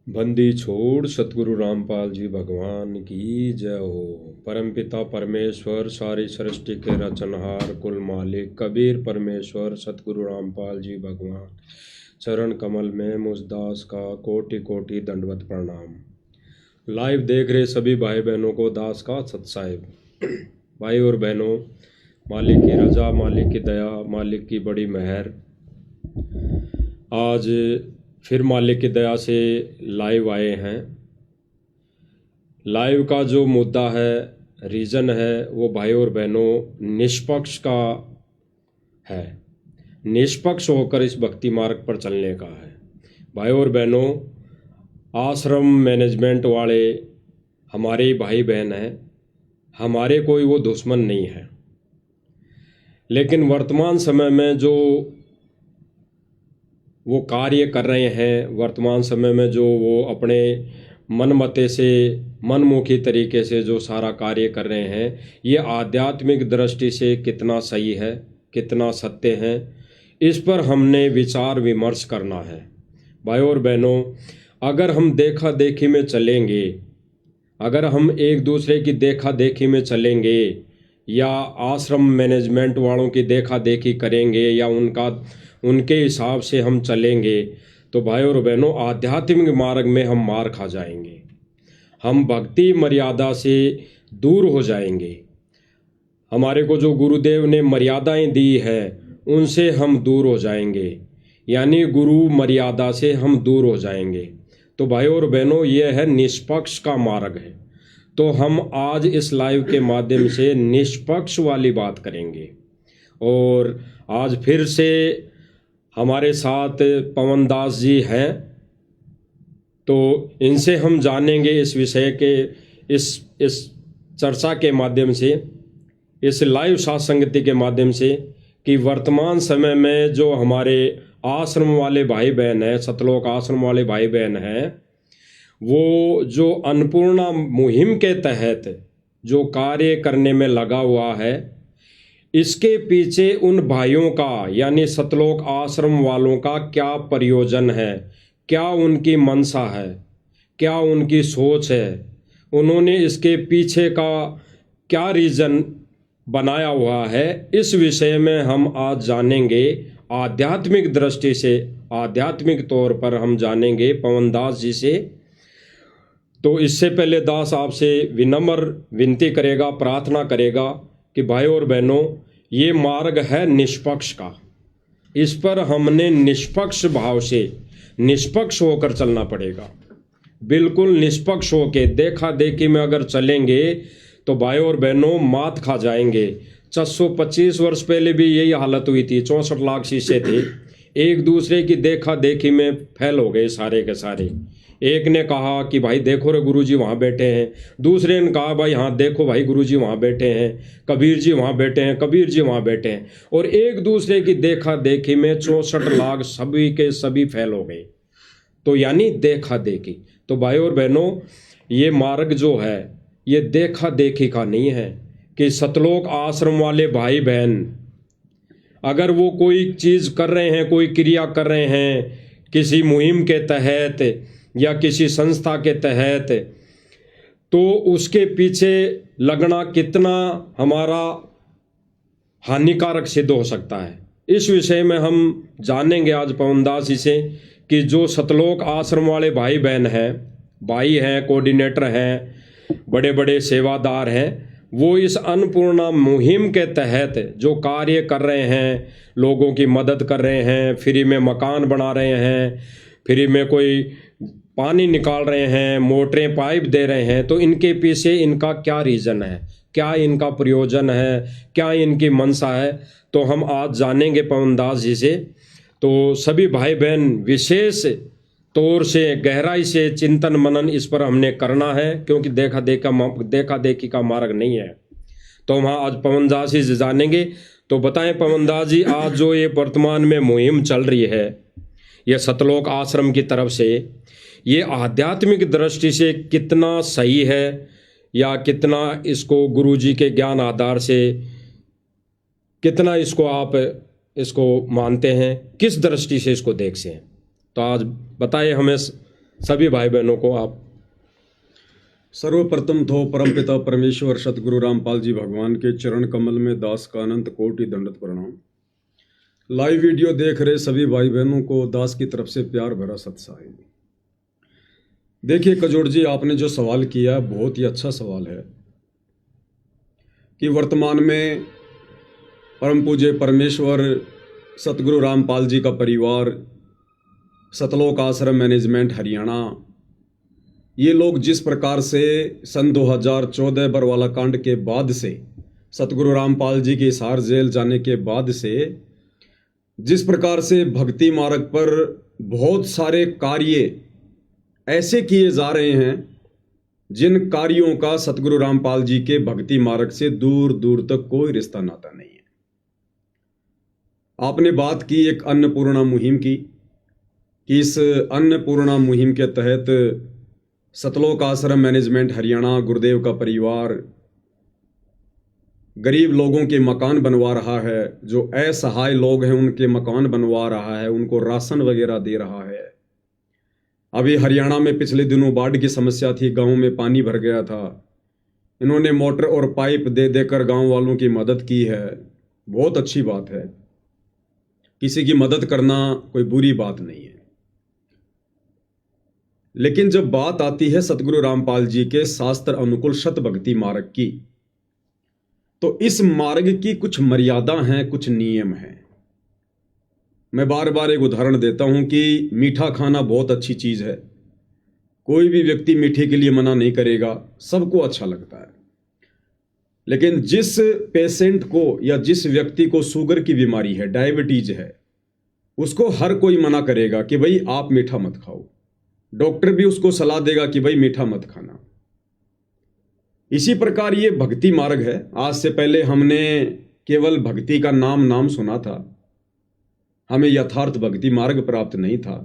बंदी छोड़ सतगुरु रामपाल जी भगवान की जय हो। परमपिता परमेश्वर सारी सृष्टि के रचनहार कुल मालिक कबीर परमेश्वर सतगुरु रामपाल जी भगवान चरण कमल में मुझदास का कोटि कोटि दंडवत प्रणाम। लाइव देख रहे सभी भाई बहनों को दास का सत्साहिब। भाई और बहनों, मालिक की रजा, मालिक की दया, मालिक की बड़ी मेहर, आज फिर मालिक की दया से लाइव आए हैं। लाइव का जो मुद्दा है, रीज़न है, वो भाई और बहनों निष्पक्ष का है। निष्पक्ष होकर इस भक्ति मार्ग पर चलने का है। भाई और बहनों, आश्रम मैनेजमेंट वाले हमारे भाई बहन हैं, हमारे कोई वो दुश्मन नहीं है। लेकिन वर्तमान समय में जो वो कार्य कर रहे हैं, वर्तमान समय में जो वो अपने मनमते से, मनमुखी तरीके से जो सारा कार्य कर रहे हैं, ये आध्यात्मिक दृष्टि से कितना सही है, कितना सत्य है, इस पर हमने विचार विमर्श करना है। भाई और बहनों, अगर हम देखा देखी में चलेंगे, अगर हम एक दूसरे की देखा देखी में चलेंगे या आश्रम मैनेजमेंट वालों की देखा देखी करेंगे या उनके हिसाब से हम चलेंगे, तो भाई और बहनों आध्यात्मिक मार्ग में हम मार खा जाएंगे। हम भक्ति मर्यादा से दूर हो जाएंगे। हमारे को जो गुरुदेव ने मर्यादाएं दी है, उनसे हम दूर हो जाएंगे, यानी गुरु मर्यादा से हम दूर हो जाएंगे। तो भाई और बहनों, ये है निष्पक्ष का मार्ग है। तो हम आज इस लाइव के माध्यम से निष्पक्ष वाली बात करेंगे। और आज फिर से हमारे साथ पवन दास जी हैं, तो इनसे हम जानेंगे इस विषय के, इस चर्चा के माध्यम से, इस लाइव सत्संगति के माध्यम से, कि वर्तमान समय में जो हमारे आश्रम वाले भाई बहन हैं, सतलोक आश्रम वाले भाई बहन हैं, वो जो अन्नपूर्णा मुहिम के तहत जो कार्य करने में लगा हुआ है, इसके पीछे उन भाइयों का, यानी सतलोक आश्रम वालों का क्या प्रयोजन है, क्या उनकी मंशा है, क्या उनकी सोच है, उन्होंने इसके पीछे का क्या रीज़न बनाया हुआ है, इस विषय में हम आज जानेंगे। आध्यात्मिक दृष्टि से, आध्यात्मिक तौर पर हम जानेंगे पवन दास जी से। तो इससे पहले दास आपसे विनम्र विनती करेगा, प्रार्थना करेगा कि भाई और बहनों, ये मार्ग है निष्पक्ष का। इस पर हमने निष्पक्ष भाव से, निष्पक्ष होकर चलना पड़ेगा। बिल्कुल निष्पक्ष होकर, देखा देखी में अगर चलेंगे तो भाई और बहनों मात खा जाएंगे। 425 वर्ष पहले भी यही हालत हुई थी। 64 लाख शिष्य थे, एक दूसरे की देखा देखी में फैल हो गए सारे के सारे। एक ने कहा कि भाई देखो रे गुरुजी वहाँ बैठे हैं, दूसरे ने कहा भाई हाँ देखो भाई गुरुजी वहाँ बैठे हैं, कबीर जी वहाँ बैठे हैं, कबीर जी वहाँ बैठे हैं, और एक दूसरे की देखा देखी में 64 लाख सभी के सभी फैल हो गए। तो यानी देखा देखी। तो भाई और बहनों, ये मार्ग जो है, ये देखा देखी का नहीं है। कि सतलोक आश्रम वाले भाई बहन अगर वो कोई चीज़ कर रहे हैं, कोई क्रिया कर रहे हैं किसी मुहिम के तहत या किसी संस्था के तहत, तो उसके पीछे लगना कितना हमारा हानिकारक सिद्ध हो सकता है, इस विषय में हम जानेंगे आज पवन दास जी से। कि जो सतलोक आश्रम वाले भाई बहन हैं, भाई हैं, कोऑर्डिनेटर हैं, बड़े बड़े सेवादार हैं, वो इस अन्नपूर्णा मुहिम के तहत जो कार्य कर रहे हैं, लोगों की मदद कर रहे हैं, फ्री में मकान बना रहे हैं, फ्री में कोई पानी निकाल रहे हैं, मोटरें पाइप दे रहे हैं, तो इनके पीछे इनका क्या रीज़न है, क्या इनका प्रयोजन है, क्या इनकी मंशा है, तो हम आज जानेंगे पवन दास जी से। तो सभी भाई बहन विशेष तौर से गहराई से चिंतन मनन इस पर हमने करना है, क्योंकि देखा देखी का मार्ग नहीं है। तो हम आज पवन दास जी से जानेंगे। तो बताएं पवन दास जी, आज जो ये वर्तमान में मुहिम चल रही है, ये सतलोक आश्रम की तरफ से, ये आध्यात्मिक दृष्टि से कितना सही है, या कितना इसको गुरु जी के ज्ञान आधार से कितना इसको आप इसको मानते हैं, किस दृष्टि से इसको देखते हैं? तो आज बताइए हमें सभी भाई बहनों को आप। सर्वप्रथम तो परमपिता परमेश्वर सतगुरु रामपाल जी भगवान के चरण कमल में दास का अनंत कोटि दंडवत प्रणाम। लाइव वीडियो देख रहे सभी भाई बहनों को दास की तरफ से प्यार भरा सत्साई। देखिए कजोड़ जी, आपने जो सवाल किया बहुत ही अच्छा सवाल है कि वर्तमान में परम पूज्य परमेश्वर सतगुरु रामपाल जी का परिवार, सतलोक आश्रम मैनेजमेंट हरियाणा, ये लोग जिस प्रकार से सन 2014 बरवाला कांड के बाद से, सतगुरु रामपाल जी की हिसार जेल जाने के बाद से जिस प्रकार से भक्ति मार्ग पर बहुत सारे कार्य ऐसे किए जा रहे हैं जिन कार्यों का सतगुरु रामपाल जी के भक्ति मार्ग से दूर दूर तक कोई रिश्ता नाता नहीं है। आपने बात की एक अन्नपूर्णा मुहिम की कि इस अन्नपूर्णा मुहिम के तहत सतलोक आश्रम मैनेजमेंट हरियाणा, गुरुदेव का परिवार गरीब लोगों के मकान बनवा रहा है, जो असहाय लोग हैं उनके मकान बनवा रहा है, उनको राशन वगैरह दे रहा है। अभी हरियाणा में पिछले दिनों बाढ़ की समस्या थी, गांव में पानी भर गया था, इन्होंने मोटर और पाइप दे देकर गांव वालों की मदद की है। बहुत अच्छी बात है, किसी की मदद करना कोई बुरी बात नहीं है। लेकिन जब बात आती है सतगुरु रामपाल जी के शास्त्र अनुकूल शत भक्ति मार्ग की, तो इस मार्ग की कुछ मर्यादा हैं, कुछ नियम हैं। मैं बार बार एक उदाहरण देता हूं कि मीठा खाना बहुत अच्छी चीज है, कोई भी व्यक्ति मीठे के लिए मना नहीं करेगा, सबको अच्छा लगता है। लेकिन जिस पेशेंट को या जिस व्यक्ति को शुगर की बीमारी है, डायबिटीज है, उसको हर कोई मना करेगा कि भाई आप मीठा मत खाओ। डॉक्टर भी उसको सलाह देगा कि भाई मीठा मत खाना। इसी प्रकार ये भक्ति मार्ग है। आज से पहले हमने केवल भक्ति का नाम सुना था, हमें यथार्थ भक्ति मार्ग प्राप्त नहीं था।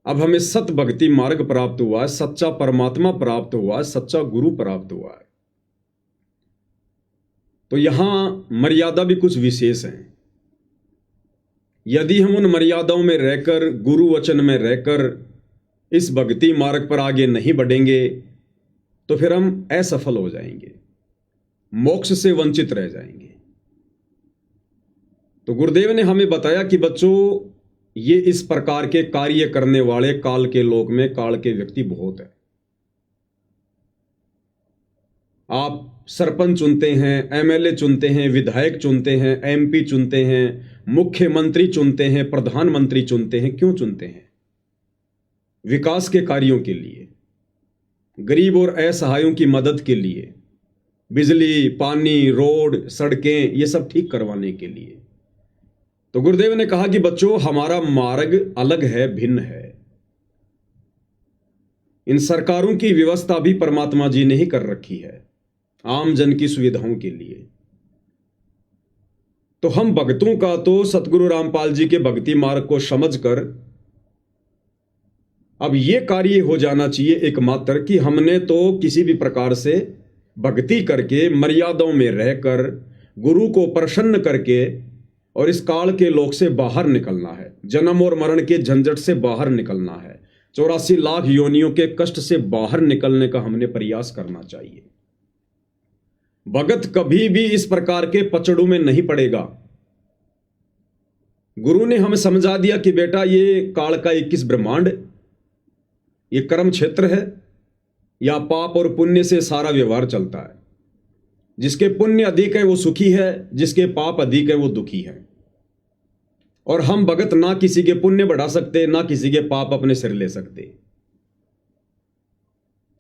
अब हमें सत भक्ति मार्ग प्राप्त हुआ है, सच्चा परमात्मा प्राप्त हुआ है, सच्चा गुरु प्राप्त हुआ है। तो यहां मर्यादा भी कुछ विशेष हैं। यदि हम उन मर्यादाओं में रहकर, गुरु वचन में रहकर इस भक्ति मार्ग पर आगे नहीं बढ़ेंगे तो फिर हम असफल हो जाएंगे, मोक्ष से वंचित रह जाएंगे। तो गुरुदेव ने हमें बताया कि बच्चों, ये इस प्रकार के कार्य करने वाले काल के लोक में काल के व्यक्ति बहुत है। आप सरपंच चुनते हैं, एमएलए चुनते हैं, विधायक चुनते हैं, एमपी चुनते हैं, मुख्यमंत्री चुनते हैं, प्रधानमंत्री चुनते हैं। क्यों चुनते हैं? विकास के कार्यों के लिए, गरीब और असहायों की मदद के लिए, बिजली, पानी, रोड, सड़कें, ये सब ठीक करवाने के लिए। तो गुरुदेव ने कहा कि बच्चों, हमारा मार्ग अलग है, भिन्न है। इन सरकारों की व्यवस्था भी परमात्मा जी ने ही कर रखी है आम जन की सुविधाओं के लिए। तो हम भक्तों का तो सतगुरु रामपाल जी के भक्ति मार्ग को समझकर अब ये कार्य हो जाना चाहिए एकमात्र कि हमने तो किसी भी प्रकार से भक्ति करके, मर्यादाओं में रहकर, गुरु को प्रसन्न करके और इस काल के लोक से बाहर निकलना है, जन्म और मरण के झंझट से बाहर निकलना है, 84 लाख योनियों के कष्ट से बाहर निकलने का हमने प्रयास करना चाहिए। भगत कभी भी इस प्रकार के पचड़ों में नहीं पड़ेगा। गुरु ने हमें समझा दिया कि बेटा, ये काल का 21 ब्रह्मांड, ये कर्म क्षेत्र है, या पाप और पुण्य से सारा व्यवहार चलता है। जिसके पुण्य अधिक है वो सुखी है, जिसके पाप अधिक है वो दुखी है। और हम भगत ना किसी के पुण्य बढ़ा सकते, ना किसी के पाप अपने सिर ले सकते।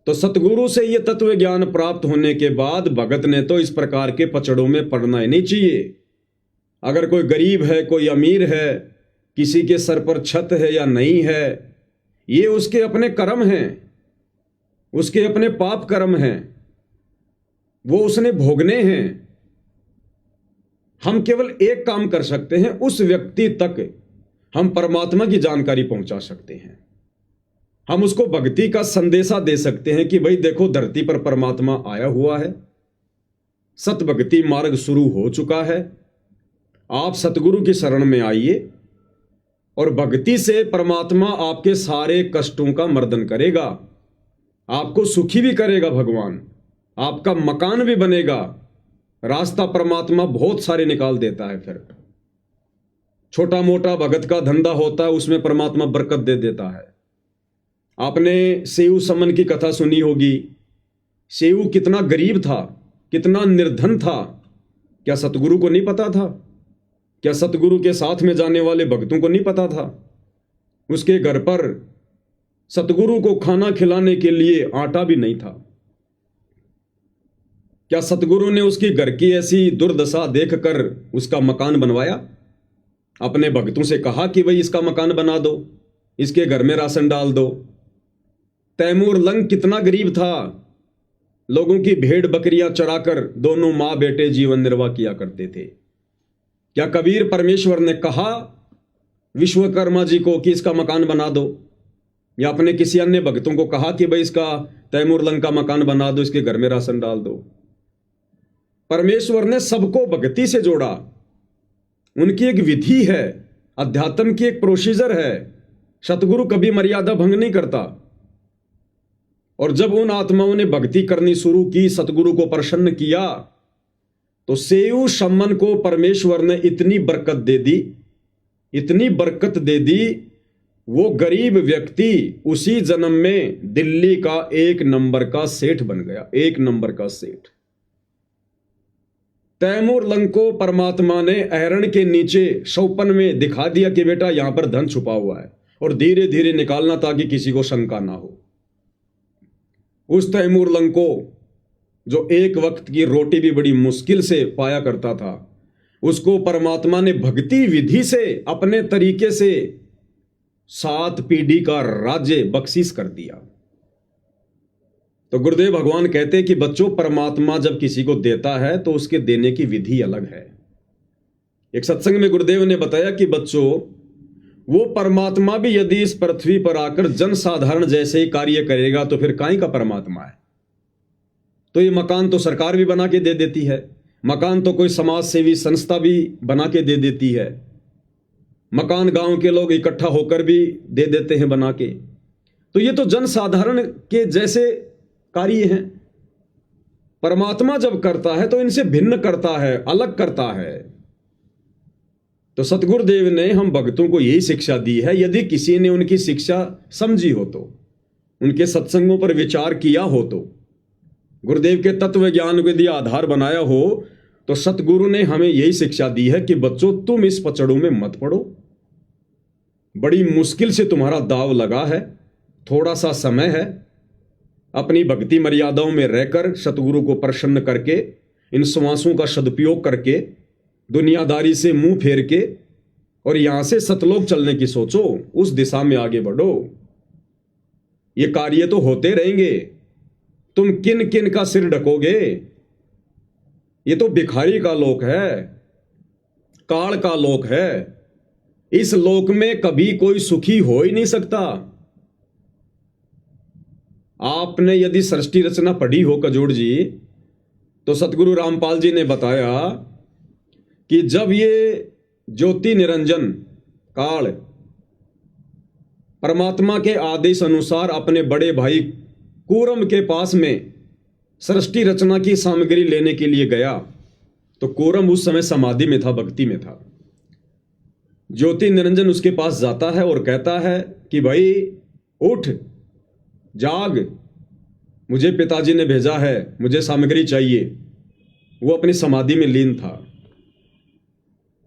तो सतगुरु से ये तत्व ज्ञान प्राप्त होने के बाद भगत ने तो इस प्रकार के पचड़ों में पड़ना ही नहीं चाहिए। अगर कोई गरीब है, कोई अमीर है, किसी के सर पर छत है या नहीं है, ये उसके अपने कर्म हैं, उसके अपने पाप कर्म हैं, वो उसने भोगने हैं। हम केवल एक काम कर सकते हैं, उस व्यक्ति तक हम परमात्मा की जानकारी पहुंचा सकते हैं। हम उसको भक्ति का संदेशा दे सकते हैं कि भाई देखो, धरती पर परमात्मा आया हुआ है, सत भक्ति मार्ग शुरू हो चुका है, आप सतगुरु की शरण में आइए, और भक्ति से परमात्मा आपके सारे कष्टों का मर्दन करेगा, आपको सुखी भी करेगा भगवान, आपका मकान भी बनेगा। रास्ता परमात्मा बहुत सारे निकाल देता है। फिर छोटा मोटा भगत का धंधा होता है, उसमें परमात्मा बरकत दे देता है। आपने सेऊ समन की कथा सुनी होगी। सेऊ कितना गरीब था, कितना निर्धन था, क्या सतगुरु को नहीं पता था? क्या सतगुरु के साथ में जाने वाले भक्तों को नहीं पता था? उसके घर पर सतगुरु को खाना खिलाने के लिए आटा भी नहीं था। क्या सतगुरु ने उसके घर की ऐसी दुर्दशा देखकर उसका मकान बनवाया? अपने भक्तों से कहा कि भाई इसका मकान बना दो, इसके घर में राशन डाल दो। तैमूर लंग कितना गरीब था, लोगों की भेड़ बकरियां चराकर दोनों मां बेटे जीवन निर्वाह किया करते थे। क्या कबीर परमेश्वर ने कहा विश्वकर्मा जी को कि इसका मकान बना दो, या अपने किसी अन्य भक्तों को कहा कि भाई इसका तैमूर लंग का मकान बना दो, इसके घर में राशन डाल दो? परमेश्वर ने सबको भक्ति से जोड़ा। उनकी एक विधि है, अध्यात्म की एक प्रोसीजर है। सतगुरु कभी मर्यादा भंग नहीं करता। और जब उन आत्माओं ने भक्ति करनी शुरू की, सतगुरु को प्रसन्न किया, तो सेऊ शमन को परमेश्वर ने इतनी बरकत दे दी, इतनी बरकत दे दी, वो गरीब व्यक्ति उसी जन्म में दिल्ली का 1 नंबर का सेठ बन गया। 1 नंबर का सेठ। तैमूर लंग को परमात्मा ने अहरण के नीचे शौपन में दिखा दिया कि बेटा यहां पर धन छुपा हुआ है, और धीरे धीरे निकालना ताकि किसी को शंका ना हो। उस तैमूर लंग को, जो एक वक्त की रोटी भी बड़ी मुश्किल से पाया करता था, उसको परमात्मा ने भक्ति विधि से अपने तरीके से 7 पीढ़ी का राज्य बख्शीश कर दिया। तो गुरुदेव भगवान कहते हैं कि बच्चों, परमात्मा जब किसी को देता है तो उसके देने की विधि अलग है। एक सत्संग में गुरुदेव ने बताया कि बच्चों, वो परमात्मा भी यदि इस पृथ्वी पर आकर जनसाधारण जैसे ही कार्य करेगा तो फिर काहे का परमात्मा है? तो ये मकान तो सरकार भी बना के दे देती है, मकान तो कोई समाज सेवी संस्था भी बना के दे देती है, मकान गांव के लोग इकट्ठा होकर भी दे देते हैं बना के। तो ये तो जनसाधारण के जैसे कार्य हैं। परमात्मा जब करता है तो इनसे भिन्न करता है, अलग करता है। तो सतगुरुदेव ने हम भक्तों को यही शिक्षा दी है। यदि किसी ने उनकी शिक्षा समझी हो, तो उनके सत्संगों पर विचार किया हो, तो गुरुदेव के तत्व ज्ञान को यदि आधार बनाया हो, तो सतगुरु ने हमें यही शिक्षा दी है कि बच्चों, तुम इस पचड़ों में मत पड़ो। बड़ी मुश्किल से तुम्हारा दाव लगा है, थोड़ा सा समय है। अपनी भक्ति मर्यादाओं में रहकर सतगुरु को प्रसन्न करके, इन श्वासों का सदुपयोग करके, दुनियादारी से मुंह फेर के, और यहां से सतलोक चलने की सोचो, उस दिशा में आगे बढ़ो। ये कार्य तो होते रहेंगे, तुम किन किन का सिर ढकोगे? ये तो भिखारी का लोक है, काल का लोक है। इस लोक में कभी कोई सुखी हो ही नहीं सकता। आपने यदि सृष्टि रचना पढ़ी हो कजोड़ जी, तो सतगुरु रामपाल जी ने बताया कि जब ये ज्योति निरंजन काल परमात्मा के आदेश अनुसार अपने बड़े भाई कूरम के पास में सृष्टि रचना की सामग्री लेने के लिए गया, तो कूरम उस समय समाधि में था, भक्ति में था। ज्योति निरंजन उसके पास जाता है और कहता है कि भाई उठ, जाग, मुझे पिताजी ने भेजा है, मुझे सामग्री चाहिए। वो अपनी समाधि में लीन था।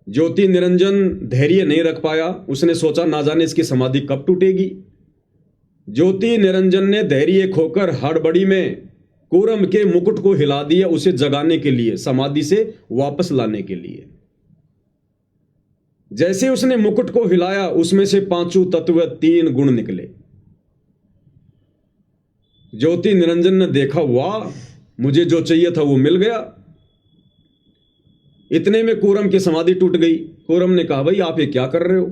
ज्योति निरंजन धैर्य नहीं रख पाया। उसने सोचा ना जाने इसकी समाधि कब टूटेगी। ज्योति निरंजन ने धैर्य खोकर हड़बड़ी में कूरम के मुकुट को हिला दिया, उसे जगाने के लिए, समाधि से वापस लाने के लिए। जैसे उसने मुकुट को हिलाया, उसमें से 5 तत्व 3 गुण निकले। ज्योति निरंजन ने देखा, वाह, मुझे जो चाहिए था वो मिल गया। इतने में कूरम की समाधि टूट गई। कूरम ने कहा, भाई आप ये क्या कर रहे हो?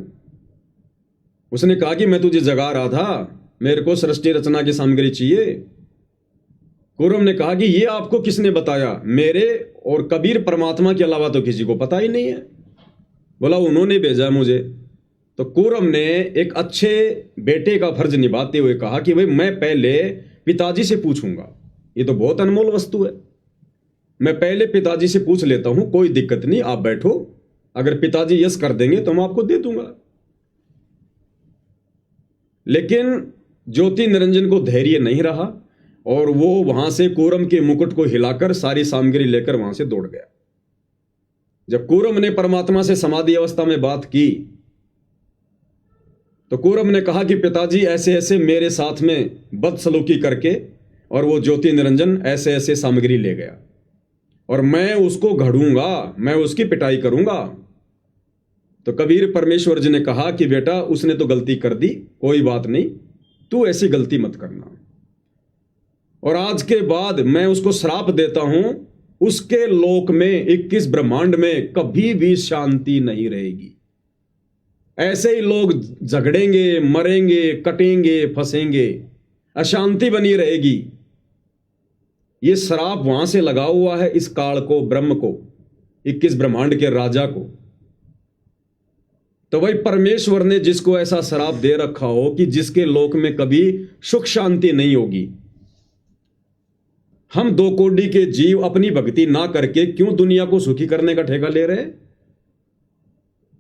उसने कहा कि मैं तुझे जगा रहा था, मेरे को सृष्टि रचना की सामग्री चाहिए। कूरम ने कहा कि ये आपको किसने बताया? मेरे और कबीर परमात्मा के अलावा तो किसी को पता ही नहीं है। बोला, उन्होंने भेजा मुझे। तो कूरम ने एक अच्छे बेटे का फर्ज निभाते हुए कहा कि भाई मैं पहले पिताजी से पूछूंगा, ये तो बहुत अनमोल वस्तु है, मैं पहले पिताजी से पूछ लेता हूं, कोई दिक्कत नहीं, आप बैठो, अगर पिताजी यस कर देंगे तो मैं आपको दे दूंगा। लेकिन ज्योति निरंजन को धैर्य नहीं रहा और वो वहां से कूरम के मुकुट को हिलाकर सारी सामग्री लेकर वहां से दौड़ गया। जब कूरम ने परमात्मा से समाधि अवस्था में बात की तो कूरम ने कहा कि पिताजी ऐसे ऐसे मेरे साथ में बदसलूकी करके और वो ज्योति निरंजन ऐसे ऐसे सामग्री ले गया और मैं उसको घड़ूंगा, मैं उसकी पिटाई करूंगा। तो कबीर परमेश्वर जी ने कहा कि बेटा उसने तो गलती कर दी, कोई बात नहीं, तू ऐसी गलती मत करना, और आज के बाद मैं उसको श्राप देता हूं, उसके लोक में 21 ब्रह्मांड में कभी भी शांति नहीं रहेगी। ऐसे ही लोग झगड़ेंगे, मरेंगे, कटेंगे, फंसेंगे, अशांति बनी रहेगी। ये श्राप वहां से लगा हुआ है इस काल को, ब्रह्म को, 21 ब्रह्मांड के राजा को। तो भाई परमेश्वर ने जिसको ऐसा श्राप दे रखा हो कि जिसके लोक में कभी सुख शांति नहीं होगी, हम 2 कोटि के जीव अपनी भक्ति ना करके क्यों दुनिया को सुखी करने का ठेका ले रहे हैं?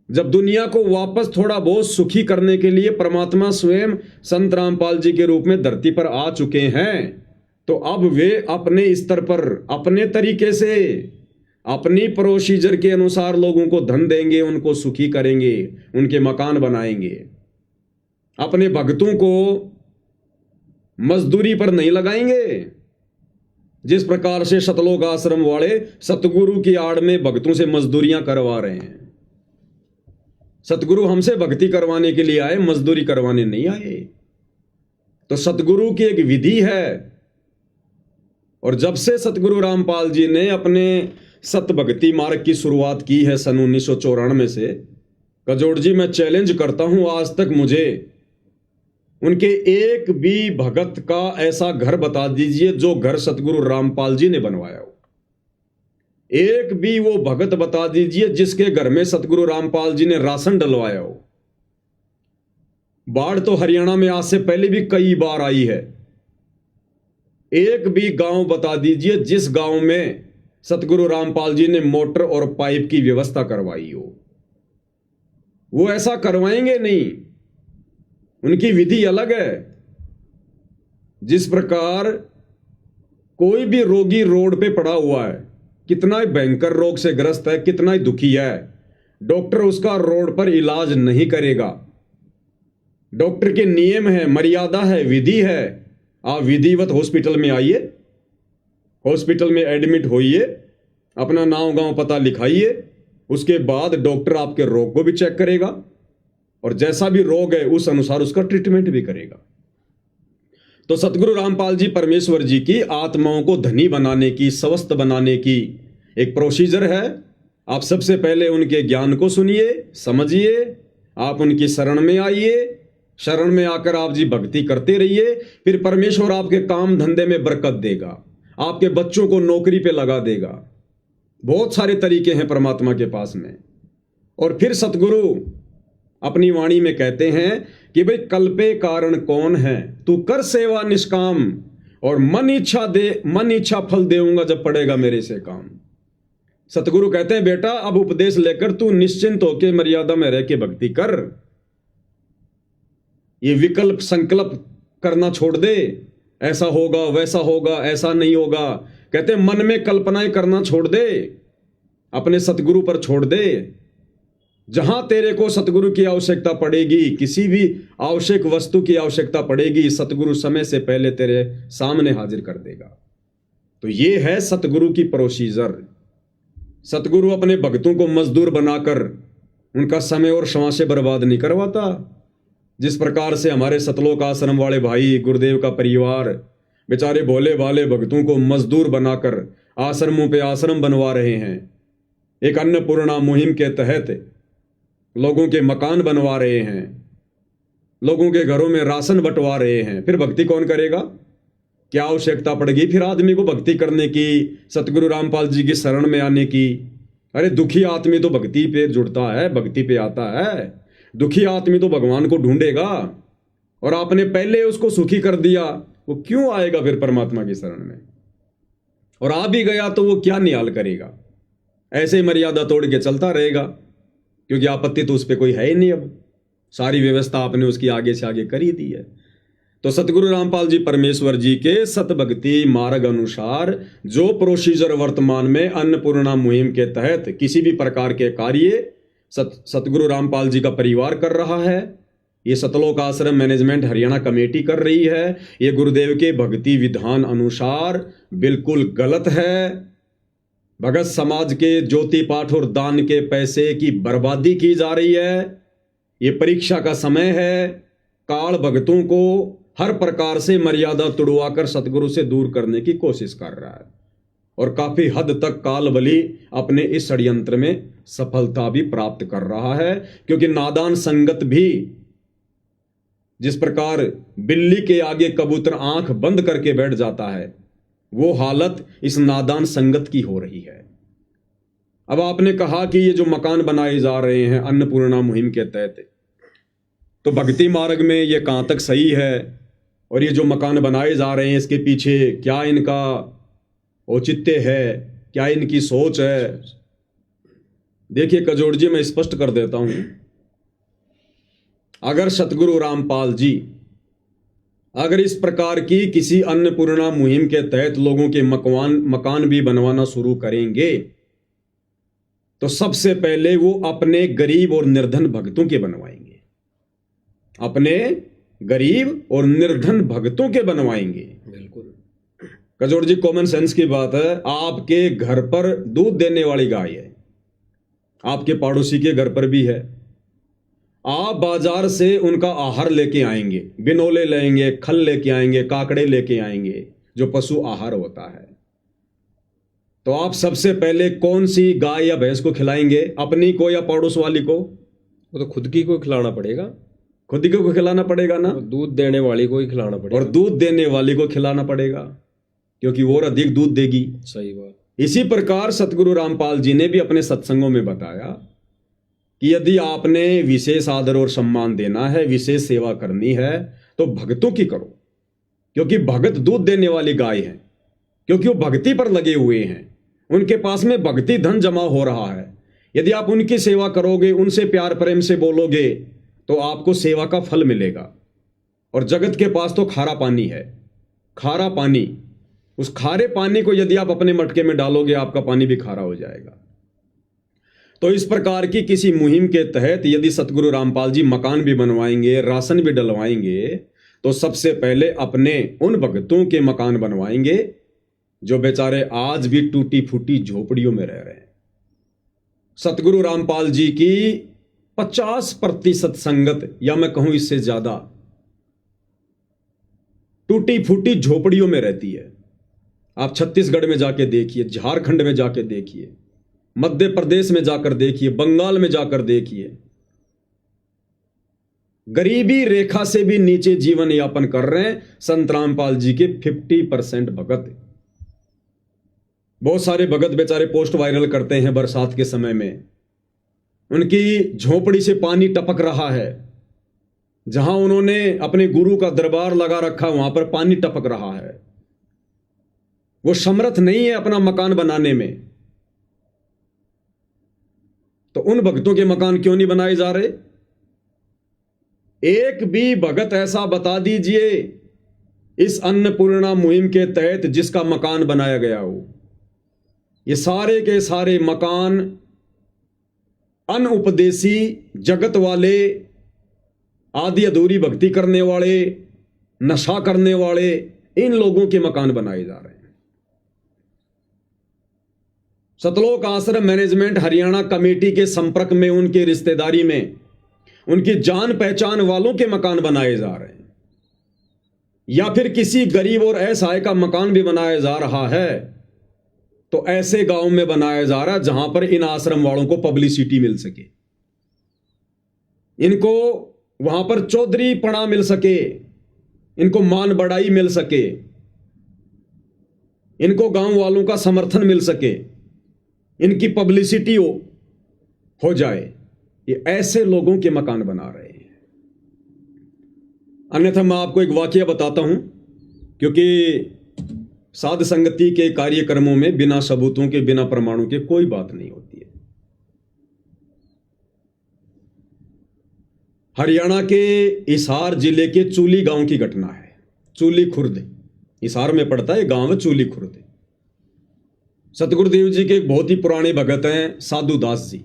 जब दुनिया को वापस थोड़ा बहुत सुखी करने के लिए परमात्मा स्वयं संत रामपाल जी के रूप में धरती पर आ चुके हैं, तो अब वे अपने स्तर पर, अपने तरीके से, अपनी प्रोसीजर के अनुसार लोगों को धन देंगे, उनको सुखी करेंगे, उनके मकान बनाएंगे, अपने भक्तों को मजदूरी पर नहीं लगाएंगे। जिस प्रकार से सतलोक आश्रम वाले सतगुरु की आड़ में भक्तों से मजदूरियां करवा रहे हैं। सतगुरु हमसे भक्ति करवाने के लिए आए, मजदूरी करवाने नहीं आए। तो सतगुरु की एक विधि है, और जब से सतगुरु रामपाल जी ने अपने सत भक्ति मार्ग की शुरुआत की है सन 1994 से, कजोड़ जी मैं चैलेंज करता हूं, आज तक मुझे उनके एक भी भगत का ऐसा घर बता दीजिए जो घर सतगुरु रामपाल जी ने बनवाया हो। एक भी वो भगत बता दीजिए जिसके घर में सतगुरु रामपाल जी ने राशन डलवाया हो। बाढ़ तो हरियाणा में आज से पहले भी कई बार आई है। एक भी गांव बता दीजिए जिस गांव में सतगुरु रामपाल जी ने मोटर और पाइप की व्यवस्था करवाई हो। वो ऐसा करवाएंगे नहीं, उनकी विधि अलग है। जिस प्रकार कोई भी रोगी रोड पे पड़ा हुआ है, कितना ही भयंकर रोग से ग्रस्त है, कितना ही दुखी है, डॉक्टर उसका रोड पर इलाज नहीं करेगा। डॉक्टर के नियम है, मर्यादा है, विधि है। आप विधिवत हॉस्पिटल में आइए, हॉस्पिटल में एडमिट होइए, अपना नाम गांव पता लिखाइए, उसके बाद डॉक्टर आपके रोग को भी चेक करेगा और जैसा भी रोग है उस अनुसार उसका ट्रीटमेंट भी करेगा। तो सतगुरु रामपाल जी परमेश्वर जी की आत्माओं को धनी बनाने की, स्वस्थ बनाने की एक प्रोसीजर है। आप सबसे पहले उनके ज्ञान को सुनिए, समझिए, आप उनकी शरण में आइए, शरण में आकर आप जी भक्ति करते रहिए, फिर परमेश्वर आपके काम धंधे में बरकत देगा, आपके बच्चों को नौकरी पे लगा देगा। बहुत सारे तरीके हैं परमात्मा के पास में। और फिर सतगुरु अपनी वाणी में कहते हैं कि भाई कल्पे कारण कौन है, तू कर सेवा निष्काम और मन इच्छा फल देऊंगा जब पड़ेगा मेरे से काम। सतगुरु कहते हैं बेटा अब उपदेश लेकर तू निश्चिंत होकर मर्यादा में रह के भक्ति कर। ये विकल्प संकल्प करना छोड़ दे, ऐसा होगा वैसा होगा, ऐसा नहीं होगा। कहते हैं मन में कल्पनाएं करना छोड़ दे, अपने सतगुरु पर छोड़ दे। जहां तेरे को सतगुरु की आवश्यकता पड़ेगी, किसी भी आवश्यक वस्तु की आवश्यकता पड़ेगी, सतगुरु समय से पहले तेरे सामने हाजिर कर देगा। तो ये है सतगुरु की प्रोसीजर। सतगुरु अपने भक्तों को मजदूर बनाकर उनका समय और श्वासें बर्बाद नहीं करवाता। जिस प्रकार से हमारे सतलोक आश्रम वाले भाई, गुरुदेव का परिवार बेचारे भोले भाले भक्तों को मजदूर बनाकर आश्रमों पे आश्रम बनवा रहे हैं। एक अन्नपूर्णा मुहिम के तहत लोगों के मकान बनवा रहे हैं, लोगों के घरों में राशन बंटवा रहे हैं। फिर भक्ति कौन करेगा? क्या आवश्यकता पड़ेगी फिर आदमी को भक्ति करने की, सतगुरु रामपाल जी की शरण में आने की? अरे दुखी आदमी तो भक्ति पे जुड़ता है, भक्ति पे आता है। दुखी आदमी तो भगवान को ढूंढेगा, और आपने पहले उसको सुखी कर दिया, वो क्यों आएगा फिर परमात्मा की शरण में? और आ भी गया तो वो क्या निहाल करेगा? ऐसे ही मर्यादा तोड़ के चलता रहेगा, क्योंकि आपत्ति तो उस पर कोई है ही नहीं। अब सारी व्यवस्था आपने उसकी आगे से आगे कर ही दी है। तो सतगुरु रामपाल जी परमेश्वर जी के सतभक्ति मार्ग अनुसार जो प्रोसीजर वर्तमान में अन्नपूर्णा मुहिम के तहत किसी भी प्रकार के कार्य सतगुरु रामपाल जी का परिवार कर रहा है, ये सतलोक आश्रम मैनेजमेंट हरियाणा कमेटी कर रही है, ये गुरुदेव के भक्ति विधान अनुसार बिल्कुल गलत है। भगत समाज के ज्योति पाठ और दान के पैसे की बर्बादी की जा रही है। ये परीक्षा का समय है। काल भगतों को हर प्रकार से मर्यादा तुड़वाकर सतगुरु से दूर करने की कोशिश कर रहा है, और काफी हद तक काल बली अपने इस षड्यंत्र में सफलता भी प्राप्त कर रहा है। क्योंकि नादान संगत भी, जिस प्रकार बिल्ली के आगे कबूतर आंख बंद करके बैठ जाता है, वो हालत इस नादान संगत की हो रही है। अब आपने कहा कि ये जो मकान बनाए जा रहे हैं अन्नपूर्णा मुहिम के तहत, तो भक्ति मार्ग में ये कहां तक सही है, और ये जो मकान बनाए जा रहे हैं इसके पीछे क्या इनका औचित्य है, क्या इनकी सोच है? देखिए कजोड़ जी, मैं स्पष्ट कर देता हूं, अगर सतगुरु रामपाल जी अगर इस प्रकार की किसी अन्नपूर्णा मुहिम के तहत लोगों के मकान भी बनवाना शुरू करेंगे, तो सबसे पहले वो अपने गरीब और निर्धन भक्तों के बनवाएंगे, अपने गरीब और निर्धन भक्तों के बनवाएंगे। बिल्कुल कजोड़ जी, कॉमन सेंस की बात है। आपके घर पर दूध देने वाली गाय है, आपके पड़ोसी के घर पर भी है। आप बाजार से उनका आहार लेके आएंगे, बिनोले लेंगे, खल लेके आएंगे, काकड़े लेके आएंगे, जो पशु आहार होता है। तो आप सबसे पहले कौन सी गाय या भैंस को खिलाएंगे? अपनी को या पड़ोस वाली को? वो तो खुद की को खिलाना पड़ेगा, खुद ही को खिलाना पड़ेगा ना, दूध देने वाली को ही खिलाना पड़ेगा, और दूध देने वाली को खिलाना पड़ेगा, क्योंकि वो और अधिक दूध देगी। सही बात। इसी प्रकार सतगुरु रामपाल जी ने भी अपने सत्संगों में बताया कि यदि आपने विशेष आदर और सम्मान देना है, विशेष सेवा करनी है, तो भक्तों की करो, क्योंकि भगत दूध देने वाली गाय है, क्योंकि वो भक्ति पर लगे हुए हैं, उनके पास में भक्ति धन जमा हो रहा है। यदि आप उनकी सेवा करोगे, उनसे प्यार प्रेम से बोलोगे, तो आपको सेवा का फल मिलेगा। और जगत के पास तो खारा पानी है, खारा पानी, उस खारे पानी को यदि आप अपने मटके में डालोगे, आपका पानी भी खारा हो जाएगा। तो इस प्रकार की किसी मुहिम के तहत यदि सतगुरु रामपाल जी मकान भी बनवाएंगे, राशन भी डलवाएंगे, तो सबसे पहले अपने उन भक्तों के मकान बनवाएंगे जो बेचारे आज भी टूटी फूटी झोपड़ियों में रह रहे हैं। सतगुरु रामपाल जी की 50% संगत, या मैं कहूं इससे ज्यादा, टूटी फूटी झोपड़ियों में रहती है। आप छत्तीसगढ़ में जाके देखिए, झारखंड में जाके देखिए, मध्य प्रदेश में जाकर देखिए, बंगाल में जाकर देखिए, गरीबी रेखा से भी नीचे जीवन यापन कर रहे हैं संत रामपाल जी के 50% भगत। बहुत सारे भगत बेचारे पोस्ट वायरल करते हैं बरसात के समय में, उनकी झोपड़ी से पानी टपक रहा है, जहां उन्होंने अपने गुरु का दरबार लगा रखा, वहां पर पानी टपक रहा है। वो समर्थ नहीं है अपना मकान बनाने में, तो उन भक्तों के मकान क्यों नहीं बनाए जा रहे? एक भी भगत ऐसा बता दीजिए इस अन्नपूर्णा मुहिम के तहत जिसका मकान बनाया गया हो। ये सारे के सारे मकान अनउपदेशी, जगत वाले, आधी अधूरी भक्ति करने वाले, नशा करने वाले, इन लोगों के मकान बनाए जा रहे हैं। सतलोक आश्रम मैनेजमेंट हरियाणा कमेटी के संपर्क में, उनके रिश्तेदारी में, उनकी जान पहचान वालों के मकान बनाए जा रहे हैं, या फिर किसी गरीब और असहाय का मकान भी बनाया जा रहा है, तो ऐसे गांव में बनाया जा रहा है जहां पर इन आश्रम वालों को पब्लिसिटी मिल सके, इनको वहां पर चौधरी पना मिल सके, इनको मान बढ़ाई मिल सके, इनको गांव वालों का समर्थन मिल सके, इनकी पब्लिसिटी हो जाए। ये ऐसे लोगों के मकान बना रहे हैं। अन्यथा मैं आपको एक वाकया बताता हूं, क्योंकि साध संगति के कार्यक्रमों में बिना सबूतों के, बिना प्रमाणों के कोई बात नहीं होती है। हरियाणा के हिसार जिले के चूली गांव की घटना है। चूली खुर्द, हिसार में पड़ता है गांव, चूली खुर्द। सतगुरुदेव जी के एक बहुत ही पुराने भगत हैं साधु दास जी।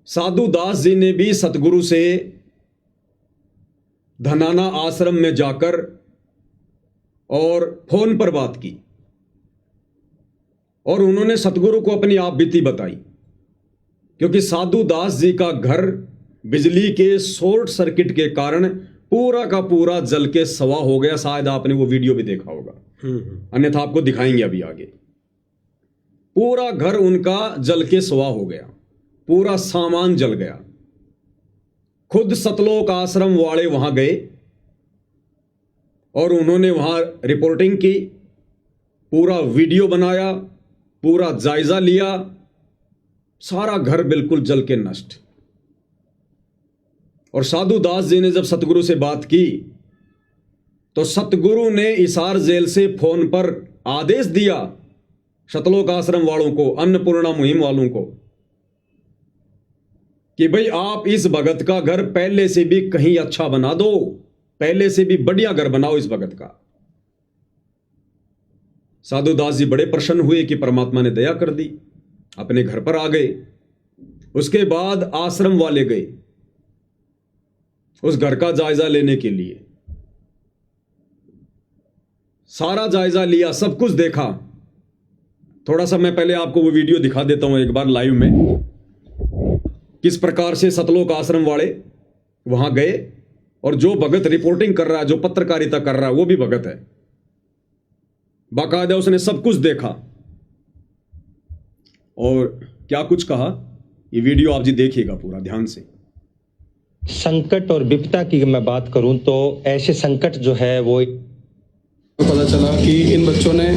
साधु दास जी ने भी सतगुरु से धनाना आश्रम में जाकर और फोन पर बात की, और उन्होंने सतगुरु को अपनी आप बीती बताई, क्योंकि साधु दास जी का घर बिजली के शॉर्ट सर्किट के कारण पूरा का पूरा जल के सवा हो गया। शायद आपने वो वीडियो भी देखा होगा, अन्यथा आपको दिखाएंगे अभी आगे। पूरा घर उनका जल के सवा हो गया, पूरा सामान जल गया। खुद सतलोक आश्रम वाले वहां गए और उन्होंने वहां रिपोर्टिंग की, पूरा वीडियो बनाया, पूरा जायजा लिया। सारा घर बिल्कुल जल के नष्ट। और साधु दास जी ने जब सतगुरु से बात की तो सतगुरु ने हिसार जेल से फोन पर आदेश दिया सतलोक आश्रम वालों को, अन्नपूर्णा मुहिम वालों को, कि भाई आप इस भगत का घर पहले से भी कहीं अच्छा बना दो, पहले से भी बढ़िया घर बनाओ इस भगत का। साधु दास जी बड़े प्रसन्न हुए कि परमात्मा ने दया कर दी, अपने घर पर आ गए। उसके बाद आश्रम वाले गए उस घर का जायजा लेने के लिए। सारा जायजा लिया, सब कुछ देखा। थोड़ा सा मैं पहले आपको वो वीडियो दिखा देता हूं एक बार लाइव में, किस प्रकार से सतलोक आश्रम वाले वहां गए और जो भगत रिपोर्टिंग कर रहा है, जो पत्रकारिता कर रहा है, वो भी भगत है, बाकायदा उसने सब कुछ देखा और क्या कुछ कहा। ये वीडियो आप जी देखिएगा पूरा ध्यान से। संकट और विपदा की मैं बात करूं तो ऐसे संकट जो है वो पता चला कि इन बच्चों ने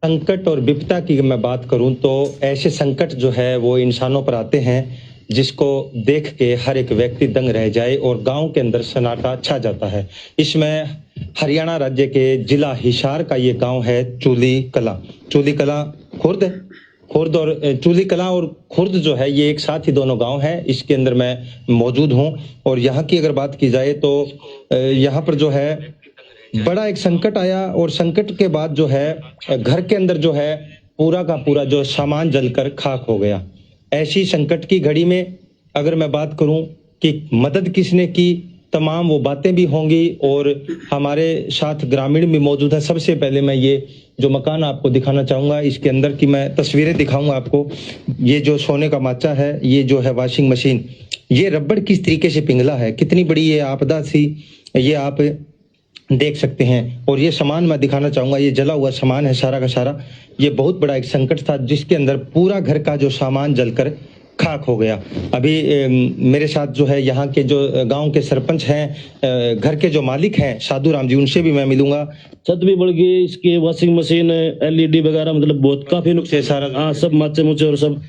संकट और विपदा की मैं बात करूं तो ऐसे संकट जो है वो इंसानों पर आते हैं जिसको देख के हर एक व्यक्ति दंग रह जाए और गांव के अंदर सन्नाटा छा जाता है। इसमें हरियाणा राज्य के जिला हिसार का ये गांव है चूली कला। चूली कला खुर्द और चूली कला और खुर्द जो है ये एक साथ ही दोनों गांव हैं। इसके अंदर मैं मौजूद हूं और यहाँ की अगर बात की जाए तो यहाँ पर जो है बड़ा एक संकट आया और संकट के बाद जो है घर के अंदर जो है पूरा का पूरा जो सामान जलकर खाक हो गया। ऐसी संकट की घड़ी में अगर मैं बात करूं कि मदद किसने की, तमाम वो बातें भी होंगी और हमारे साथ ग्रामीण भी मौजूद है। सबसे पहले मैं ये जो मकान आपको दिखाना चाहूँगा, इसके अंदर की मैं तस्वीरें दिखाऊंगा आपको। ये जो सोने का माचा है, ये जो है वॉशिंग मशीन, ये रबड़ किस तरीके से पिघला है, कितनी बड़ी ये आपदा थी, ये आप देख सकते हैं। और ये सामान मैं दिखाना चाहूँगा, ये जला हुआ सामान है सारा का सारा। ये बहुत बड़ा एक संकट था जिसके अंदर पूरा घर का जो सामान जलकर खाक हो गया। अभी मेरे साथ जो है यहाँ के जो गांव के सरपंच हैं, घर के जो मालिक हैं साधु राम जी, उनसे भी मैं मिलूंगा। छत भी बढ़ गई, इसके वॉशिंग मशीन, एलईडी वगैरह, मतलब बहुत काफी नुकसान सारा। हाँ, सब माचे मुचे और सब।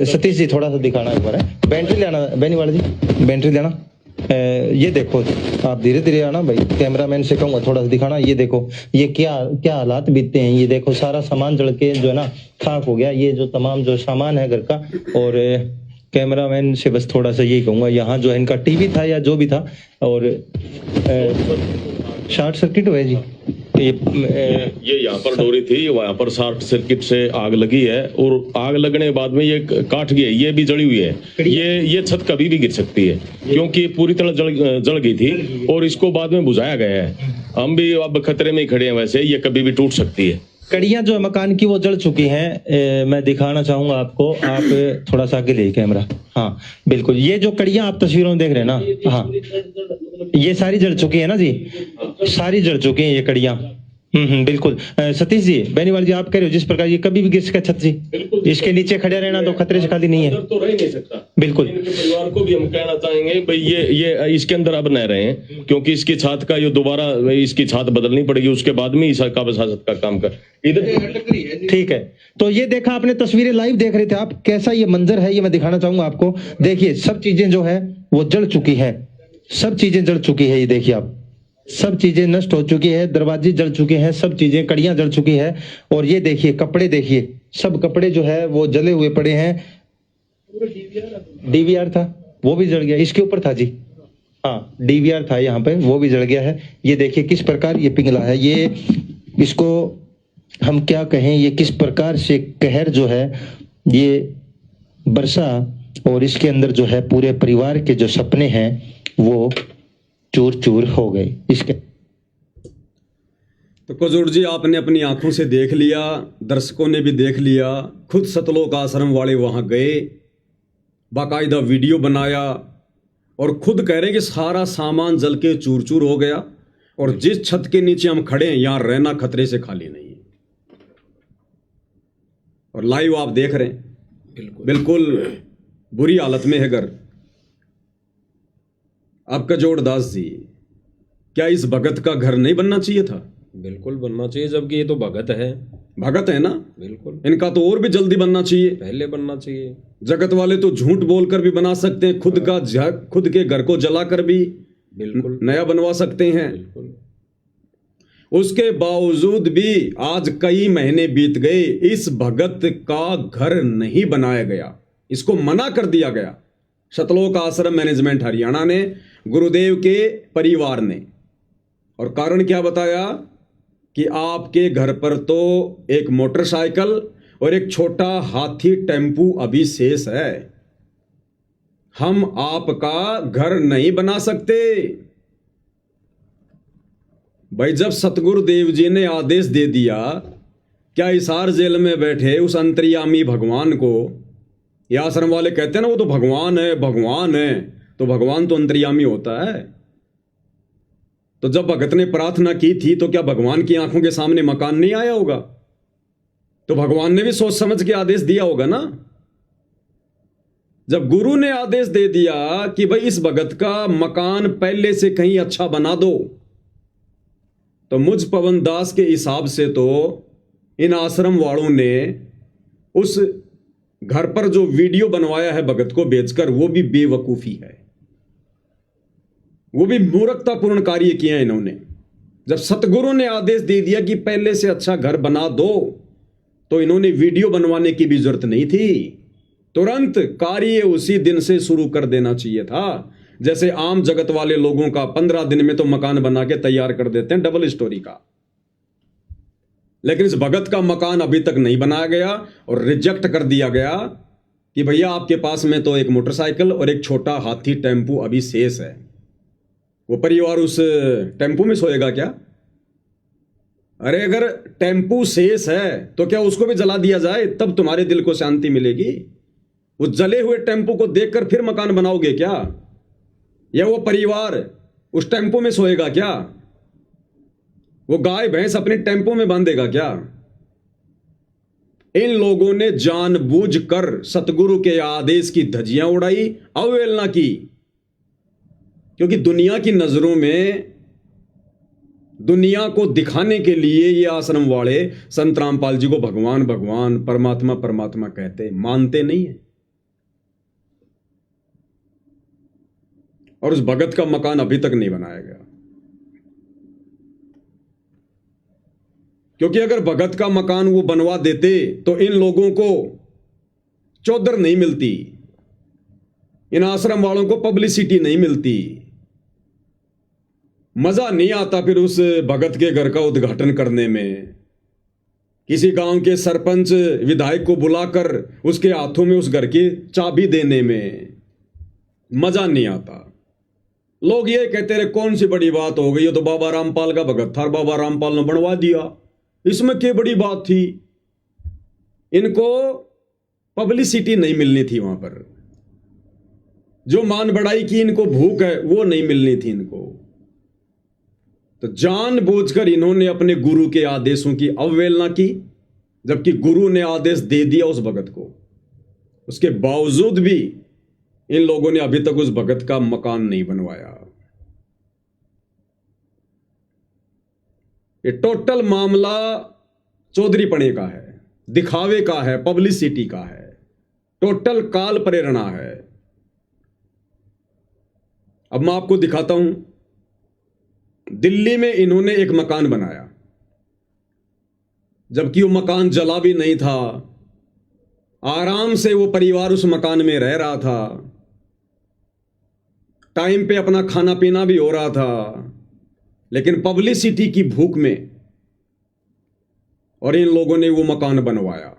सतीश जी थोड़ा सा दिखाना एक बार है। बैटरी लेना बेनीवाल जी, बैटरी लेना। ये देखो, आप धीरे धीरे आना भाई, कैमरामैन से कहूँगा थोड़ा सा दिखाना। ये देखो ये क्या क्या हालात बीतते हैं। ये देखो सारा सामान जल के जो है ना खाक हो गया। ये जो तमाम जो सामान है घर का, और कैमरामैन से बस थोड़ा सा यही कहूँगा, यहाँ जो है इनका टीवी था या जो भी था और शॉर्ट सर्किट हुआ है जी। ये यहाँ पर डोरी थी, वहाँ पर शॉर्ट सर्किट से आग लगी है और आग लगने के बाद में ये काट गई है, ये भी जली हुई है। ये छत कभी भी गिर सकती है क्योंकि पूरी तरह जल गई थी और इसको बाद में बुझाया गया है। हम भी अब खतरे में ही खड़े हैं, वैसे ये कभी भी टूट सकती है। कड़ियां जो है मकान की वो जल चुकी हैं। मैं दिखाना चाहूंगा आपको, आप थोड़ा सा आगे ले कैमरा। हाँ बिल्कुल, ये जो कड़ियां आप तस्वीरों में देख रहे हैं ना, हाँ ये सारी जल चुकी है ना जी, सारी जल चुकी हैं ये कड़ियां। बिल्कुल। सतीश जी, बेनीवाल जी, आप कह रहे हो जिस प्रकार ये कभी भी गिर सका छत जी, बिल्कुल। इसके नीचे खड़े रहना तो खतरे से खाली नहीं है। अंदर तो रह नहीं सकता। बिल्कुल। इनके परिवार को भी हम कहना चाहेंगे भाई ये इसके अंदर अब न रहे, क्योंकि इसकी छत का ये दोबारा इसकी छत बदलनी पड़ेगी, उसके बाद में इस का बसात का काम कर इधर। ठीक है, तो ये देखा आपने, तस्वीरें लाइव देख रहे थे आप, कैसा ये मंजर है ये मैं दिखाना चाहूंगा आपको। देखिए सब चीजें जो है वो जल चुकी है, सब चीजें जल चुकी है। ये देखिए आप, सब चीजें नष्ट हो चुकी है, दरवाजे जल चुके हैं, सब चीजें, कड़ियां जल चुकी है। और ये देखिए कपड़े, देखिए सब कपड़े जो है वो जले हुए पड़े हैं। डीवीआर था वो भी जल गया, इसके ऊपर था जी, हाँ डीवीआर था यहाँ पे, वो भी जल गया है। ये देखिए किस प्रकार ये पिघला है, ये इसको हम क्या कहें, ये किस प्रकार से कहर जो है ये बरसा, और इसके अंदर जो है पूरे परिवार के जो सपने हैं वो चूर चूर हो गए इसके। तो कुजूर जी, आपने अपनी आंखों से देख लिया, दर्शकों ने भी देख लिया, खुद सतलोक आश्रम वाले वहां गए, बाकायदा वीडियो बनाया और खुद कह रहे हैं कि सारा सामान जल के चूर चूर हो गया, और जिस छत के नीचे हम खड़े हैं यहां रहना खतरे से खाली नहीं है। और लाइव आप देख रहे हैं, बिल्कुल बुरी हालत में है घर। आपका जोड़दास जी, क्या इस भगत का घर नहीं बनना चाहिए था? बिल्कुल बनना चाहिए, जबकि ये तो भगत है। भगत है ना, बिल्कुल, इनका तो और भी जल्दी बनना चाहिए। पहले बनना चाहिए। जगत वाले तो झूठ बोलकर भी बना सकते हैं, खुद के घर को जलाकर भी बिल्कुल नया बनवा सकते हैं। बिल्कुल। उसके बावजूद भी आज कई महीने बीत गए, इस भगत का घर नहीं बनाया गया, इसको मना कर दिया गया सतलोक आश्रम मैनेजमेंट हरियाणा ने, गुरुदेव के परिवार ने। और कारण क्या बताया कि आपके घर पर तो एक मोटरसाइकिल और एक छोटा हाथी टेम्पू अभी शेष है, हम आपका घर नहीं बना सकते। भाई, जब सतगुरुदेव जी ने आदेश दे दिया, क्या हिसार जेल में बैठे उस अंतर्यामी भगवान को, ये आश्रम वाले कहते हैं ना वो तो भगवान है, भगवान है, तो भगवान तो अंतर्यामी होता है। तो जब भगत ने प्रार्थना की थी तो क्या भगवान की आंखों के सामने मकान नहीं आया होगा? तो भगवान ने भी सोच समझ के आदेश दिया होगा ना। जब गुरु ने आदेश दे दिया कि भाई इस भगत का मकान पहले से कहीं अच्छा बना दो, तो मुझ पवन दास के हिसाब से तो इन आश्रम वालों ने उस घर पर जो वीडियो बनवाया है भगत को बेचकर, वो भी बेवकूफी है, वो भी मूर्खतापूर्ण कार्य किया इन्होंने। जब सतगुरु ने आदेश दे दिया कि पहले से अच्छा घर बना दो, तो इन्होंने वीडियो बनवाने की भी जरूरत नहीं थी, तुरंत कार्य उसी दिन से शुरू कर देना चाहिए था। जैसे आम जगत वाले लोगों का 15 दिन में तो मकान बना के तैयार कर देते हैं डबल स्टोरी का, लेकिन इस भगत का मकान अभी तक नहीं बनाया गया और रिजेक्ट कर दिया गया कि भैया आपके पास में तो एक मोटरसाइकिल और एक छोटा हाथी टेम्पू अभी शेष है। वो परिवार उस टेम्पू में सोएगा क्या? अरे अगर टेम्पू शेष है तो क्या उसको भी जला दिया जाए, तब तुम्हारे दिल को शांति मिलेगी? उस जले हुए टेम्पू को देखकर फिर मकान बनाओगे क्या? या वो परिवार उस टेम्पो में सोएगा क्या? वो गाय भैंस अपने टेम्पो में बांधेगा क्या? इन लोगों ने जानबूझकर सतगुरु के आदेश की धज्जियां उड़ाई, अवहेलना की, क्योंकि दुनिया की नजरों में, दुनिया को दिखाने के लिए ये आश्रम वाले संत रामपाल जी को भगवान भगवान, परमात्मा परमात्मा कहते, मानते नहीं है। और उस भगत का मकान अभी तक नहीं बनाया गया, क्योंकि अगर भगत का मकान वो बनवा देते तो इन लोगों को चौधर नहीं मिलती, इन आश्रम वालों को पब्लिसिटी नहीं मिलती, मजा नहीं आता फिर उस भगत के घर का उद्घाटन करने में, किसी गांव के सरपंच विधायक को बुलाकर उसके हाथों में उस घर की चाबी देने में मजा नहीं आता। लोग ये कहते रहे कौन सी बड़ी बात हो गई, ये तो बाबा रामपाल का भगत था, बाबा रामपाल ने बनवा दिया, इसमें क्या बड़ी बात थी? इनको पब्लिसिटी नहीं मिलनी थी, वहां पर जो मान बढ़ाई की इनको भूख है वो नहीं मिलनी थी इनको। तो जानबूझकर इन्होंने अपने गुरु के आदेशों की अवहेलना की, जबकि गुरु ने आदेश दे दिया उस भगत को। उसके बावजूद भी इन लोगों ने अभी तक उस भगत का मकान नहीं बनवाया। ये टोटल मामला चौधरीपणे का है, दिखावे का है, पब्लिसिटी का है, टोटल काल प्रेरणा है। अब मैं आपको दिखाता हूं, दिल्ली में इन्होंने एक मकान बनाया, जबकि वो मकान जला भी नहीं था, आराम से वो परिवार उस मकान में रह रहा था, टाइम पे अपना खाना पीना भी हो रहा था, लेकिन पब्लिसिटी की भूख में और इन लोगों ने वो मकान बनवाया।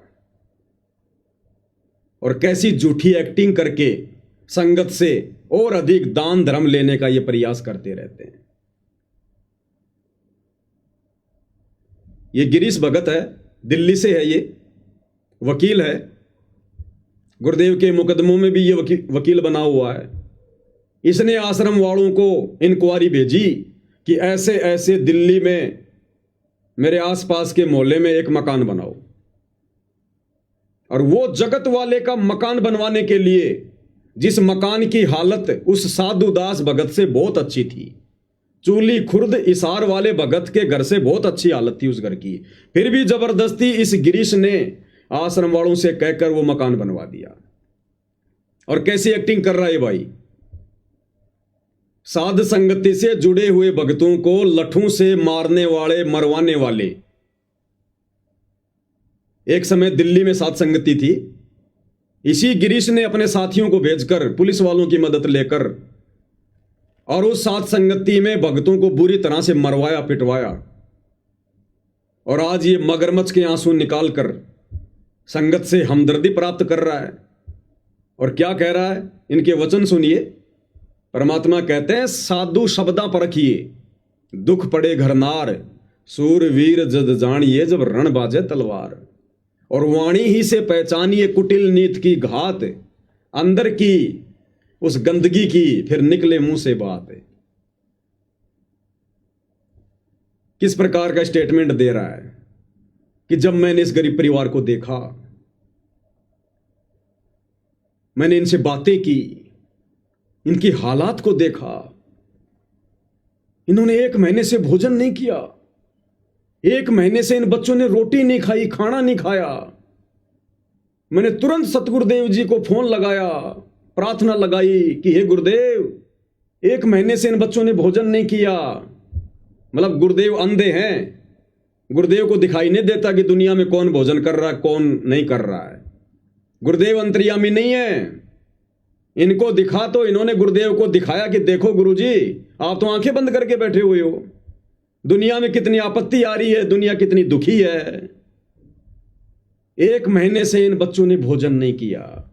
और कैसी झूठी एक्टिंग करके संगत से और अधिक दान धर्म लेने का ये प्रयास करते रहते हैं। ये गिरीश भगत है, दिल्ली से है, ये वकील है, गुरुदेव के मुकदमों में भी ये वकील बना हुआ है। इसने आश्रम वालों को इंक्वायरी भेजी कि ऐसे ऐसे दिल्ली में मेरे आसपास के मोहल्ले में एक मकान बनाओ, और वो जगत वाले का मकान बनवाने के लिए, जिस मकान की हालत उस साधुदास भगत से बहुत अच्छी थी, चूली खुर्द इसार वाले भगत के घर से बहुत अच्छी हालत थी उस घर की, फिर भी जबरदस्ती इस गिरीश ने आश्रम वालों से कहकर वो मकान बनवा दिया। और कैसी एक्टिंग कर रहा है भाई, साध संगति से जुड़े हुए भक्तों को लठों से मारने वाले, मरवाने वाले। एक समय दिल्ली में साध संगति थी, इसी गिरीश ने अपने साथियों को भेजकर पुलिस वालों की मदद लेकर और उस साध संगति में भक्तों को बुरी तरह से मरवाया, पिटवाया। और आज ये मगरमच्छ के आंसू निकालकर संगत से हमदर्दी प्राप्त कर रहा है। और क्या कह रहा है, इनके वचन सुनिए। परमात्मा कहते हैं, साधु शब्दा परखिए, दुख पड़े घरनार, सूरवीर जद जानिए जब रण बाजे तलवार। और वाणी ही से पहचानिए कुटिल नीत की घात, अंदर की उस गंदगी की फिर निकले मुंह से बात। किस प्रकार का स्टेटमेंट दे रहा है कि जब मैंने इस गरीब परिवार को देखा, मैंने इनसे बातें की, इनकी हालात को देखा, इन्होंने 1 महीने से भोजन नहीं किया, 1 महीने से इन बच्चों ने रोटी नहीं खाई, खाना नहीं खाया। मैंने तुरंत सतगुरुदेव जी को फोन लगाया, प्रार्थना लगाई कि हे गुरुदेव, 1 महीने से इन बच्चों ने भोजन नहीं किया। मतलब गुरुदेव अंधे हैं, गुरुदेव को दिखाई नहीं देता कि दुनिया में कौन भोजन कर रहा है, कौन नहीं कर रहा है। गुरुदेव अंतर्यामी नहीं है, इनको दिखा तो इन्होंने गुरुदेव को दिखाया कि देखो गुरुजी, आप तो आंखें बंद करके बैठे हुए हो, दुनिया में कितनी आपत्ति आ रही है, दुनिया कितनी दुखी है। 1 महीने से इन बच्चों ने भोजन नहीं किया।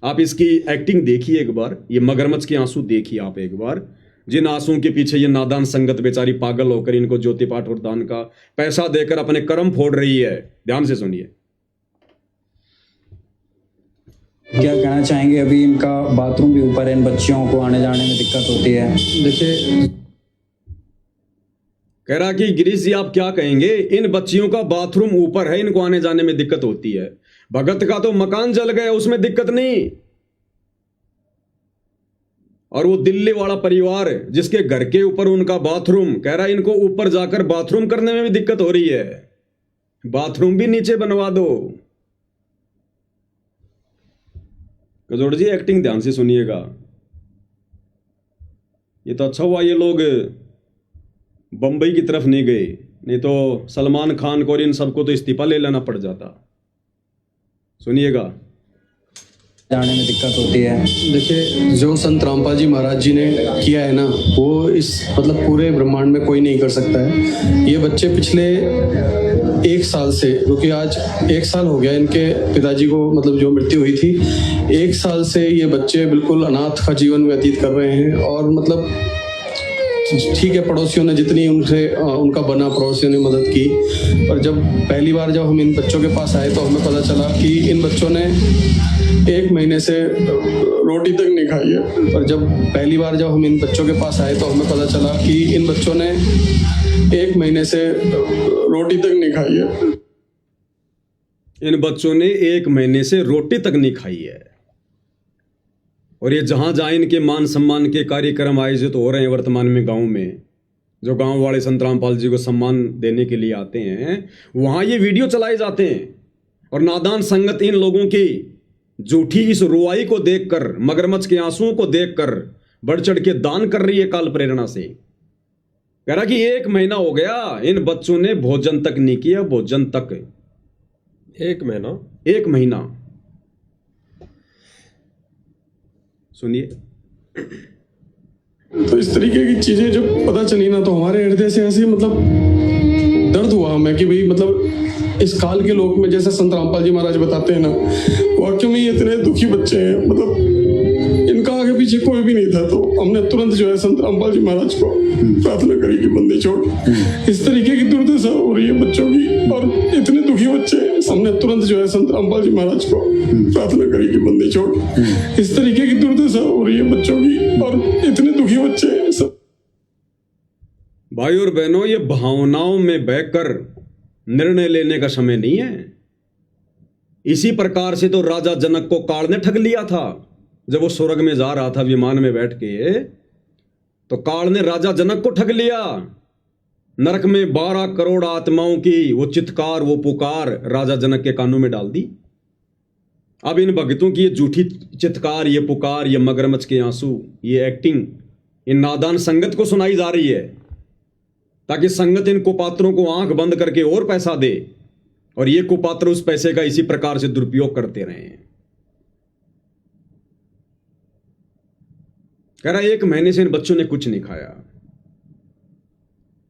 आप इसकी एक्टिंग देखिए एक बार, ये मगरमच्छ के आंसू देखिए आप एक बार, जिन आंसुओं के पीछे ये नादान संगत बेचारी पागल होकर इनको ज्योति पाठ और दान का पैसा देकर अपने कर्म फोड़ रही है। ध्यान से सुनिए। क्या कहना चाहेंगे? अभी इनका बाथरूम भी ऊपर है, इन बच्चियों को आने जाने में दिक्कत होती है। देखिए, कह रहा कि गिरीश जी आप क्या कहेंगे, इन बच्चियों का बाथरूम ऊपर है, इनको आने जाने में दिक्कत होती है। भगत का तो मकान जल गया, उसमें दिक्कत नहीं। और वो दिल्ली वाला परिवार जिसके घर के ऊपर उनका बाथरूम, कह रहा इनको ऊपर जाकर बाथरूम करने में भी दिक्कत हो रही है, बाथरूम भी नीचे बनवा दो। गजोड़ जी एक्टिंग ध्यान से सुनिएगा। ये तो अच्छा हुआ ये लोग बंबई की तरफ नहीं गए, नहीं तो सलमान खान को और इन सबको तो इस्तीफा ले लेना पड़ जाता। सुनिएगा। जाने में दिक्कत होती है। देखिए, जो संत रामपाल जी महाराज जी ने किया है ना, वो इस मतलब पूरे ब्रह्मांड में कोई नहीं कर सकता है। ये बच्चे पिछले 1 साल से, क्योंकि आज 1 साल हो गया इनके पिताजी को मतलब जो मृत्यु हुई थी, 1 साल से ये बच्चे बिल्कुल अनाथ का जीवन व्यतीत कर रहे हैं। और मतलब ठीक है, पड़ोसियों ने जितनी उनसे उनका बना, पड़ोसियों ने मदद की। पर जब पहली बार जब हम इन बच्चों के पास आए तो हमें पता चला कि इन बच्चों ने 1 महीने से रोटी तक नहीं खाई है। पर जब पहली बार जब हम इन बच्चों के पास आए तो हमें पता चला कि इन बच्चों ने 1 महीने से रोटी तक नहीं खाई है। इन बच्चों ने 1 महीने से रोटी तक नहीं खाई है। और ये जहां जहां इनके मान सम्मान के कार्यक्रम आयोजित हो रहे हैं वर्तमान में गांव में, जो गांव वाले संत रामपाल जी को सम्मान देने के लिए आते हैं, वहां ये वीडियो चलाए जाते हैं। और नादान संगत इन लोगों की झूठी इस रुआई को देखकर, मगरमच्छ के आंसुओं को देखकर बढ़ चढ़ के दान कर रही है काल प्रेरणा से। कह रहा कि 1 महीना हो गया इन बच्चों ने भोजन तक नहीं किया, भोजन तक 1 महीना। 1 महीना। सुनिए। तो इस तरीके की चीजें जब पता चली ना, तो हमारे हृदय से ऐसे मतलब दर्द हुआ हमें कि भाई मतलब इस काल के लोक में, जैसे संत रामपाल जी महाराज बताते हैं ना, वाकई में ये इतने दुखी बच्चे हैं, मतलब इनका आगे पीछे कोई भी नहीं था। तो हमने तुरंत जो है संत रामपाल जी महाराज को प्रार्थना करी कि बंदी छोड़, इस तरीके की दुर्दशा हो रही है बच्चों की और इतने दुखी बच्चे। हमने तुरंत जो है संत रामपाल जी महाराज को प्रार्थना करी कि बंदी छोड़, इस तरीके की दुर्दशा हो रही है बच्चों की और इतने दुखी बच्चे सब। भाई और बहनों, ये भावनाओं में बहकर निर्णय लेने का समय नहीं है। इसी प्रकार से तो राजा जनक को काल ने ठग लिया था। जब वो स्वर्ग में जा रहा था विमान में बैठ के, तो काल ने राजा जनक को ठग लिया। नरक में 12 करोड़ आत्माओं की वो चित्कार, वो पुकार राजा जनक के कानों में डाल दी। अब इन भक्तों की ये झूठी चित्कार, ये पुकार, ये मगरमच्छ के आंसू, ये एक्टिंग इन नादान संगत को सुनाई जा रही है, ताकि संगत इन कुपात्रों को आंख बंद करके और पैसा दे, और ये कुपात्र उस पैसे का इसी प्रकार से दुरुपयोग करते रहे हैं। कह रहा 1 महीने से इन बच्चों ने कुछ नहीं खाया।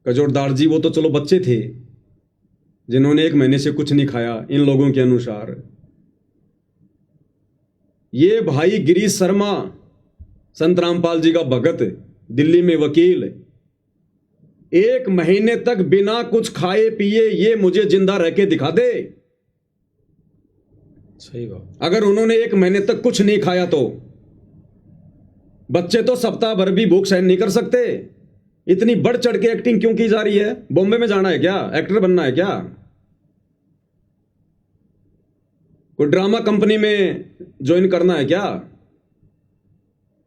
कजोरदार जी वो तो चलो बच्चे थे जिन्होंने 1 महीने से कुछ नहीं खाया इन लोगों के अनुसार। ये भाई गिरीश शर्मा, संत रामपाल जी का भगत, दिल्ली में वकील, 1 महीने तक बिना कुछ खाए पिए ये मुझे जिंदा रह के दिखा दे। सही बात। अगर उन्होंने 1 महीने तक कुछ नहीं खाया तो बच्चे तो सप्ताह भर भी भूख सहन नहीं कर सकते। इतनी बढ़ चढ़ के एक्टिंग क्यों की जा रही है? बॉम्बे में जाना है क्या? एक्टर बनना है क्या? कोई ड्रामा कंपनी में ज्वाइन करना है क्या?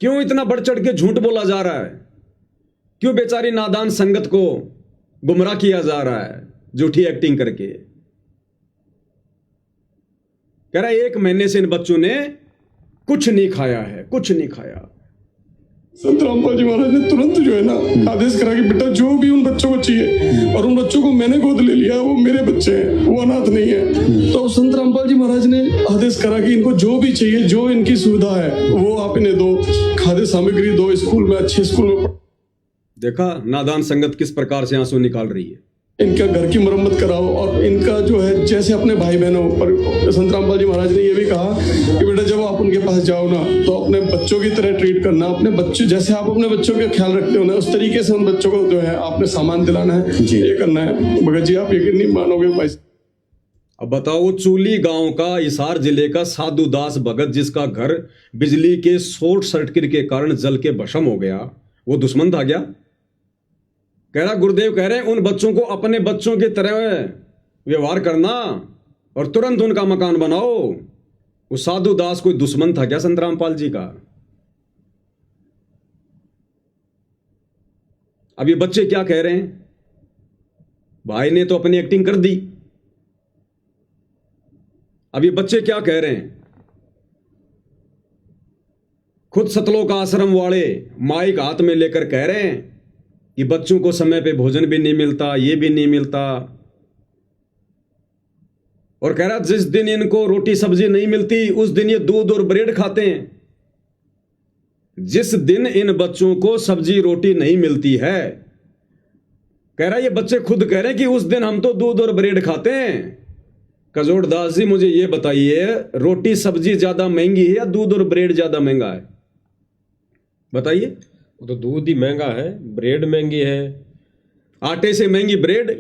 क्यों इतना बढ़ चढ़ के झूठ बोला जा रहा है? क्यों बेचारी नादान संगत को गुमराह किया जा रहा है झूठी एक्टिंग करके? कह रहा है 1 महीने से इन बच्चों ने कुछ नहीं खाया है, कुछ नहीं खाया। संत रामपाल जी महाराज ने तुरंत जो है ना आदेश करा कि बेटा जो भी उन बच्चों को चाहिए, और उन बच्चों को मैंने गोद ले लिया, वो मेरे बच्चे हैं, वो अनाथ नहीं है। तो संत रामपाल जी महाराज ने आदेश करा कि इनको जो भी चाहिए, जो इनकी सुविधा है वो आप इन्हें दो, खाद्य सामग्री दो, स्कूल में अच्छे स्कूल में। देखा नादान संगत किस प्रकार से आंसू निकाल रही है। इनका घर की मरम्मत कराओ, और इनका जो है जैसे अपने भाई बहनों पर संत रामपाल जी महाराज ने ये भी कहा कि बेटा जब आप उनके पास जाओ ना, तो अपने बच्चों की तरह ट्रीट करना। अपने बच्चे जैसे आप अपने बच्चों का ख्याल रखते हो ना, उस तरीके से उन बच्चों को जो है आपने सामान दिलाना है, ये करना है। भगत जी आप यकीन नहीं मानोगे भाई। अब बताओ, चूली गांव का, हिसार जिले का साधु दास भगत, जिसका घर बिजली के शॉर्ट सर्किट के कारण जल के भस्म हो गया, वो दुश्मन था क्या? कह रहा, गुरुदेव कह रहे हैं उन बच्चों को अपने बच्चों की तरह व्यवहार करना और तुरंत उनका मकान बनाओ। वो साधु दास कोई दुश्मन था क्या संत रामपाल जी का? अब ये बच्चे क्या कह रहे हैं? भाई ने तो अपनी एक्टिंग कर दी। अब ये बच्चे क्या कह रहे हैं? खुद सतलोक आश्रम वाले माइक हाथ में लेकर कह रहे हैं कि बच्चों को समय पे भोजन भी नहीं मिलता, ये भी नहीं मिलता। और कह रहा जिस दिन इनको रोटी सब्जी नहीं मिलती उस दिन ये दूध और ब्रेड खाते हैं। जिस दिन इन बच्चों को सब्जी रोटी नहीं मिलती है, कह रहा ये बच्चे खुद कह रहे हैं कि उस दिन हम तो दूध और ब्रेड खाते हैं। कजोड़ दास जी मुझे ये बताइए, रोटी सब्जी ज्यादा महंगी है या दूध और ब्रेड ज्यादा महंगा है? बताइए। वो तो दूध ही महंगा है, ब्रेड महंगी है, आटे से महंगी ब्रेड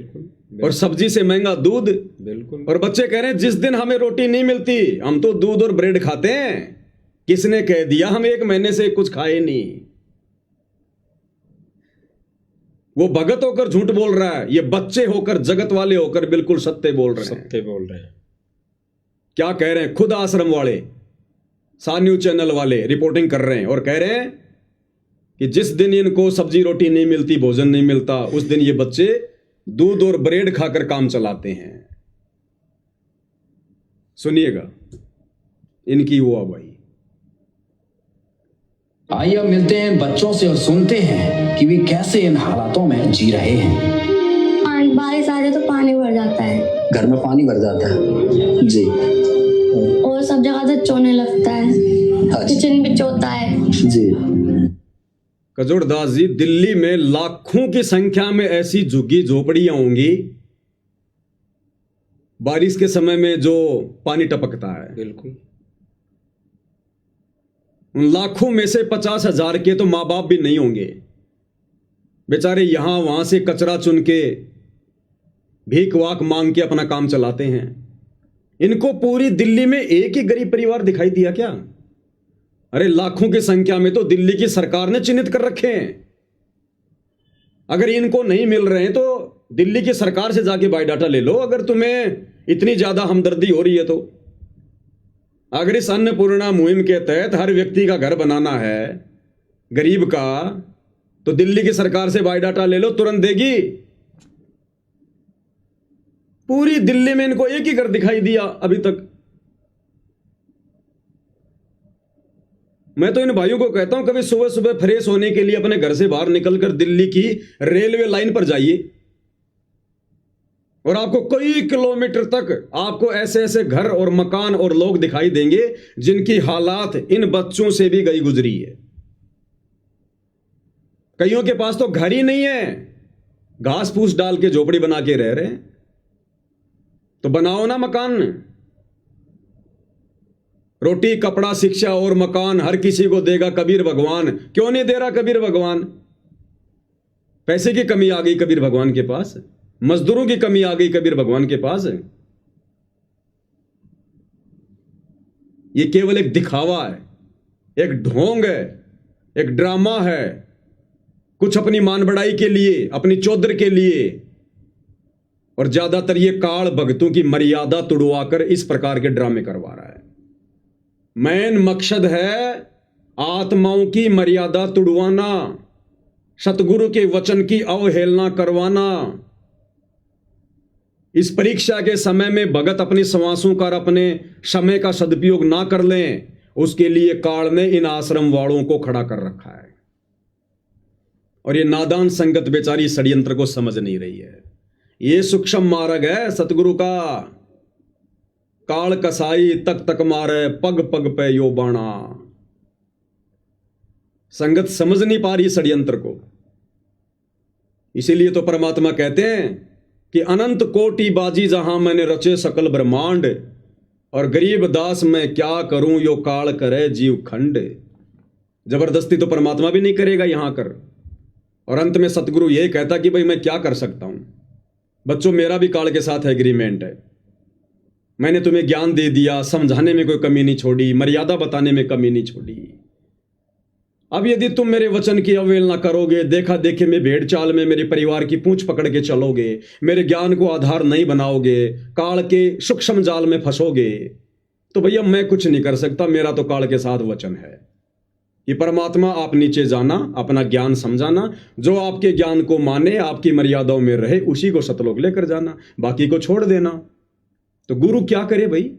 और सब्जी से महंगा दूध। बिल्कुल। और बच्चे कह रहे हैं जिस दिन हमें रोटी नहीं मिलती हम तो दूध और ब्रेड खाते हैं। किसने कह दिया? हम 1 महीने से कुछ खाए नहीं। वो भगत होकर झूठ बोल रहा है, ये बच्चे होकर जगत वाले होकर बिल्कुल सत्य बोल रहे हैं। सत्य बोल रहे हैं। क्या कह रहे हैं? खुद आश्रम वाले, सान न्यूज चैनल वाले रिपोर्टिंग कर रहे हैं और कह रहे हैं कि जिस दिन इनको सब्जी रोटी नहीं मिलती, भोजन नहीं मिलता, उस दिन ये बच्चे दूध और ब्रेड खाकर काम चलाते हैं। सुनिएगा इनकी वो भाई। आइए अब मिलते हैं बच्चों से और सुनते हैं कि वे कैसे इन हालातों में जी रहे हैं। बारिश आ जाए तो पानी भर जाता है, घर में पानी भर जाता है जी, और सब जगह से चोने लगता है, किचन भी चोता है जी। कजोड़दास जी, दिल्ली में लाखों की संख्या में ऐसी झुग्गी झोपड़ियां होंगी बारिश के समय में जो पानी टपकता है। बिल्कुल। उन लाखों में से 50,000 के तो माँ बाप भी नहीं होंगे, बेचारे यहां वहां से कचरा चुन के भीख वाक मांग के अपना काम चलाते हैं। इनको पूरी दिल्ली में एक ही गरीब परिवार दिखाई दिया क्या? अरे लाखों की संख्या में तो दिल्ली की सरकार ने चिन्हित कर रखे हैं। अगर इनको नहीं मिल रहे हैं तो दिल्ली की सरकार से जाके बायोडाटा ले लो, अगर तुम्हें इतनी ज्यादा हमदर्दी हो रही है तो। अगर इस अन्नपूर्णा मुहिम के तहत हर व्यक्ति का घर बनाना है गरीब का, तो दिल्ली की सरकार से बायोडाटा ले लो, तुरंत देगी। पूरी दिल्ली में इनको एक ही घर दिखाई दिया अभी तक। मैं तो इन भाइयों को कहता हूं कभी सुबह सुबह फ्रेश होने के लिए अपने घर से बाहर निकलकर दिल्ली की रेलवे लाइन पर जाइए और आपको कई किलोमीटर तक आपको ऐसे ऐसे घर और मकान और लोग दिखाई देंगे जिनकी हालात इन बच्चों से भी गई गुजरी है। कईयों के पास तो घर ही नहीं है, घास फूस डाल के झोपड़ी बना के रह रहे हैं। तो बनाओ ना मकान। रोटी कपड़ा शिक्षा और मकान हर किसी को देगा कबीर भगवान। क्यों नहीं दे रहा कबीर भगवान? पैसे की कमी आ गई कबीर भगवान के पास, मजदूरों की कमी आ गई कबीर भगवान के पास। ये केवल एक दिखावा है, एक ढोंग है, एक ड्रामा है, कुछ अपनी मान बढ़ाई के लिए, अपनी चौधर के लिए। और ज्यादातर ये काल भक्तों की मर्यादा तुड़वाकर इस प्रकार के ड्रामे करवा रहा है। मेन मकसद है आत्माओं की मर्यादा तुड़वाना, सतगुरु के वचन की अवहेलना करवाना। इस परीक्षा के समय में भगत अपनी श्वासों का, अपने समय का सदुपयोग ना कर लें, उसके लिए काल ने इन आश्रम वालों को खड़ा कर रखा है। और ये नादान संगत बेचारी षड्यंत्र को समझ नहीं रही है। ये सूक्ष्म मार्ग है सतगुरु का। काल कसाई तक तक मारे, पग पग पे यो बाणा। संगत समझ नहीं पा रही षड्यंत्र को। इसीलिए तो परमात्मा कहते हैं कि अनंत कोटि बाजी जहां मैंने रचे सकल ब्रह्मांड, और गरीब दास मैं क्या करूं यो काल करे जीव खंड। जबरदस्ती तो परमात्मा भी नहीं करेगा यहां कर। और अंत में सतगुरु यही कहता कि भाई मैं क्या कर सकता हूं बच्चों, मेरा भी काल के साथ एग्रीमेंट है। मैंने तुम्हें ज्ञान दे दिया, समझाने में कोई कमी नहीं छोड़ी, मर्यादा बताने में कमी नहीं छोड़ी। अब यदि तुम मेरे वचन की अवहेलना करोगे, देखा देखे में भेड़ चाल में मेरे परिवार की पूंछ पकड़ के चलोगे, मेरे ज्ञान को आधार नहीं बनाओगे, काल के सूक्ष्म जाल में फंसोगे, तो भैया मैं कुछ नहीं कर सकता। मेरा तो काल के साथ वचन है कि परमात्मा आप नीचे जाना, अपना ज्ञान समझाना, जो आपके ज्ञान को माने, आपकी मर्यादाओं में रहे, उसी को सतलोक लेकर जाना, बाकी को छोड़ देना। तो गुरु क्या करे भाई?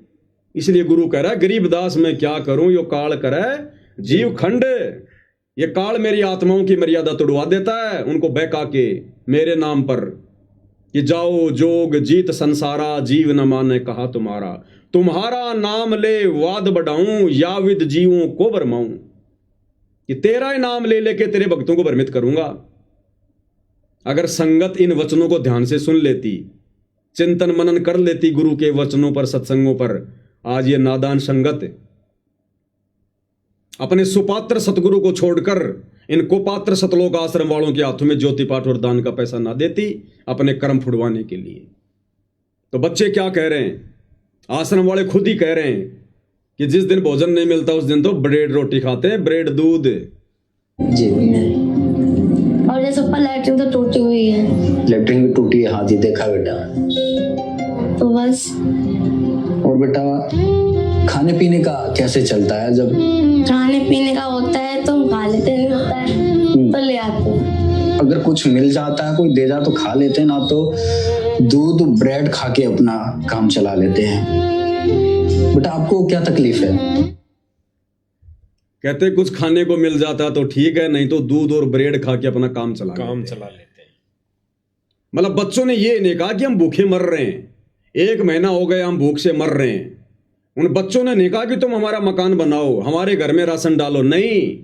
इसलिए गुरु कह रहा है गरीबदास मैं क्या करूं यो काल करे जीव खंड। ये काल मेरी आत्माओं की मर्यादा तोड़वा देता है, उनको बहका के मेरे नाम पर कि जाओ जोग जीत संसारा, जीव न माने कहा तुम्हारा, तुम्हारा नाम ले वाद बढ़ाऊं, या विद जीवों को भरमाऊं। कि तेरा ही नाम ले लेके तेरे भक्तों को भ्रमित करूंगा। अगर संगत इन वचनों को ध्यान से सुन लेती, चिंतन मनन कर लेती गुरु के वचनों पर, सत्संगों पर, आज ये नादान संगत अपने सुपात्र सतगुरु को छोड़कर इन कुपात्र सतलोक आश्रम वालों के हाथों में ज्योति पाठ और दान का पैसा ना देती अपने कर्म फुड़वाने के लिए। तो बच्चे क्या कह रहे हैं, आश्रम वाले खुद ही कह रहे हैं कि जिस दिन भोजन नहीं मिलता उस दिन तो ब्रेड रोटी खाते हैं, ब्रेड दूध। जी और जैसे ऊपर लैट्रिन तो टूटी हुई है, लेटरिन भी टूटी है, हाँ जी देखा बेटा। तो बस। और बेटा खाने पीने का कैसे चलता है? जब खाने पीने का होता है तो हम खा लेते, नहीं होता है तो ले आते हैं। अगर कुछ मिल जाता है, कोई दे जा तो खा लेते हैं, ना तो दूध ब्रेड खा के अपना काम चला लेते हैं। बेटा आपको क्या तकलीफ है? कहते कुछ खाने को मिल जाता तो ठीक है, नहीं तो दूध और ब्रेड खा के अपना काम चला काम लेते हैं। चला लेते हैं। मतलब बच्चों ने ये नहीं कहा कि हम भूखे मर रहे हैं, 1 महीना हो गया हम भूख से मर रहे हैं। उन बच्चों ने नहीं कहा कि तुम हमारा मकान बनाओ, हमारे घर में राशन डालो, नहीं।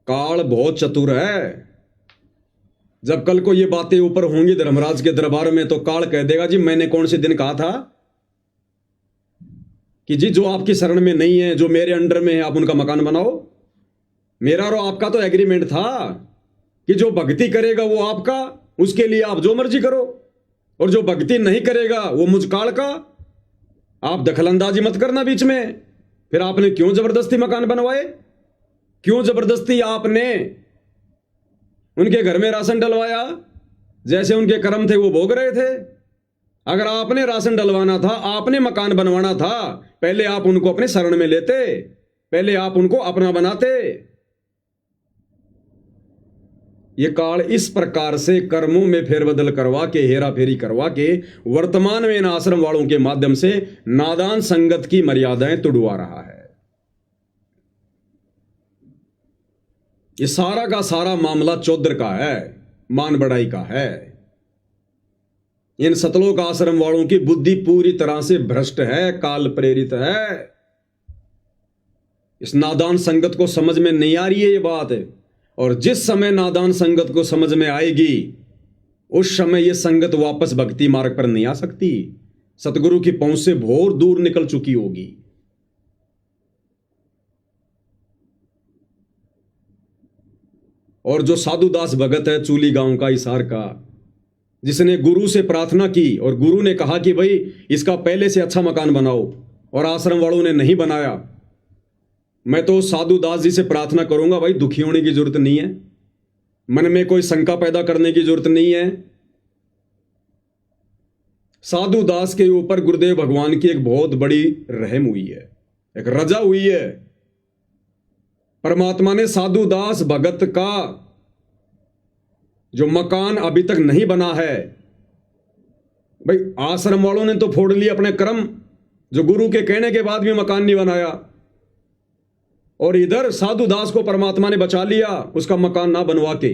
काल बहुत चतुर है। जब कल को ये बातें ऊपर होंगी धर्मराज के दरबार में तो काल कह देगा जी मैंने कौन से दिन कहा था कि जी जो आपकी शरण में नहीं है, जो मेरे अंडर में है, आप उनका मकान बनाओ। मेरा और आपका तो एग्रीमेंट था कि जो भक्ति करेगा वो आपका, उसके लिए आप जो मर्जी करो, और जो भक्ति नहीं करेगा वो मुझ काल का। आप दखलंदाजी मत करना बीच में। फिर आपने क्यों जबरदस्ती मकान बनवाए? क्यों जबरदस्ती आपने उनके घर में राशन डलवाया? जैसे उनके कर्म थे वो भोग रहे थे। अगर आपने राशन डलवाना था, आपने मकान बनवाना था, पहले आप उनको अपने शरण में लेते, पहले आप उनको अपना बनाते। ये काल इस प्रकार से कर्मों में फेरबदल करवा के, हेरा फेरी करवा के, वर्तमान में इन आश्रम वालों के माध्यम से नादान संगत की मर्यादाएं तुड़वा रहा है। ये सारा का सारा मामला चौधर का है, मान बढ़ाई का है। इन सतलोक आश्रम वालों की बुद्धि पूरी तरह से भ्रष्ट है, काल प्रेरित है। इस नादान संगत को समझ में नहीं आ रही है ये बात है। और जिस समय नादान संगत को समझ में आएगी उस समय ये संगत वापस भक्ति मार्ग पर नहीं आ सकती। सतगुरु की पहुंच से बहुत दूर निकल चुकी होगी। और जो साधुदास भगत है चूली गांव का, हिसार का, जिसने गुरु से प्रार्थना की और गुरु ने कहा कि भाई इसका पहले से अच्छा मकान बनाओ, और आश्रम वालों ने नहीं बनाया, मैं तो साधुदास जी से प्रार्थना करूंगा भाई दुखी होने की जरूरत नहीं है, मन में कोई शंका पैदा करने की जरूरत नहीं है। साधुदास के ऊपर गुरुदेव भगवान की एक बहुत बड़ी रहम हुई है, एक रजा हुई है। परमात्मा ने साधुदास भगत का जो मकान अभी तक नहीं बना है, भाई आश्रम वालों ने तो फोड़ लिए अपने कर्म, जो गुरु के कहने के बाद भी मकान नहीं बनाया, और इधर साधुदास को परमात्मा ने बचा लिया उसका मकान ना बनवा के,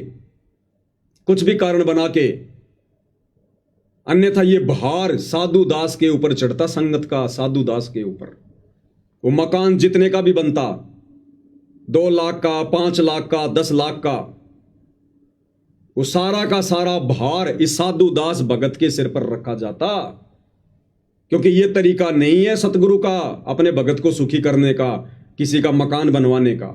कुछ भी कारण बना के। अन्यथा ये भार साधुदास के ऊपर चढ़ता, संगत का साधुदास के ऊपर। वो मकान जितने का भी बनता, 2 लाख का, 5 लाख का, 10 लाख का, वो सारा का सारा भार इस साधुदास भगत के सिर पर रखा जाता। क्योंकि ये तरीका नहीं है सतगुरु का अपने भगत को सुखी करने का, किसी का मकान बनवाने का।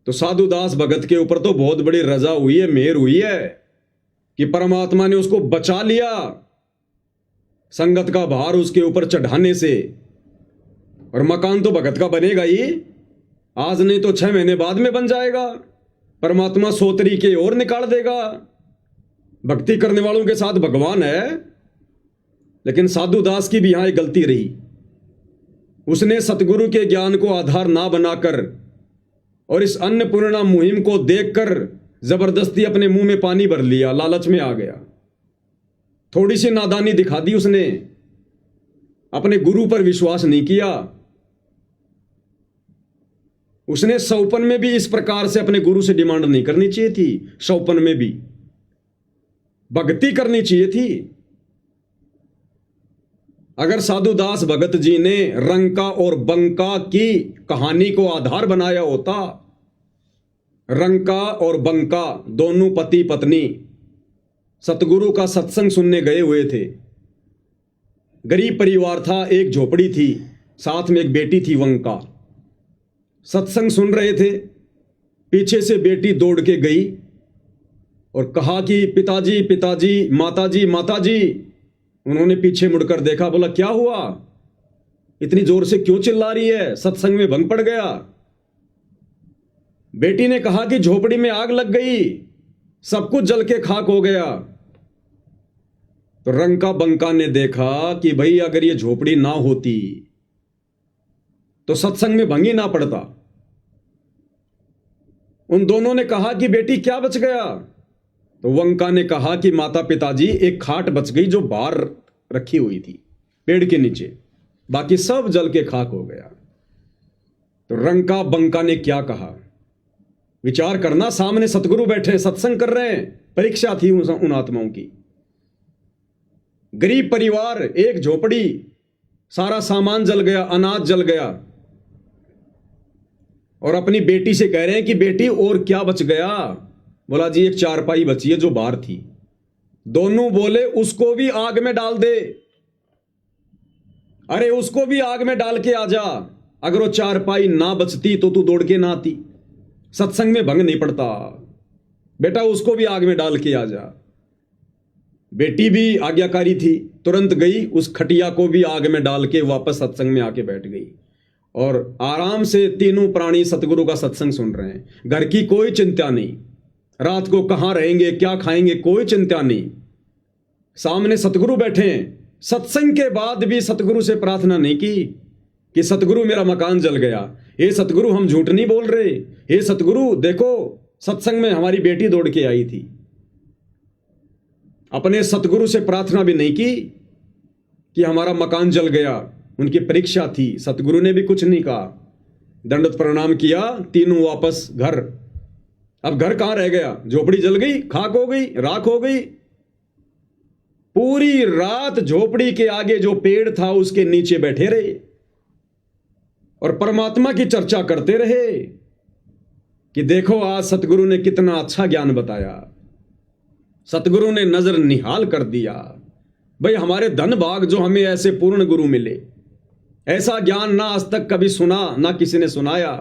तो साधुदास भगत के ऊपर तो बहुत बड़ी रजा हुई है, मेहर हुई है कि परमात्मा ने उसको बचा लिया संगत का भार उसके ऊपर चढ़ाने से। और मकान तो भगत का बनेगा ही, आज नहीं तो 6 महीने बाद में बन जाएगा। परमात्मा 100 तरीके और निकाल देगा। भक्ति करने वालों के साथ भगवान है। लेकिन साधुदास की भी यहां एक गलती रही, उसने सतगुरु के ज्ञान को आधार ना बनाकर और इस अन्नपूर्णा मुहिम को देखकर जबरदस्ती अपने मुंह में पानी भर लिया, लालच में आ गया। थोड़ी सी नादानी दिखा दी उसने, अपने गुरु पर विश्वास नहीं किया। उसने सौपन में भी इस प्रकार से अपने गुरु से डिमांड नहीं करनी चाहिए थी। सौपन में भी भक्ति करनी चाहिए थी। अगर साधुदास भगत जी ने रंका और बंका की कहानी को आधार बनाया होता, रंका और बंका दोनों पति पत्नी सतगुरु का सत्संग सुनने गए हुए थे। गरीब परिवार था, एक झोपड़ी थी, साथ में एक बेटी थी वंका। सत्संग सुन रहे थे, पीछे से बेटी दौड़ के गई और कहा कि पिताजी पिताजी, माताजी माताजी। उन्होंने पीछे मुड़कर देखा, बोला क्या हुआ, इतनी जोर से क्यों चिल्ला रही है, सत्संग में भंग पड़ गया। बेटी ने कहा कि झोपड़ी में आग लग गई, सब कुछ जल के खाक हो गया। तो रंका बंका ने देखा कि भाई अगर ये झोपड़ी ना होती तो सत्संग में भंग ही ना पड़ता। उन दोनों ने कहा कि बेटी क्या बच गया। तो वंका ने कहा कि माता पिताजी एक खाट बच गई जो बाहर रखी हुई थी पेड़ के नीचे, बाकी सब जल के खाक हो गया। तो रंका बंका ने क्या कहा, विचार करना, सामने सतगुरु बैठे सत्संग कर रहे हैं, परीक्षा थी उन आत्माओं की। गरीब परिवार, एक झोपड़ी, सारा सामान जल गया, अनाज जल गया, और अपनी बेटी से कह रहे हैं कि बेटी और क्या बच गया। बोला जी एक चारपाई बची है जो बाहर थी। दोनों बोले उसको भी आग में डाल दे, अरे उसको भी आग में डाल के आ जा। अगर वो चारपाई ना बचती तो तू दौड़ के ना आती, सत्संग में भंग नहीं पड़ता। बेटा उसको भी आग में डाल के आ जा। बेटी भी आज्ञाकारी थी, तुरंत गई, उस खटिया को भी आग में डाल के वापस सत्संग में आके बैठ गई। और आराम से तीनों प्राणी सतगुरु का सत्संग सुन रहे हैं। घर की कोई चिंता नहीं, रात को कहां रहेंगे, क्या खाएंगे, कोई चिंता नहीं। सामने सतगुरु बैठे हैं। सत्संग के बाद भी सतगुरु से प्रार्थना नहीं की कि सतगुरु मेरा मकान जल गया, हे सतगुरु हम झूठ नहीं बोल रहे, हे सतगुरु देखो सत्संग में हमारी बेटी दौड़ के आई थी। अपने सतगुरु से प्रार्थना भी नहीं की कि हमारा मकान जल गया। उनकी परीक्षा थी, सतगुरु ने भी कुछ नहीं कहा, दंडवत प्रणाम किया, तीनों वापस घर। अब घर कहां रह गया, झोपड़ी जल गई, खाक हो गई, राख हो गई। पूरी रात झोपड़ी के आगे जो पेड़ था उसके नीचे बैठे रहे और परमात्मा की चर्चा करते रहे कि देखो आज सतगुरु ने कितना अच्छा ज्ञान बताया, सतगुरु ने नजर निहाल कर दिया। भाई हमारे धन भाग जो हमें ऐसे पूर्ण गुरु मिले, ऐसा ज्ञान ना आज तक कभी सुना, ना किसी ने सुनाया।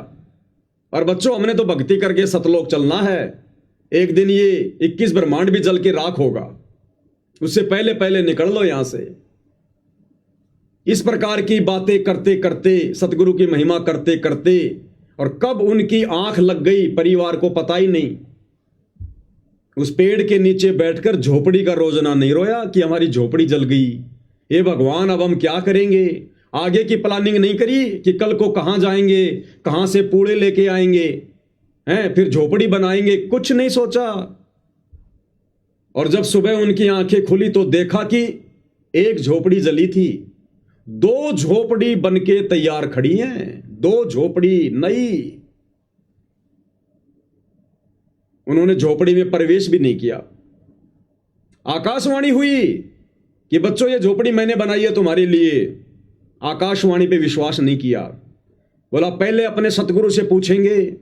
और बच्चों हमने तो भक्ति करके सतलोक चलना है, एक दिन ये 21 ब्रह्मांड भी जल के राख होगा, उससे पहले पहले निकल लो यहां से। इस प्रकार की बातें करते करते, सतगुरु की महिमा करते करते, और कब उनकी आंख लग गई परिवार को पता ही नहीं। उस पेड़ के नीचे बैठकर झोपड़ी का रोजना नहीं रोया कि हमारी झोपड़ी जल गई, हे भगवान अब हम क्या करेंगे। आगे की प्लानिंग नहीं करी कि कल को कहां जाएंगे, कहां से पूड़े लेके आएंगे, हैं फिर झोपड़ी बनाएंगे, कुछ नहीं सोचा। और जब सुबह उनकी आंखें खुली तो देखा कि एक झोपड़ी जली थी, 2 झोपड़ी बनके तैयार खड़ी हैं, 2 झोपड़ी नई। उन्होंने झोपड़ी में प्रवेश भी नहीं किया। आकाशवाणी हुई कि बच्चों ये झोपड़ी मैंने बनाई है तुम्हारे लिए। आकाशवाणी पे विश्वास नहीं किया, बोला पहले अपने सतगुरु से पूछेंगे,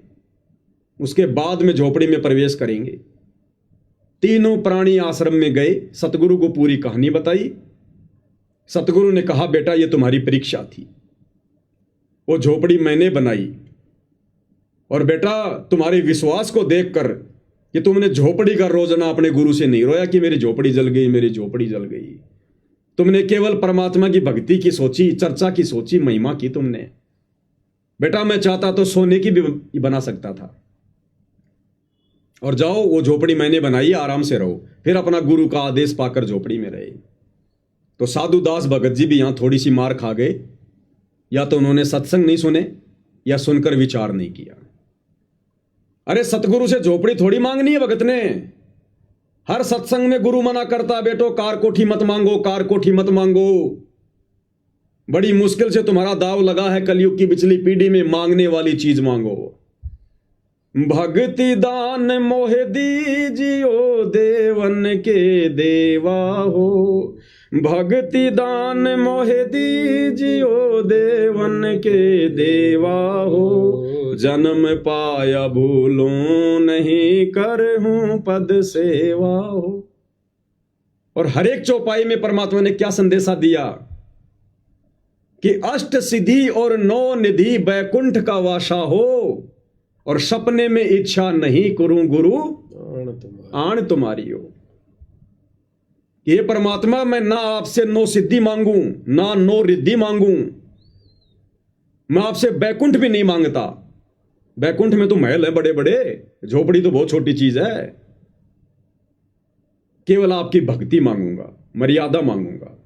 उसके बाद में झोपड़ी में प्रवेश करेंगे। तीनों प्राणी आश्रम में गए, सतगुरु को पूरी कहानी बताई। सतगुरु ने कहा बेटा ये तुम्हारी परीक्षा थी, वो झोपड़ी मैंने बनाई, और बेटा तुम्हारे विश्वास को देखकर कि तुमने झोपड़ी का रोजना अपने गुरु से नहीं रोया कि मेरी झोपड़ी जल गई, मेरी झोपड़ी जल गई। तुमने केवल परमात्मा की भक्ति की सोची, चर्चा की सोची, महिमा की तुमने। बेटा मैं चाहता तो सोने की भी बना सकता था, और जाओ वो झोपड़ी मैंने बनाई, आराम से रहो। फिर अपना गुरु का आदेश पाकर झोपड़ी में रहे। तो साधु दास भगत जी भी यहां थोड़ी सी मार खा गए, या तो उन्होंने सत्संग नहीं सुने या सुनकर विचार नहीं किया। अरे सतगुरु से झोपड़ी थोड़ी मांगनी है भगत ने। हर सत्संग में गुरु मना करता, बेटो कार कोठी मत मांगो, कार कोठी मत मांगो, बड़ी मुश्किल से तुम्हारा दाव लगा है, कलयुग की पिछली पीढ़ी में मांगने वाली चीज मांगो। भक्ति दान मोहे दीजियो देवन के देवा हो, भक्ति दान मोहे दीजियो देवन के देवा हो, जन्म पाया भूलो नहीं करहूं पद सेवा हो। और हर एक चौपाई में परमात्मा ने क्या संदेशा दिया, कि अष्ट सिद्धि और 9 निधि बैकुंठ का वासा हो, और सपने में इच्छा नहीं करूं गुरु आण तुम्हारी हो। ये परमात्मा, मैं ना आपसे 9 सिद्धि मांगू, ना 9 रिद्धि मांगू, मैं आपसे बैकुंठ भी नहीं मांगता। बैकुंठ में तो महल है बड़े बड़े, झोपड़ी तो बहुत छोटी चीज है। केवल आपकी भक्ति मांगूंगा, मर्यादा मांगूंगा।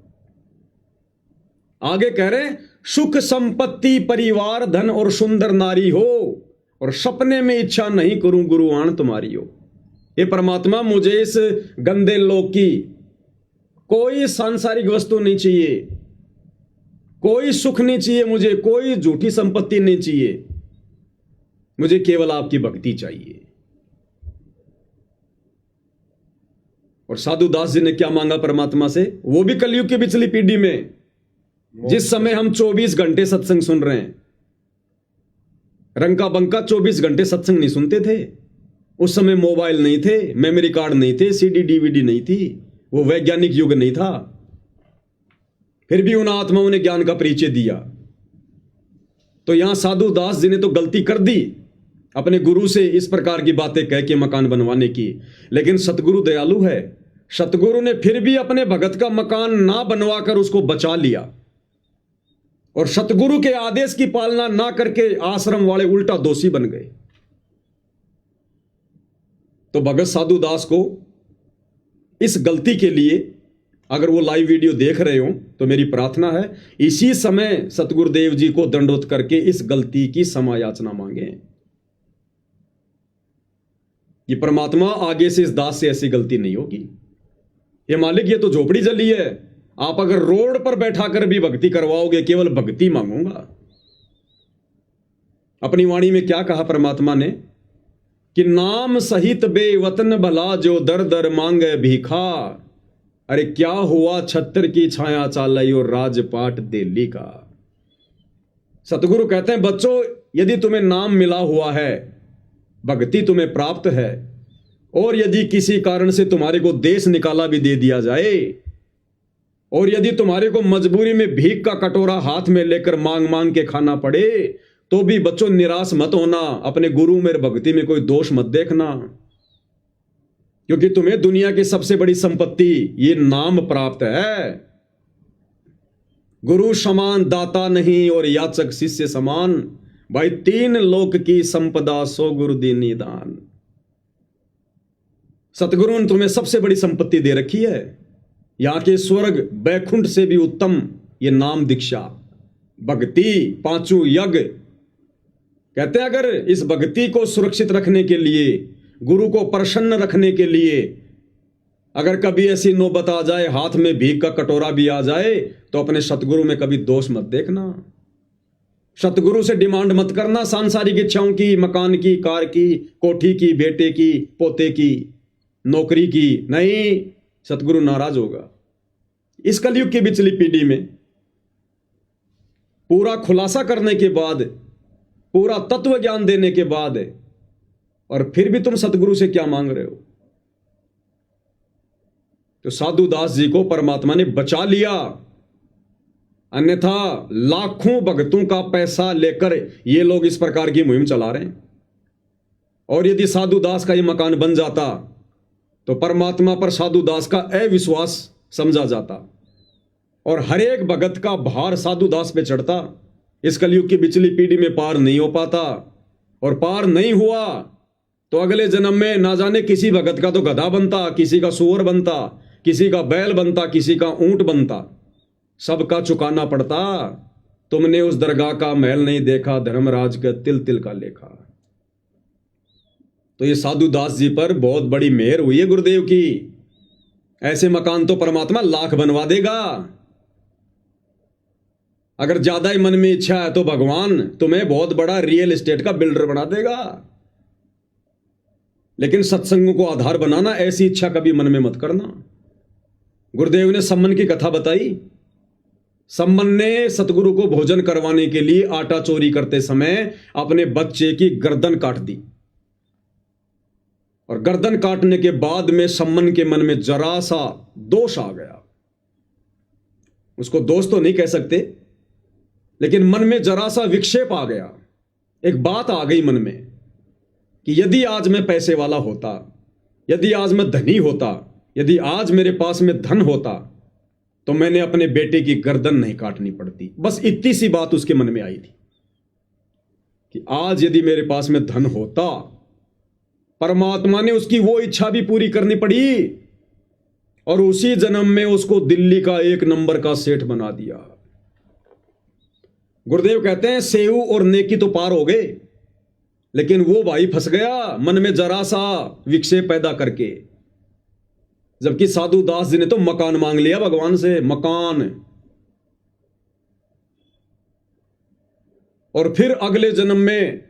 आगे कह रहे, सुख संपत्ति परिवार धन और सुंदर नारी हो, और सपने में इच्छा नहीं करूं गुरु आण तुम्हारी हो। ये परमात्मा, मुझे इस गंदे लोक की कोई सांसारिक वस्तु नहीं चाहिए, कोई सुख नहीं चाहिए, मुझे कोई झूठी संपत्ति नहीं चाहिए, मुझे केवल आपकी भक्ति चाहिए। और साधु दास जी ने क्या मांगा परमात्मा से? वो भी कलयुग की पिछली पीढ़ी में, जिस समय हम 24 घंटे सत्संग सुन रहे हैं। रंका बंका 24 घंटे सत्संग नहीं सुनते थे। उस समय मोबाइल नहीं थे, मेमोरी कार्ड नहीं थे, सीडी डीवीडी नहीं थी, वो वैज्ञानिक युग नहीं था। फिर भी उन आत्माओं ने ज्ञान का परिचय दिया। तो यहां साधु दास जी ने तो गलती कर दी अपने गुरु से इस प्रकार की बातें कह के मकान बनवाने की, लेकिन सतगुरु दयालु है। सतगुरु ने फिर भी अपने भगत का मकान ना बनवाकर उसको बचा लिया, और सतगुरु के आदेश की पालना ना करके आश्रम वाले उल्टा दोषी बन गए। तो भगत साधु दास को इस गलती के लिए, अगर वो लाइव वीडियो देख रहे हो तो मेरी प्रार्थना है, इसी समय सतगुरुदेव जी को दंडोत करके इस गलती की क्षमा याचना मांगे। ये परमात्मा, आगे से इस दास से ऐसी गलती नहीं होगी। ये मालिक, ये तो झोपड़ी जली है, आप अगर रोड पर बैठा कर भी भक्ति करवाओगे, केवल भक्ति मांगूंगा। अपनी वाणी में क्या कहा परमात्मा ने कि नाम सहित बेवतन भला जो दर दर मांगे भीखा। अरे क्या हुआ छत्र की छाया चालई और राजपाट दिल्ली का। सतगुरु कहते हैं, बच्चों, यदि तुम्हें नाम मिला हुआ है, भक्ति तुम्हें प्राप्त है, और यदि किसी कारण से तुम्हारे को देश निकाला भी दे दिया जाए, और यदि तुम्हारे को मजबूरी में भीख का कटोरा हाथ में लेकर मांग मांग के खाना पड़े, तो भी बच्चों निराश मत होना। अपने गुरु में भक्ति में कोई दोष मत देखना, क्योंकि तुम्हें दुनिया की सबसे बड़ी संपत्ति ये नाम प्राप्त है। गुरु समान दाता नहीं और याचक शिष्य समान, भाई 3 लोक की संपदा सो गुरु दीनी दान। सतगुरु ने तुम्हें सबसे बड़ी संपत्ति दे रखी है, यहां के स्वर्ग बैकुंठ से भी उत्तम ये नाम दीक्षा, भक्ति, 5 यज्ञ। कहते हैं अगर इस भक्ति को सुरक्षित रखने के लिए, गुरु को प्रसन्न रखने के लिए, अगर कभी ऐसी नौबत आ जाए, हाथ में भीख का कटोरा भी आ जाए, तो अपने सतगुरु में कभी दोष मत देखना। सतगुरु से डिमांड मत करना सांसारिक इच्छाओं की, मकान की, कार की, कोठी की, बेटे की, पोते की, नौकरी की। नहीं, सतगुरु नाराज होगा। इस कलयुग की पिछली पीढ़ी में पूरा खुलासा करने के बाद, पूरा तत्व ज्ञान देने के बाद, और फिर भी तुम सतगुरु से क्या मांग रहे हो? तो साधु दास जी को परमात्मा ने बचा लिया, अन्यथा लाखों भक्तों का पैसा लेकर ये लोग इस प्रकार की मुहिम चला रहे हैं। और यदि साधु दास का ये मकान बन जाता तो परमात्मा पर साधु दास का अविश्वास समझा जाता, और हर एक भगत का भार साधु दास पे चढ़ता। इस कलयुग की पिछली पीढ़ी में पार नहीं हो पाता, और पार नहीं हुआ तो अगले जन्म में ना जाने किसी भगत का तो गधा बनता, किसी का सूअर बनता, किसी का बैल बनता, किसी का ऊंट बनता, सबका चुकाना पड़ता। तुमने उस दरगाह का महल नहीं देखा, धर्मराज का तिल तिल का लेखा। तो ये साधु दास जी पर बहुत बड़ी मेहर हुई है गुरुदेव की। ऐसे मकान तो परमात्मा लाख बनवा देगा। अगर ज्यादा ही मन में इच्छा है तो भगवान तुम्हें बहुत बड़ा रियल एस्टेट का बिल्डर बना देगा। लेकिन सत्संग को आधार बनाना, ऐसी इच्छा कभी मन में मत करना। गुरुदेव ने सम्मन की कथा बताई। सम्मन ने सतगुरु को भोजन करवाने के लिए आटा चोरी करते समय अपने बच्चे की गर्दन काट दी, और गर्दन काटने के बाद में सम्मन के मन में जरा सा दोष आ गया। उसको दोष तो नहीं कह सकते, लेकिन मन में जरा सा विक्षेप आ गया, एक बात आ गई मन में कि यदि आज मैं पैसे वाला होता, यदि आज मैं धनी होता, यदि आज मेरे पास में धन होता, तो मैंने अपने बेटे की गर्दन नहीं काटनी पड़ती। बस इतनी सी बात उसके मन में आई थी कि आज यदि मेरे पास में धन होता, परमात्मा ने उसकी वो इच्छा भी पूरी करनी पड़ी और उसी जन्म में उसको दिल्ली का 1 नंबर का सेठ बना दिया। गुरुदेव कहते हैं सेऊ और नेकी तो पार हो गए, लेकिन वो भाई फंस गया मन में जरा सा विक्षेप पैदा करके। जबकि साधु दास जी ने तो मकान मांग लिया भगवान से, मकान। और फिर अगले जन्म में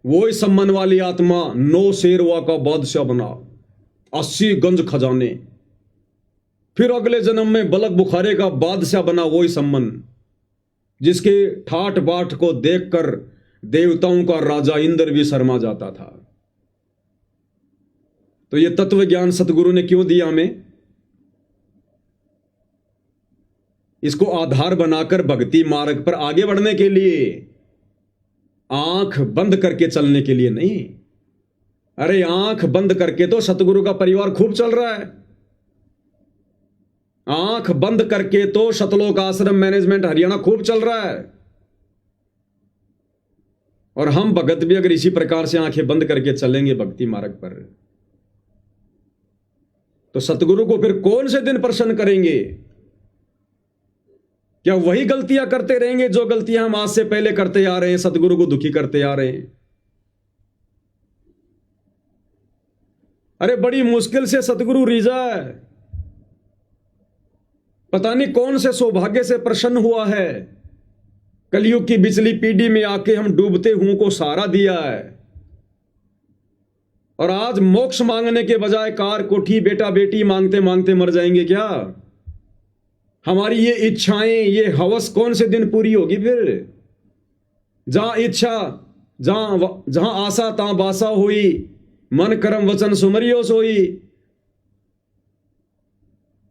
वो ही सम्मान वाली आत्मा 9 शेरवा का बादशाह बना, 80 गंज खजाने। फिर अगले जन्म में बलक बुखारे का बादशाह बना वही सम्मन, जिसके ठाट बाट को देखकर देवताओं का राजा इंद्र भी शर्मा जाता था। तो ये तत्व ज्ञान सतगुरु ने क्यों दिया हमें? इसको आधार बनाकर भक्ति मार्ग पर आगे बढ़ने के लिए, आंख बंद करके चलने के लिए नहीं। अरे आंख बंद करके तो सतगुरु का परिवार खूब चल रहा है। आंख बंद करके तो शतलोक आश्रम मैनेजमेंट हरियाणा खूब चल रहा है। और हम भगत भी अगर इसी प्रकार से आंखें बंद करके चलेंगे भक्ति मार्ग पर, तो सतगुरु को फिर कौन से दिन प्रसन्न करेंगे? क्या वही गलतियां करते रहेंगे जो गलतियां हम आज से पहले करते आ रहे हैं, सतगुरु को दुखी करते आ रहे हैं? अरे बड़ी मुश्किल से सतगुरु रीझा है, पता नहीं कौन से सौभाग्य से प्रसन्न हुआ है। कलयुग की बिचली पीढ़ी में आके हम डूबते हुओं को सहारा दिया है, और आज मोक्ष मांगने के बजाय कार कोठी बेटा बेटी मांगते मांगते मर जाएंगे क्या? हमारी ये इच्छाएं, ये हवस कौन से दिन पूरी होगी फिर? जहां इच्छा, जहां आशा तहां बासा हुई, मन कर्म वचन सुमरियो सोई।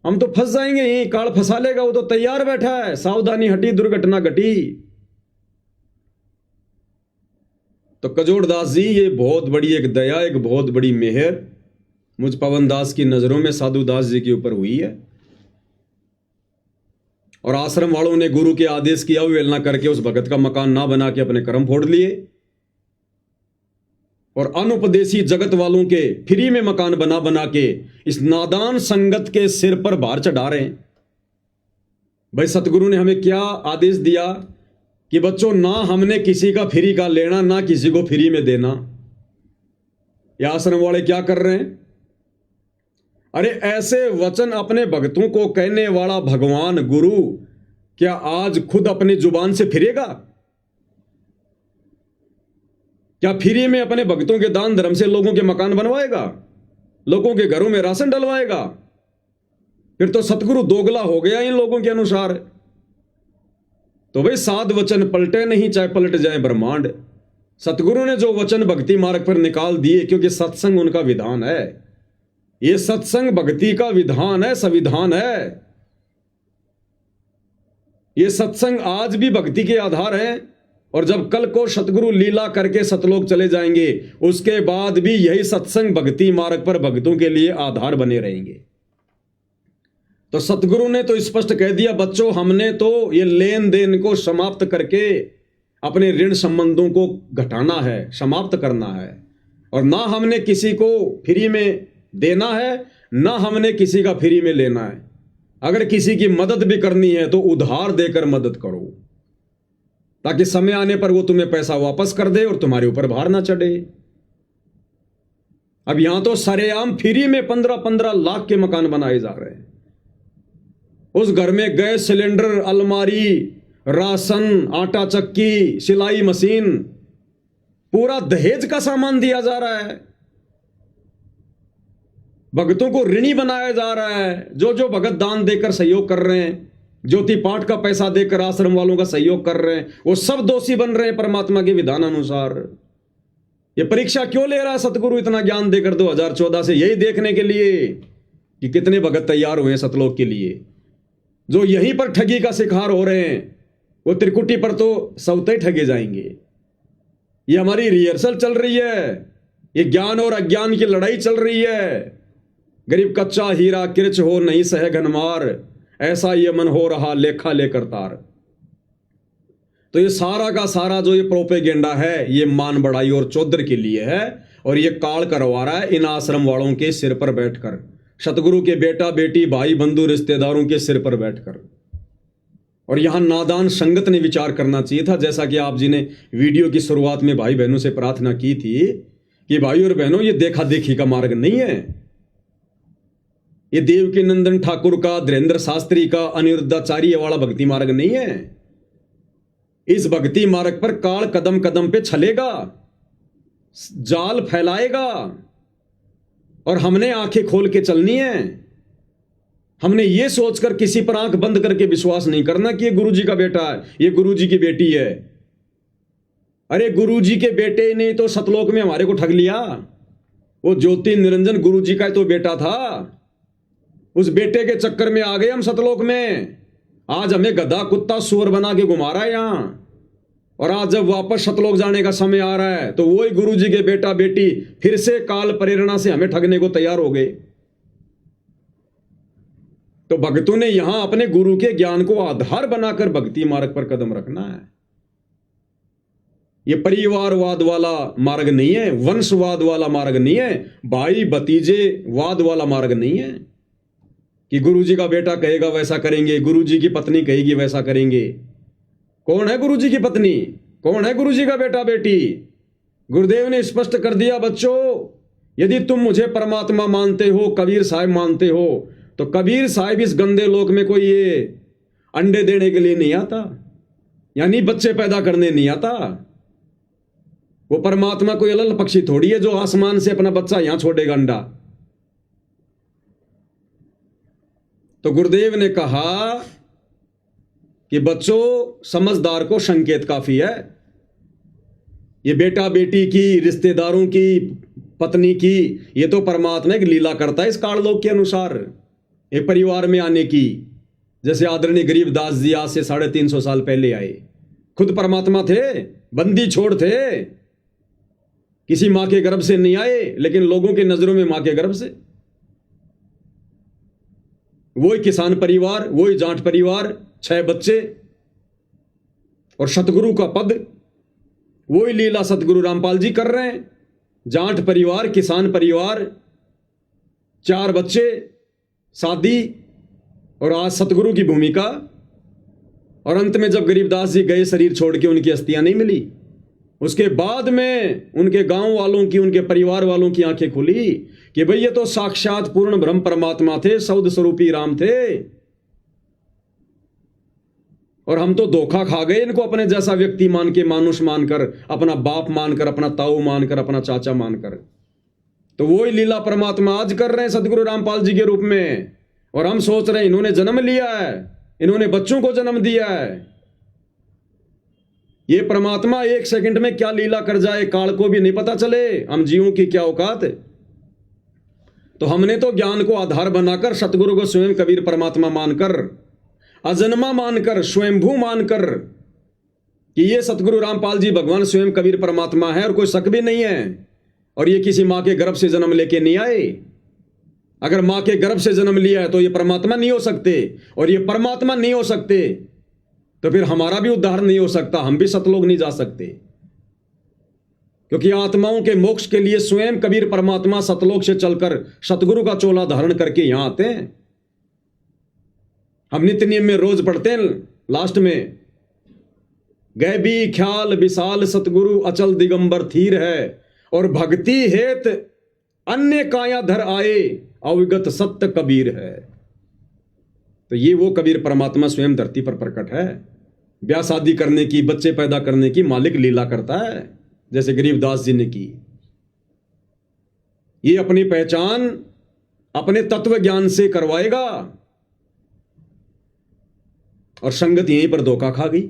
हम तो फंस जाएंगे, यही काल फंसा लेगा, वो तो तैयार बैठा है, सावधानी हटी दुर्घटना घटी। तो कजोड़ दास जी, ये बहुत बड़ी एक दया, एक बहुत बड़ी मेहर मुझ पवन दास की नजरों में साधु दास जी के ऊपर हुई है। और आश्रम वालों ने गुरु के आदेश की अवहेलना करके उस भगत का मकान ना बना के अपने कर्म फोड़ लिए, और अनुपदेशी जगत वालों के फ्री में मकान बना बना के इस नादान संगत के सिर पर भार चढ़ा रहे हैं। भाई सतगुरु ने हमें क्या आदेश दिया कि बच्चों, ना हमने किसी का फ्री का लेना, ना किसी को फ्री में देना। ये आश्रम वाले क्या कर रहे हैं? अरे ऐसे वचन अपने भक्तों को कहने वाला भगवान गुरु क्या आज खुद अपनी जुबान से फिरेगा? क्या फ्री में अपने भक्तों के दान धर्म से लोगों के मकान बनवाएगा, लोगों के घरों में राशन डलवाएगा? फिर तो सतगुरु दोगला हो गया इन लोगों के अनुसार। तो भाई साध वचन पलटे नहीं, चाहे पलट जाए ब्रह्मांड। सतगुरु ने जो वचन भक्ति मार्ग पर निकाल दिए, क्योंकि सत्संग उनका विधान है। ये सत्संग भक्ति का विधान है, संविधान है। ये सत्संग आज भी भक्ति के आधार है, और जब कल को सतगुरु लीला करके सतलोक चले जाएंगे, उसके बाद भी यही सत्संग भक्ति मार्ग पर भक्तों के लिए आधार बने रहेंगे। तो सतगुरु ने तो स्पष्ट कह दिया, बच्चों हमने तो ये लेन देन को समाप्त करके अपने ऋण संबंधों को घटाना है, समाप्त करना है। और ना हमने किसी को फ्री में देना है, ना हमने किसी का फ्री में लेना है। अगर किसी की मदद भी करनी है तो उधार देकर मदद करो, ताकि समय आने पर वो तुम्हें पैसा वापस कर दे और तुम्हारे ऊपर भार ना चढ़े। अब यहां तो सरेआम फ्री में 15-15 लाख के मकान बनाए जा रहे हैं। उस घर में गैस सिलेंडर, अलमारी, राशन, आटा चक्की, सिलाई मशीन, पूरा दहेज का सामान दिया जा रहा है। भक्तों को ऋणी बनाया जा रहा है। जो जो भगत दान देकर सहयोग कर रहे हैं, ज्योति पाठ का पैसा देकर आश्रम वालों का सहयोग कर रहे हैं, वो सब दोषी बन रहे हैं परमात्मा के विधान अनुसार। ये परीक्षा क्यों ले रहा है सतगुरु इतना ज्ञान देकर 2014 से? यही देखने के लिए कि कितने भगत तैयार हुए हैं सतलोक के लिए, जो यहीं पर ठगी का शिकार हो रहे हैं, वो त्रिकुटी पर तो सौते ठगे जाएंगे। ये हमारी रिहर्सल चल रही है, ये ज्ञान और अज्ञान की लड़ाई चल रही है। गरीब कच्चा हीरा किरच हो नहीं सह घनमार, ऐसा ये मन हो रहा लेखा लेकर तार। तो ये सारा का सारा जो ये प्रोपेगेंडा है, ये मान बढ़ाई और चौधर के लिए है, और ये काल करवा रहा है इन आश्रम वालों के सिर पर बैठकर, सतगुरु के बेटा बेटी भाई बंधु रिश्तेदारों के सिर पर बैठकर। और यहां नादान संगत ने विचार करना चाहिए था, जैसा कि आप जी ने वीडियो की शुरुआत में भाई बहनों से प्रार्थना की थी कि भाई और बहनों, ये देखा देखी का मार्ग नहीं है। ये देवकी नंदन ठाकुर का, धीरेन्द्र शास्त्री का, अनिरुद्धाचार्य वाला भक्ति मार्ग नहीं है। इस भक्ति मार्ग पर काल कदम कदम पे चलेगा, जाल फैलाएगा, और हमने आंखें खोल के चलनी है। हमने ये सोचकर किसी पर आंख बंद करके विश्वास नहीं करना कि ये गुरुजी का बेटा है, ये गुरुजी की बेटी है। अरे गुरुजी के बेटे ने तो सतलोक में हमारे को ठग लिया। वो ज्योति निरंजन गुरुजी का तो बेटा था, उस बेटे के चक्कर में आ गए हम सतलोक में। आज हमें गधा कुत्ता सुअर बना के घुमा रहा है यहां, और आज जब वापस सतलोक जाने का समय आ रहा है तो वही गुरुजी के बेटा बेटी फिर से काल प्रेरणा से हमें ठगने को तैयार हो गए। तो भक्तों ने यहां अपने गुरु के ज्ञान को आधार बनाकर भक्ति मार्ग पर कदम रखना है। यह परिवारवाद वाला मार्ग नहीं है, वंशवाद वाला मार्ग नहीं है, भाई भतीजे वाद वाला मार्ग नहीं है कि गुरुजी का बेटा कहेगा वैसा करेंगे, गुरुजी की पत्नी कहेगी वैसा करेंगे। कौन है गुरुजी की पत्नी, कौन है गुरुजी का बेटा बेटी? गुरुदेव ने स्पष्ट कर दिया, बच्चों यदि तुम मुझे परमात्मा मानते हो, कबीर साहब मानते हो, तो कबीर साहब इस गंदे लोक में कोई ये अंडे देने के लिए नहीं आता, यानी बच्चे पैदा करने नहीं आता। वो परमात्मा कोई अलग पक्षी थोड़ी है जो आसमान से अपना बच्चा यहां छोड़ेगा अंडा। तो गुरुदेव ने कहा कि बच्चों, समझदार को संकेत काफी है। ये बेटा बेटी की, रिश्तेदारों की, पत्नी की, ये तो परमात्मा एक लीला करता है इस काललोक के अनुसार, एक परिवार में आने की। जैसे आदरणीय गरीबदास जी आज से 350 साल पहले आए, खुद परमात्मा थे, बंदी छोड़ थे, किसी मां के गर्भ से नहीं आए, लेकिन लोगों की नजरों में मां के गर्भ से। वही किसान परिवार, वही जाट परिवार, 6 बच्चे और सतगुरु का पद। वही लीला सतगुरु रामपाल जी कर रहे हैं। जाट परिवार, किसान परिवार, 4 बच्चे, शादी, और आज सतगुरु की भूमिका। और अंत में जब गरीबदास जी गए शरीर छोड़ के, उनकी अस्थियां नहीं मिली, उसके बाद में उनके गांव वालों की, उनके परिवार वालों की आंखें खुली कि भाई ये तो साक्षात पूर्ण ब्रह्म परमात्मा थे, सौद स्वरूपी राम थे, और हम तो धोखा खा गए इनको अपने जैसा व्यक्ति मान के, मानुष मानकर, अपना बाप मानकर, अपना ताऊ मानकर, अपना चाचा मानकर। तो वही लीला परमात्मा आज कर रहे हैं सतगुरु रामपाल जी के रूप में। और हम सोच रहे हैं इन्होंने जन्म लिया है, इन्होंने बच्चों को जन्म दिया है। ये परमात्मा 1 सेकंड में क्या लीला कर जाए, काल को भी नहीं पता चले हम जीवों की क्या औकात। तो हमने तो ज्ञान को आधार बनाकर, सतगुरु को स्वयं कबीर परमात्मा मानकर, अजन्मा मानकर, स्वयंभू मानकर कि ये सतगुरु रामपाल जी भगवान स्वयं कबीर परमात्मा है, और कोई शक भी नहीं है। और ये किसी मां के गर्भ से जन्म लेके नहीं आए। अगर मां के गर्भ से जन्म लिया है तो ये परमात्मा नहीं हो सकते, और ये परमात्मा नहीं हो सकते तो फिर हमारा भी उद्धार नहीं हो सकता, हम भी सतलोक नहीं जा सकते। क्योंकि आत्माओं के मोक्ष के लिए स्वयं कबीर परमात्मा सतलोक से चलकर सतगुरु का चोला धारण करके यहां आते हैं। हम नित्य नियम में रोज पढ़ते हैं लास्ट में, गैबी ख्याल विशाल सतगुरु अचल दिगंबर थीर है, और भक्ति हेत अन्य काया धर आए, अविगत सत्य कबीर है। तो ये वो कबीर परमात्मा स्वयं धरती पर प्रकट है। ब्याह शादी करने की, बच्चे पैदा करने की मालिक लीला करता है, जैसे गरीबदास जी ने की। ये अपनी पहचान अपने तत्व ज्ञान से करवाएगा, और संगत यहीं पर धोखा खा गई।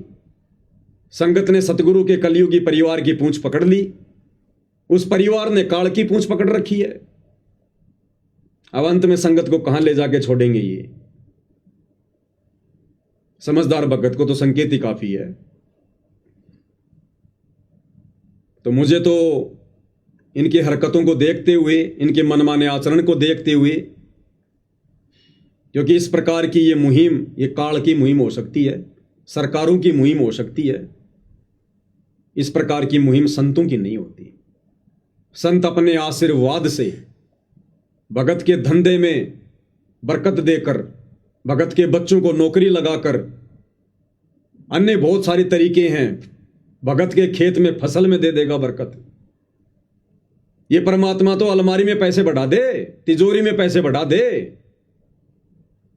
संगत ने सतगुरु के कलयुगी परिवार की पूंछ पकड़ ली, उस परिवार ने काल की पूंछ पकड़ रखी है। अब अंत में संगत को कहां ले जाके छोड़ेंगे ये? समझदार भगत को तो संकेत ही काफी है। तो मुझे तो इनकी हरकतों को देखते हुए, इनके मनमाने आचरण को देखते हुए, क्योंकि इस प्रकार की ये मुहिम, ये काल की मुहिम हो सकती है, सरकारों की मुहिम हो सकती है, इस प्रकार की मुहिम संतों की नहीं होती। संत अपने आशीर्वाद से भगत के धंधे में बरकत देकर, भगत के बच्चों को नौकरी लगाकर, अन्य बहुत सारे तरीके हैं, भगत के खेत में फसल में दे देगा बरकत। ये परमात्मा तो अलमारी में पैसे बढ़ा दे, तिजोरी में पैसे बढ़ा दे,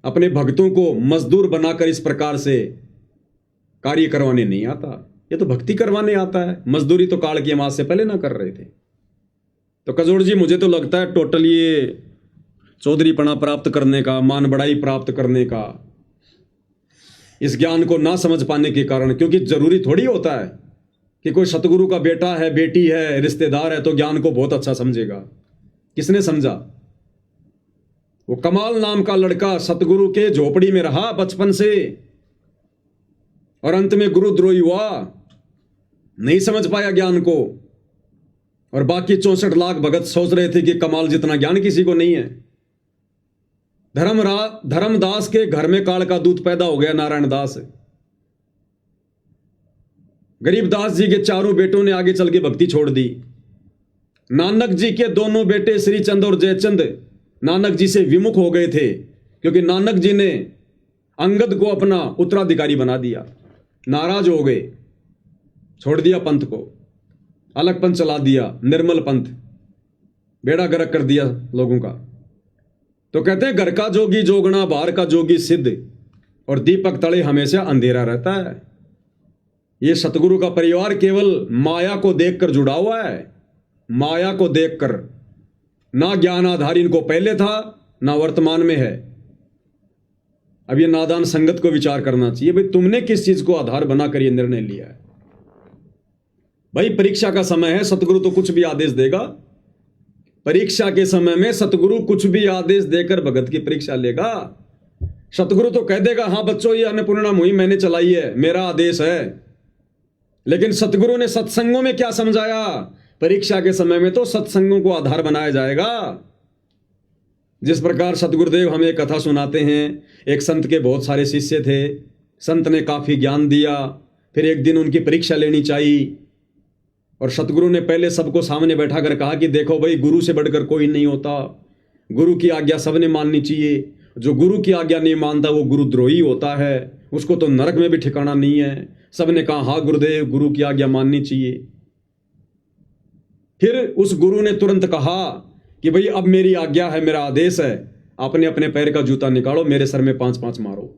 अपने भक्तों को मजदूर बनाकर इस प्रकार से कार्य करवाने नहीं आता। ये तो भक्ति करवाने आता है। मजदूरी तो काल की अमावस से पहले ना कर रहे थे। तो कजोड़ जी, मुझे तो लगता है टोटल ये चौधरीपना प्राप्त करने का, मान बढ़ाई प्राप्त करने का, इस ज्ञान को ना समझ पाने के कारण, क्योंकि जरूरी थोड़ी होता है कि कोई सतगुरु का बेटा है, बेटी है, रिश्तेदार है तो ज्ञान को बहुत अच्छा समझेगा। किसने समझा? वो कमाल नाम का लड़का सतगुरु के झोपड़ी में रहा बचपन से और अंत में गुरुद्रोही हुआ, नहीं समझ पाया ज्ञान को। और बाकी 64 लाख भगत सोच रहे थे कि कमाल जितना ज्ञान किसी को नहीं है। धर्मदास के घर में काल का दूत पैदा हो गया, नारायण दास। गरीबदास जी के चारों बेटों ने आगे चल के भक्ति छोड़ दी। नानक जी के दोनों बेटे श्रीचंद और जयचंद नानक जी से विमुख हो गए थे, क्योंकि नानक जी ने अंगद को अपना उत्तराधिकारी बना दिया। नाराज हो गए, छोड़ दिया पंथ को, अलग पंथ चला दिया, निर्मल पंथ, बेड़ा गर्क कर दिया लोगों का। तो कहते हैं घर का जोगी जोगना, बाहर का जोगी सिद्ध, और दीपक तले हमेशा अंधेरा रहता है। ये सतगुरु का परिवार केवल माया को देखकर जुड़ा हुआ है, माया को देखकर। ना ज्ञान आधार इनको पहले था, ना वर्तमान में है। अब ये नादान संगत को विचार करना चाहिए, भाई तुमने किस चीज को आधार बनाकर ये निर्णय लिया है। भाई परीक्षा का समय है, सतगुरु तो कुछ भी आदेश देगा। परीक्षा के समय में सतगुरु कुछ भी आदेश देकर भगत की परीक्षा लेगा। सतगुरु तो कह देगा, हाँ बच्चों ये अन्नपूर्णा मुहिम मैंने चलाई है, मेरा आदेश है। लेकिन सतगुरु ने सत्संगों में क्या समझाया? परीक्षा के समय में तो सत्संगों को आधार बनाया जाएगा। जिस प्रकार सतगुरुदेव हमें एक कथा सुनाते हैं, एक संत के बहुत सारे शिष्य थे, संत ने काफी ज्ञान दिया, फिर एक दिन उनकी परीक्षा लेनी चाहिए और सतगुरु ने पहले सबको सामने बैठा कर कहा कि देखो भाई, गुरु से बढ़कर कोई नहीं होता, गुरु की आज्ञा सबने माननी चाहिए। जो गुरु की आज्ञा नहीं मानता वो गुरुद्रोही होता है, उसको तो नरक में भी ठिकाना नहीं है। सबने कहा हाँ गुरुदेव, गुरु की आज्ञा माननी चाहिए। फिर उस गुरु ने तुरंत कहा कि भाई अब मेरी आज्ञा है, मेरा आदेश है, आपने अपने पैर का जूता निकालो, मेरे सर में 5-5 मारो,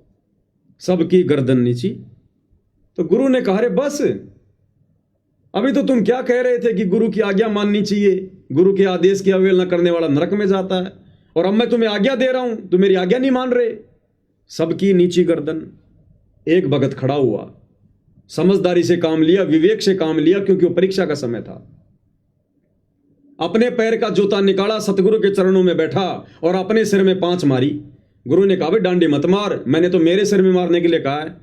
सबकी गर्दन नीची। तो गुरु ने कहा, अरे बस, अभी तो तुम क्या कह रहे थे कि गुरु की आज्ञा माननी चाहिए, गुरु के आदेश की अवहेलना करने वाला नरक में जाता है, और अब मैं तुम्हें आज्ञा दे रहा हूं, तुम मेरी आज्ञा नहीं मान रहे। सबकी नीची गर्दन। एक भगत खड़ा हुआ, समझदारी से काम लिया, विवेक से काम लिया, क्योंकि वो परीक्षा का समय था। अपने पैर का जूता निकाला, सतगुरु के चरणों में बैठा और अपने सिर में 5 मारी। गुरु ने कहा, भाई डांडी मत मार, मैंने तो मेरे सिर में मारने के लिए कहा है।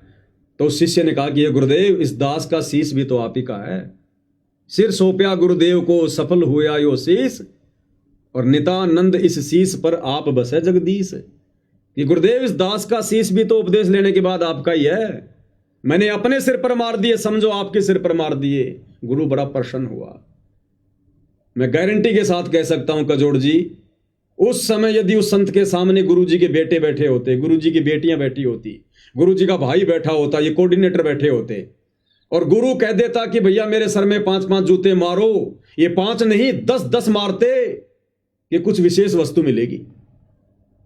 तो उस शिष्य ने कहा कि ये गुरुदेव, इस दास का शीश भी तो आप ही का है। सिर सौंपया गुरुदेव को, सफल हुआ यो शीश, और नितानंद इस शीश पर आप बसे जगदीश। कि गुरुदेव, इस दास का शीश भी तो उपदेश लेने के बाद आपका ही है। मैंने अपने सिर पर मार दिए, समझो आपके सिर पर मार दिए। गुरु बड़ा प्रसन्न हुआ। मैं गारंटी के साथ कह सकता हूं कजोड़ जी, उस समय यदि उस संत के सामने गुरु जी के बेटे बैठे होते, गुरु जी की बेटियां बैठी होती, गुरु जी का भाई बैठा होता, ये कोऑर्डिनेटर बैठे होते, और गुरु कह देता कि भैया मेरे सर में 5-5 जूते मारो, ये 5 नहीं 10-10 मारते, ये कुछ विशेष वस्तु मिलेगी।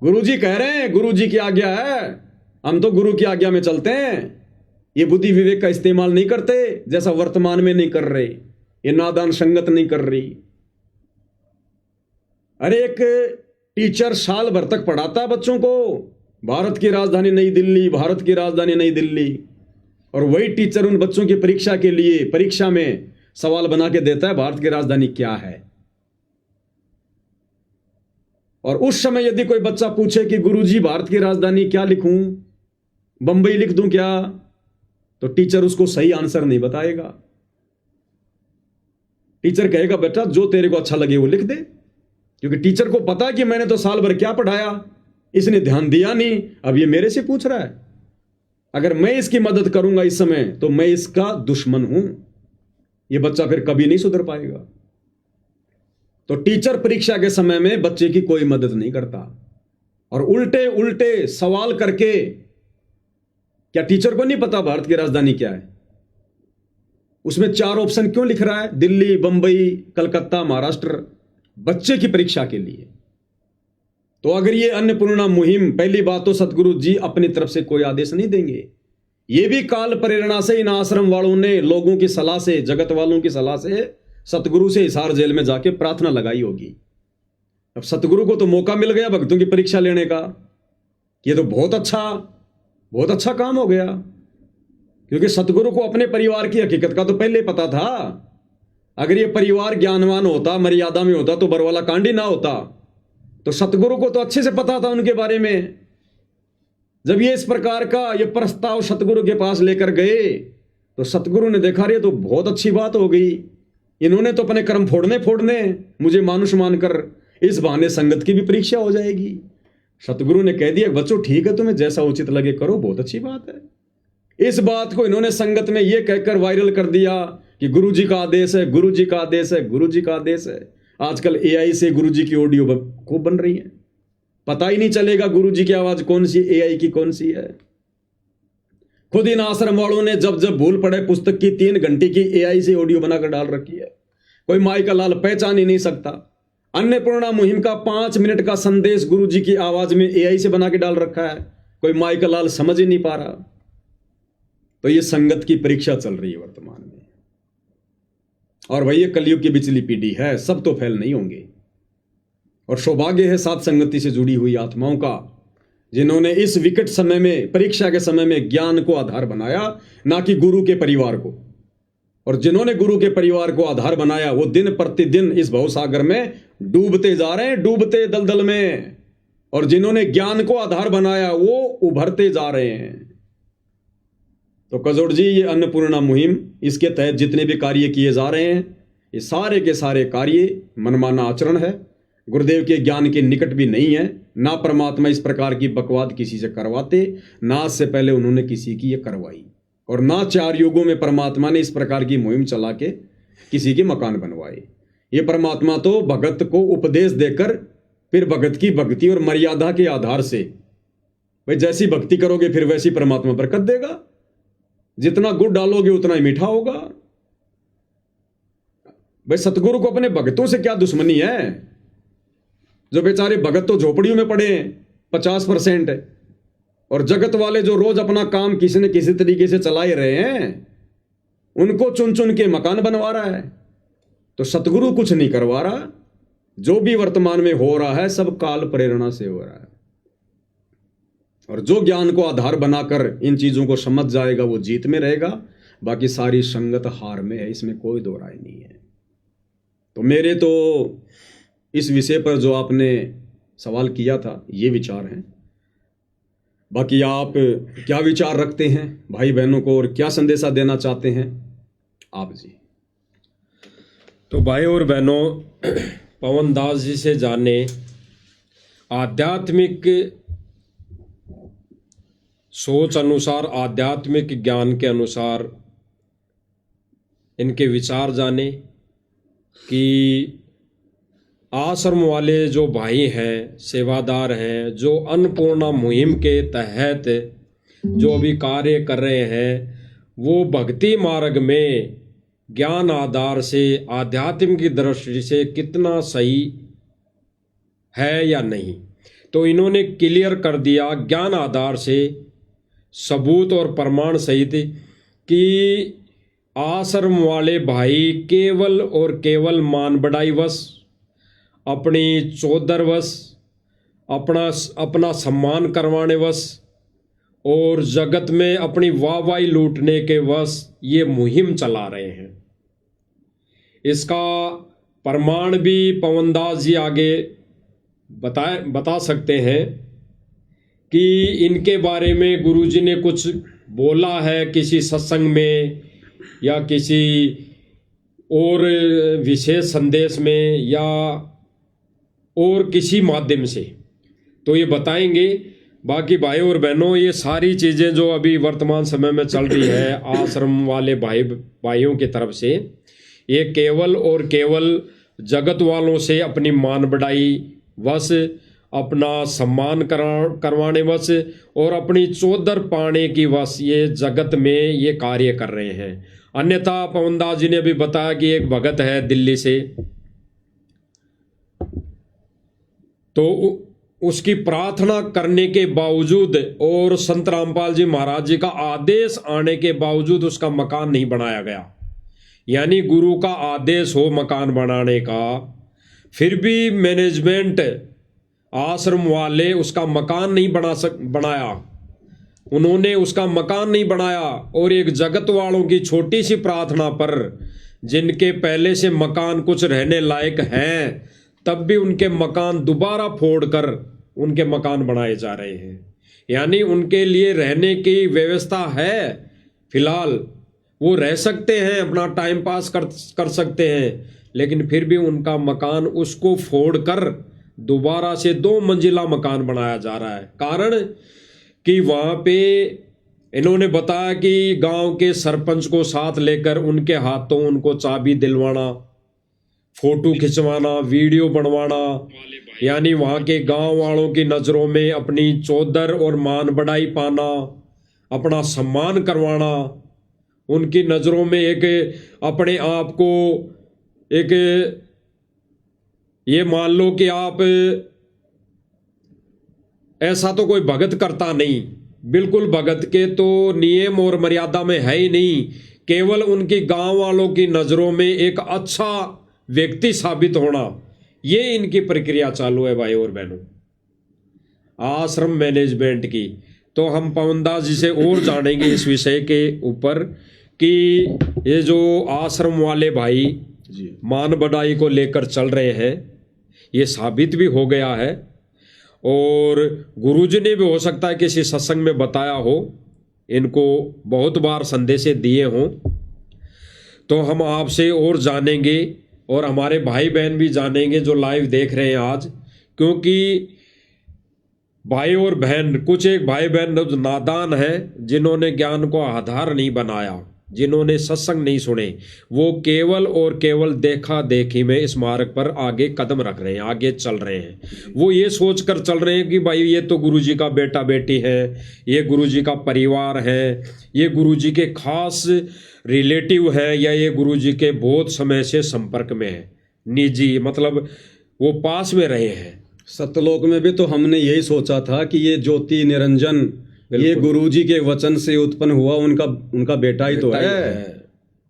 गुरु जी कह रहे हैं, गुरु जी की आज्ञा है, हम तो गुरु की आज्ञा में चलते हैं। ये बुद्धि विवेक का इस्तेमाल नहीं करते, जैसा वर्तमान में नहीं कर रहे, ये नादान संगत नहीं कर रही। अरे एक टीचर साल भर तक पढ़ाता है बच्चों को, भारत की राजधानी नई दिल्ली, भारत की राजधानी नई दिल्ली, और वही टीचर उन बच्चों की परीक्षा के लिए परीक्षा में सवाल बना के देता है, भारत की राजधानी क्या है। और उस समय यदि कोई बच्चा पूछे कि गुरुजी भारत की राजधानी क्या लिखूं, बम्बई लिख दूं क्या, तो टीचर उसको सही आंसर नहीं बताएगा। टीचर कहेगा बेटा जो तेरे को अच्छा लगे वो लिख दे, क्योंकि टीचर को पता है कि मैंने तो साल भर क्या पढ़ाया, इसने ध्यान दिया नहीं, अब ये मेरे से पूछ रहा है। अगर मैं इसकी मदद करूंगा इस समय तो मैं इसका दुश्मन हूं, ये बच्चा फिर कभी नहीं सुधर पाएगा। तो टीचर परीक्षा के समय में बच्चे की कोई मदद नहीं करता, और उल्टे उल्टे सवाल करके, क्या टीचर को नहीं पता भारत की राजधानी क्या है? उसमें 4 ऑप्शन क्यों लिख रहा है? दिल्ली, बंबई, कलकत्ता, महाराष्ट्र, बच्चे की परीक्षा के लिए। तो अगर ये अन्नपूर्णा मुहिम, पहली बात तो सतगुरु जी अपनी तरफ से कोई आदेश नहीं देंगे, ये भी काल प्रेरणा से इन आश्रम वालों ने लोगों की सलाह से, जगत वालों की सलाह से सतगुरु से हिसार जेल में जाके प्रार्थना लगाई होगी। अब सतगुरु को तो मौका मिल गया भक्तों की परीक्षा लेने का, ये तो बहुत अच्छा काम हो गया, क्योंकि सतगुरु को अपने परिवार की हकीकत का तो पहले पता था। अगर ये परिवार ज्ञानवान होता, मर्यादा में होता, तो बरवाला कांड ही ना होता। तो सतगुरु को तो अच्छे से पता था उनके बारे में। जब ये इस प्रकार का ये प्रस्ताव सतगुरु के पास लेकर गए तो सतगुरु ने देखा रे तो बहुत अच्छी बात हो गई, इन्होंने तो अपने कर्म फोड़ने मुझे मानुष मानकर, इस बहाने संगत की भी परीक्षा हो जाएगी। सतगुरु ने कह दिया बच्चों ठीक है, तुम्हें जैसा उचित लगे करो, बहुत अच्छी बात है। इस बात को इन्होंने संगत में यह कहकर वायरल कर दिया कि गुरु जी का आदेश है, गुरु जी का आदेश है, गुरु जी का आदेश है। आजकल AI से गुरु जी की ऑडियो खूब बन रही है, पता ही नहीं चलेगा गुरु जी की आवाज कौन सी, AI की कौन सी है। खुद इन आश्रम वालों ने जब भूल पड़े पुस्तक की 3 घंटे की AI से ऑडियो बनाकर डाल रखी है, कोई माई का लाल पहचान ही नहीं सकता। अन्नपूर्णा मुहिम का 5 मिनट का संदेश गुरु जी की आवाज में AI से बना के डाल रखा है, कोई माई का लाल समझ ही नहीं पा रहा। तो ये संगत की परीक्षा चल रही है वर्तमान में, और भाई ये कलयुग की बिचली पीढ़ी है, सब तो फेल नहीं होंगे। और सौभाग्य है साथ संगति से जुड़ी हुई आत्माओं का, जिन्होंने इस विकट समय में, परीक्षा के समय में ज्ञान को आधार बनाया, ना कि गुरु के परिवार को। और जिन्होंने गुरु के परिवार को आधार बनाया वो दिन प्रतिदिन इस भवसागर में डूबते जा रहे हैं, डूबते दलदल में। और जिन्होंने ज्ञान को आधार बनाया वो उभरते जा रहे हैं। तो कजोड़ जी, ये अन्नपूर्णा मुहिम, इसके तहत जितने भी कार्य किए जा रहे हैं, ये सारे के सारे कार्य मनमाना आचरण है, गुरुदेव के ज्ञान के निकट भी नहीं है। ना परमात्मा इस प्रकार की बकवाद किसी से करवाते, ना आज से पहले उन्होंने किसी की ये करवाई, और ना 4 युगों में परमात्मा ने इस प्रकार की मुहिम चला के किसी के मकान बनवाए। ये परमात्मा तो भगत को उपदेश देकर फिर भगत की भक्ति और मर्यादा के आधार से, भाई जैसी भक्ति करोगे फिर वैसी परमात्मा बरकत देगा, जितना गुड़ डालोगे उतना ही मीठा होगा। भाई सतगुरु को अपने भगतों से क्या दुश्मनी है? जो बेचारे भगत तो झोपड़ियों में पड़े हैं 50%, और जगत वाले जो रोज अपना काम किसी न किसी तरीके से चला ही रहे हैं, उनको चुन चुन के मकान बनवा रहा है। तो सतगुरु कुछ नहीं करवा रहा, जो भी वर्तमान में हो रहा है सब काल प्रेरणा से हो रहा है। और जो ज्ञान को आधार बनाकर इन चीजों को समझ जाएगा वो जीत में रहेगा, बाकी सारी संगत हार में है, इसमें कोई दो राय नहीं है। तो मेरे तो इस विषय पर जो आपने सवाल किया था ये विचार हैं। बाकी आप क्या विचार रखते हैं भाई बहनों को, और क्या संदेशा देना चाहते हैं आप जी? तो भाई और बहनों, पवन दास जी से जाने आध्यात्मिक सोच अनुसार, आध्यात्मिक ज्ञान के अनुसार इनके विचार जाने कि आश्रम वाले जो भाई हैं, सेवादार हैं, जो अन्नपूर्णा मुहिम के तहत जो अभी कार्य कर रहे हैं, वो भक्ति मार्ग में ज्ञान आधार से, आध्यात्म की दृष्टि से कितना सही है या नहीं। तो इन्होंने क्लियर कर दिया ज्ञान आधार से, सबूत और प्रमाण सहित, कि आश्रम वाले भाई केवल और केवल मान बढ़ाई वश, अपनी चौधर वश, अपना सम्मान करवाने वश और जगत में अपनी वाहवाही लूटने के वश ये मुहिम चला रहे हैं। इसका प्रमाण भी पवनदास जी आगे बता सकते हैं कि इनके बारे में गुरुजी ने कुछ बोला है किसी सत्संग में या किसी और विशेष संदेश में या और किसी माध्यम से, तो ये बताएंगे। बाकी भाई और बहनों, ये सारी चीज़ें जो अभी वर्तमान समय में चल रही है आश्रम वाले भाइयों की तरफ से, ये केवल और केवल जगत वालों से अपनी मान बढ़ाई वश, अपना सम्मान करवाने वश और अपनी चौधर पाने की वश ये जगत में ये कार्य कर रहे हैं। अन्यथा पवनदास जी ने भी बताया कि एक भगत है दिल्ली से, तो उसकी प्रार्थना करने के बावजूद और संत रामपाल जी महाराज जी का आदेश आने के बावजूद उसका मकान नहीं बनाया गया। यानी गुरु का आदेश हो मकान बनाने का, फिर भी मैनेजमेंट आश्रम वाले उसका मकान नहीं बनाया, उन्होंने उसका मकान नहीं बनाया। और एक जगत वालों की छोटी सी प्रार्थना पर, जिनके पहले से मकान कुछ रहने लायक हैं, तब भी उनके मकान दोबारा फोड़कर उनके मकान बनाए जा रहे हैं। यानी उनके लिए रहने की व्यवस्था है, फिलहाल वो रह सकते हैं, अपना टाइम पास कर सकते हैं, लेकिन फिर भी उनका मकान उसको फोड़कर दोबारा से 2 मंजिला मकान बनाया जा रहा है। कारण कि वहाँ पे इन्होंने बताया कि गांव के सरपंच को साथ लेकर उनके हाथों उनको चाबी दिलवाना, फोटो खिंचवाना, वीडियो बनवाना, यानी वहाँ के गांव वालों की नज़रों में अपनी चौधर और मान बढ़ाई पाना, अपना सम्मान करवाना, उनकी नज़रों में एक अपने आप को एक ये मान लो कि आप ऐसा तो कोई भगत करता नहीं, बिल्कुल भगत के तो नियम और मर्यादा में है ही नहीं, केवल उनकी गांव वालों की नज़रों में एक अच्छा व्यक्ति साबित होना, ये इनकी प्रक्रिया चालू है भाई और बहनों आश्रम मैनेजमेंट की। तो हम पवनदास जी से और जानेंगे इस विषय के ऊपर कि ये जो आश्रम वाले भाई मान बढ़ाई को लेकर चल रहे हैं, ये साबित भी हो गया है और गुरुजी ने भी हो सकता है किसी सत्संग में बताया हो, इनको बहुत बार संदेशे दिए हों। तो हम आपसे और जानेंगे और हमारे भाई बहन भी जानेंगे जो लाइव देख रहे हैं आज, क्योंकि भाई और बहन, कुछ एक भाई बहन नादान हैं जिन्होंने ज्ञान को आधार नहीं बनाया, जिन्होंने सत्संग नहीं सुने, वो केवल और केवल देखा देखी में इस मार्ग पर आगे कदम रख रहे हैं, आगे चल रहे हैं। वो ये सोच कर चल रहे हैं कि भाई ये तो गुरुजी का बेटा बेटी है, ये गुरुजी का परिवार है, ये गुरुजी के खास रिलेटिव है, या ये गुरुजी के बहुत समय से संपर्क में है, निजी, मतलब वो पास में रहे हैं। सतलोक में भी तो हमने यही सोचा था कि ये ज्योति निरंजन ये गुरुजी के वचन से उत्पन्न हुआ उनका बेटा ही तो है।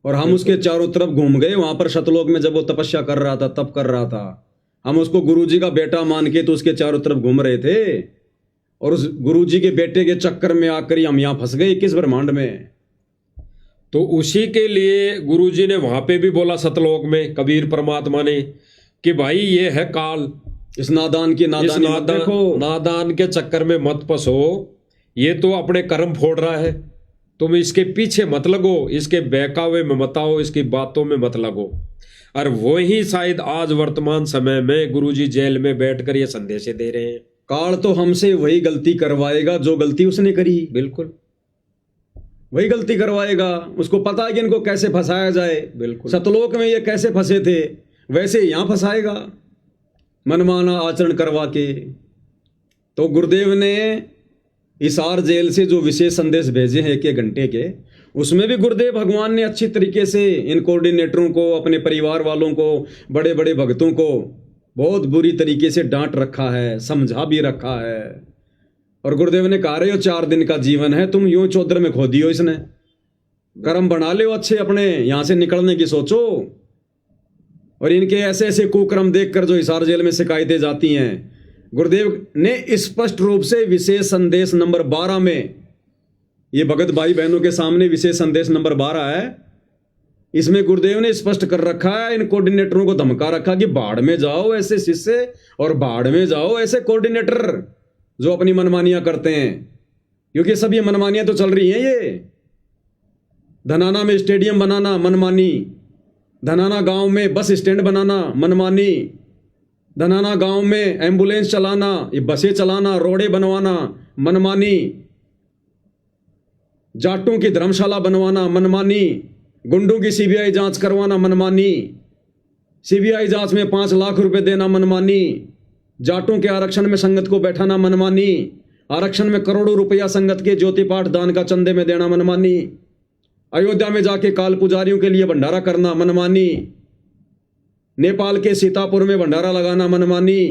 और हम उसके चारों तरफ घूम गए, वहां पर सतलोक में जब वो तपस्या कर रहा था, तप कर रहा था, हम उसको गुरुजी का बेटा मान के तो उसके चारों तरफ घूम रहे थे, और उस गुरुजी के बेटे के चक्कर में आकर हम यहाँ फंस गए किस ब्रह्मांड में। तो उसी के लिए गुरुजी ने वहां पे भी बोला सतलोक में, कबीर परमात्मा ने, कि भाई ये है काल, इस नादान की नादान के चक्कर में मत फंसो, ये तो अपने कर्म फोड़ रहा है, तुम इसके पीछे मत लगो, इसके बहकावे में मत आओ, इसकी बातों में मत लगो। और वही शायद आज वर्तमान समय में गुरुजी जेल में बैठकर ये संदेश दे रहे हैं। काल तो हमसे वही गलती करवाएगा जो गलती उसने करी, बिल्कुल वही गलती करवाएगा। उसको पता है कि इनको कैसे फंसाया जाए, बिल्कुल सतलोक में ये कैसे फंसे थे वैसे यहाँ फंसाएगा, मनमाना आचरण करवा के। तो गुरुदेव ने हिसार जेल से जो विशेष संदेश भेजे हैं 1 घंटे के, उसमें भी गुरुदेव भगवान ने अच्छी तरीके से इन कोऑर्डिनेटरों को, अपने परिवार वालों को, बड़े बड़े भक्तों को बहुत बुरी तरीके से डांट रखा है, समझा भी रखा है। और गुरुदेव ने कहा रहे हो 4 दिन का जीवन है, तुम यूं चौधर में खो दियो, इसने कर्म बना ले अच्छे, अपने यहाँ से निकलने की सोचो। और इनके ऐसे ऐसे कुकर्म देखकर जो हिसार जेल में शिकायतें जाती हैं, गुरुदेव ने स्पष्ट रूप से विशेष संदेश नंबर 12 में, ये भगत भाई बहनों के सामने विशेष संदेश नंबर 12 है, इसमें गुरुदेव ने स्पष्ट कर रखा है, इन कोऑर्डिनेटरों को धमका रखा कि बाढ़ में जाओ ऐसे शिष्य और बाढ़ में जाओ ऐसे कोऑर्डिनेटर। जो अपनी मनमानियां करते हैं, क्योंकि सब ये मनमानियां तो चल रही हैं। ये धनाना में स्टेडियम बनाना मनमानी, धनाना गांव में बस स्टैंड बनाना मनमानी, धनाना गांव में एम्बुलेंस चलाना, ये बसें चलाना, रोडें बनवाना मनमानी, जाटों की धर्मशाला बनवाना मनमानी, गुंडों की सीबीआई जांच करवाना मनमानी, सीबीआई जांच में 5 लाख रुपए देना मनमानी, जाटों के आरक्षण में संगत को बैठाना मनमानी, आरक्षण में करोड़ों रुपया संगत के ज्योति पाठ दान का चंदे में देना मनमानी, अयोध्या में जाके काल पुजारियों के लिए भंडारा करना मनमानी, नेपाल के सीतापुर में भंडारा लगाना मनमानी,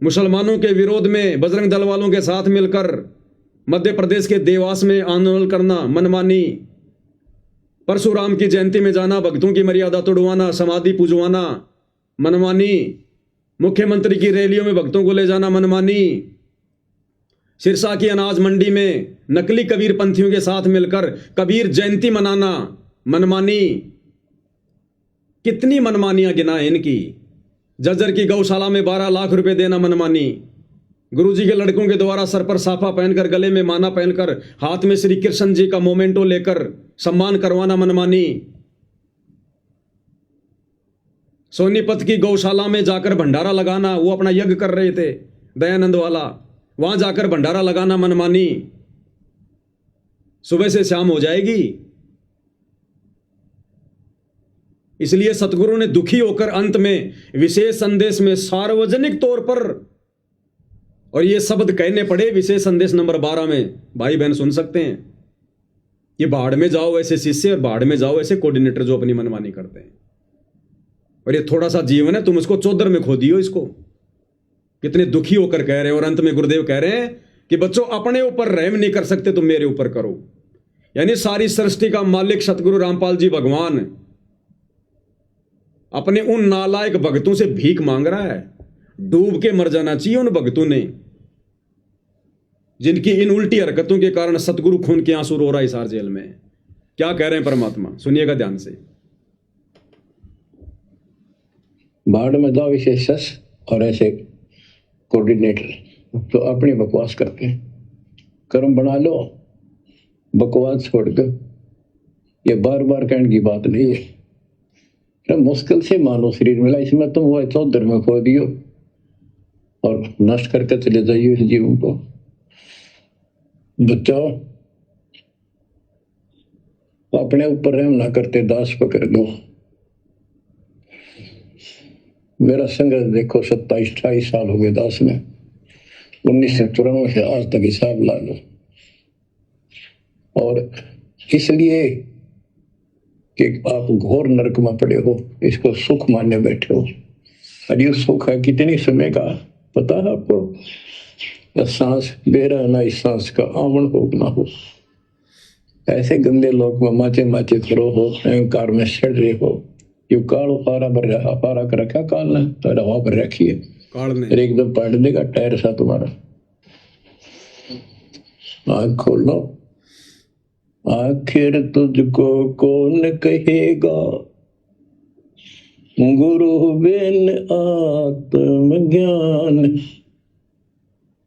मुसलमानों के विरोध में बजरंग दल वालों के साथ मिलकर मध्य प्रदेश के देवास में आंदोलन करना मनमानी, परशुराम की जयंती में जाना, भक्तों की मर्यादा तोड़वाना, समाधि पूजवाना मनमानी, मुख्यमंत्री की रैलियों में भक्तों को ले जाना मनमानी, सिरसा की अनाज मंडी में नकली कबीर पंथियों के साथ मिलकर कबीर जयंती मनाना मनमानी। कितनी मनमानियां गिनाएं इनकी। जज्जर की गौशाला में 12 लाख रुपए देना मनमानी, गुरुजी के लड़कों के द्वारा सर पर साफा पहनकर, गले में माला पहनकर, हाथ में श्री कृष्ण जी का मोमेंटो लेकर सम्मान करवाना मनमानी, सोनीपत की गौशाला में जाकर भंडारा लगाना, वो अपना यज्ञ कर रहे थे दयानंद वाला, वहां जाकर भंडारा लगाना मनमानी। सुबह से शाम हो जाएगी। इसलिए सतगुरु ने दुखी होकर अंत में विशेष संदेश में सार्वजनिक तौर पर, और ये शब्द कहने पड़े विशेष संदेश नंबर 12 में, भाई बहन सुन सकते हैं, ये बाढ़ में जाओ ऐसे शिष्य और बाढ़ में जाओ ऐसे कोऑर्डिनेटर जो अपनी मनमानी करते हैं। और ये थोड़ा सा जीवन है, तुम इसको चौधर में खो दियो इसको। कितने दुखी होकर कह रहे हैं। और अंत में गुरुदेव कह रहे हैं कि बच्चों अपने ऊपर रहम नहीं कर सकते, तुम मेरे ऊपर करो। यानी सारी सृष्टि का मालिक सतगुरु रामपाल जी भगवान अपने उन नालायक भक्तों से भीख मांग रहा है। डूब के मर जाना चाहिए उन भक्तों ने, जिनकी इन उल्टी हरकतों के कारण सतगुरु खून के आंसू रो रहा है हिसार जेल में। क्या कह रहे हैं परमात्मा, सुनिएगा ध्यान से। बाढ़ में जाओ विशेष और ऐसे कोऑर्डिनेटर तो अपनी बकवास करके कर्म बना लो, बकवास छोड़ दो। ये बार बार कहने की बात नहीं है। मुश्किल से मानो शरीर मिला, इसमें तुम वो चौधर में खो दियो और नष्ट करके चले जाइए इस जीवन को। बचाओ, अपने ऊपर रहम ना करते दास पकड़ दो। मेरा संघर्ष देखो 27-28 साल हो गए दास में, 1994 से आज तक हिसाब ला लो। और इसलिए कि आप घोर नरक में पड़े हो, इसको सुख मानने बैठे हो। और ये सुख है कितने समय का पता है आपको? सांस बेरा ना, इस सांस का आवन हो ना हो। ऐसे गंदे लोग में माचे माचे करो हो, अहंकार में सड़ रहे हो। ये काल पारा भर रहा, पारा कर रखा काल ने, तो हवा पर रखी है काल ने, एकदम पलट देगा टायर सा तुम्हारा। आँख खोलो, आखिर तुझको कौन कहेगा गुरु बिन आत्म ज्ञान।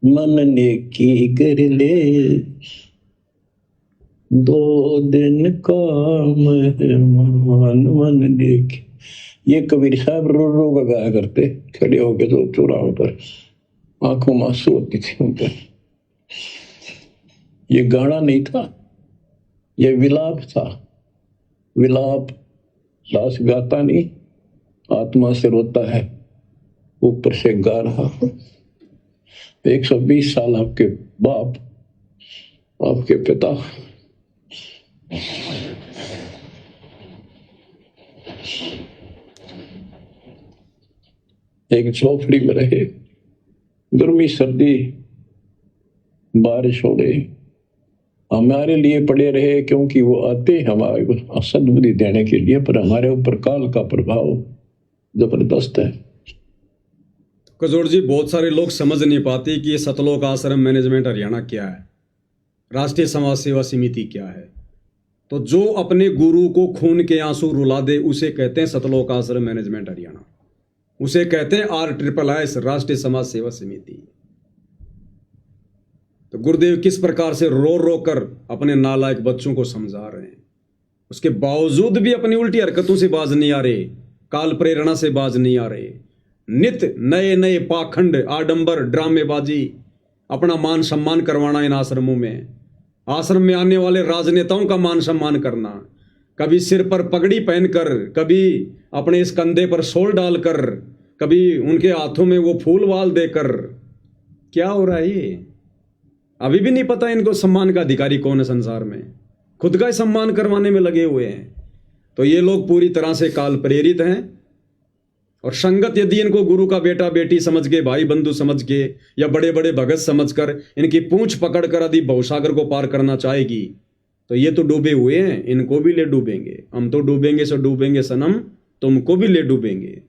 मन ने की कर ले 2 दिन काम है मान, मन देख। ये कबीर साहब रो रो गाया करते खड़े होके तो चौराहों पर, आंखों में आंसू होती थी उन पर। ये गाना नहीं था, ये विलाप था। विलाप दास गाता नहीं, आत्मा से रोता है, ऊपर से गा रहा। 120 साल आपके बाप, आपके पिता एक झोपड़ी में रहे, गर्मी सर्दी बारिश हो गई, हमारे लिए पड़े रहे, क्योंकि वो आते हमारे को सद्बुद्धि देने के लिए, पर हमारे ऊपर काल का प्रभाव जबरदस्त है। कजोड़ जी, बहुत सारे लोग समझ नहीं पाते कि ये सतलोक आश्रम मैनेजमेंट हरियाणा क्या है, राष्ट्रीय समाज सेवा समिति क्या है। तो जो अपने गुरु को खून के आंसू रुला दे उसे कहते हैं सतलोक आश्रम मैनेजमेंट हरियाणा। उसे कहते हैं RSSS, राष्ट्रीय समाज सेवा समिति। तो गुरुदेव किस प्रकार से रो रो कर अपने नालायक बच्चों को समझा रहे हैं, उसके बावजूद भी अपनी उल्टी हरकतों से बाज नहीं आ रहे, काल प्रेरणा से बाज नहीं आ रहे। नित नए नए पाखंड, आडंबर, ड्रामेबाजी, अपना मान सम्मान करवाना इन आश्रमों में, आश्रम में आने वाले राजनेताओं का मान सम्मान करना, कभी सिर पर पगड़ी पहनकर, कभी अपने इस कंधे पर शॉल डालकर, कभी उनके हाथों में वो फूल वाल देकर। क्या हो रहा है ये? अभी भी नहीं पता इनको सम्मान का अधिकारी कौन है संसार में, खुद का ही सम्मान करवाने में लगे हुए हैं। तो ये लोग पूरी तरह से काल प्रेरित हैं। और संगत यदि इनको गुरु का बेटा बेटी समझ के, भाई बंधु समझ के, या बड़े बड़े भगत समझकर इनकी पूंछ पकड़कर यदि भवसागर को पार करना चाहेगी, तो ये तो डूबे हुए हैं, इनको भी ले डूबेंगे। हम तो डूबेंगे सो डूबेंगे सनम, तुमको भी ले डूबेंगे।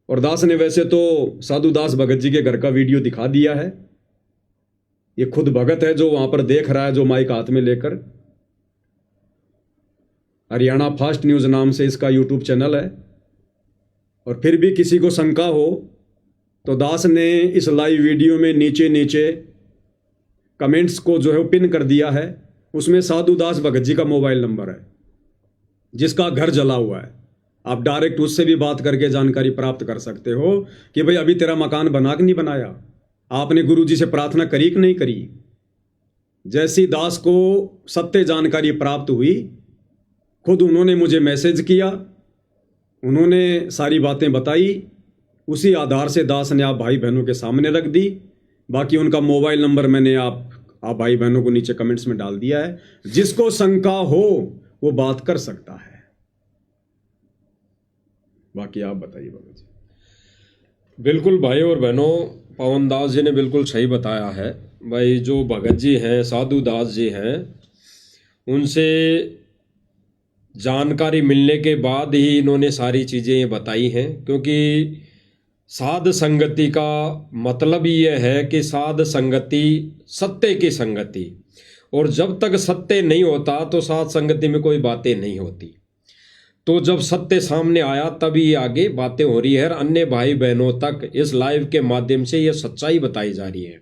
और दास ने वैसे तो साधु दास भगत जी के घर का वीडियो दिखा दिया है। ये खुद भगत है जो वहां पर देख रहा है, जो माइक हाथ में लेकर। हरियाणा फास्ट न्यूज नाम से इसका यूट्यूब चैनल है। और फिर भी किसी को शंका हो तो दास ने इस लाइव वीडियो में नीचे नीचे कमेंट्स को जो है वो पिन कर दिया है। उसमें साधु दास भगत जी का मोबाइल नंबर है, जिसका घर जला हुआ है। आप डायरेक्ट उससे भी बात करके जानकारी प्राप्त कर सकते हो कि भाई अभी तेरा मकान बना कि नहीं बनाया, आपने गुरु जी से प्रार्थना करी कि नहीं करी। जैसी दास को सत्य जानकारी प्राप्त हुई, खुद उन्होंने मुझे मैसेज किया, उन्होंने सारी बातें बताई। उसी आधार से दास ने आप भाई बहनों के सामने रख दी। बाकी उनका मोबाइल नंबर मैंने आप भाई बहनों को नीचे कमेंट्स में डाल दिया है। जिसको शंका हो वो बात कर सकता है। बाकी आप बताइए बाबा जी। बिल्कुल भाई और बहनों, पवन दास जी ने बिल्कुल सही बताया है। भाई जो भगत जी हैं, साधु दास जी हैं, उनसे जानकारी मिलने के बाद ही इन्होंने सारी चीज़ें बताई हैं। क्योंकि साध संगति का मतलब ये है कि साध संगति सत्य की संगति, और जब तक सत्य नहीं होता तो साध संगति में कोई बातें नहीं होती। तो जब सत्य सामने आया तभी आगे बातें हो रही है। अन्य भाई बहनों तक इस लाइव के माध्यम से ये सच्चाई बताई जा रही है।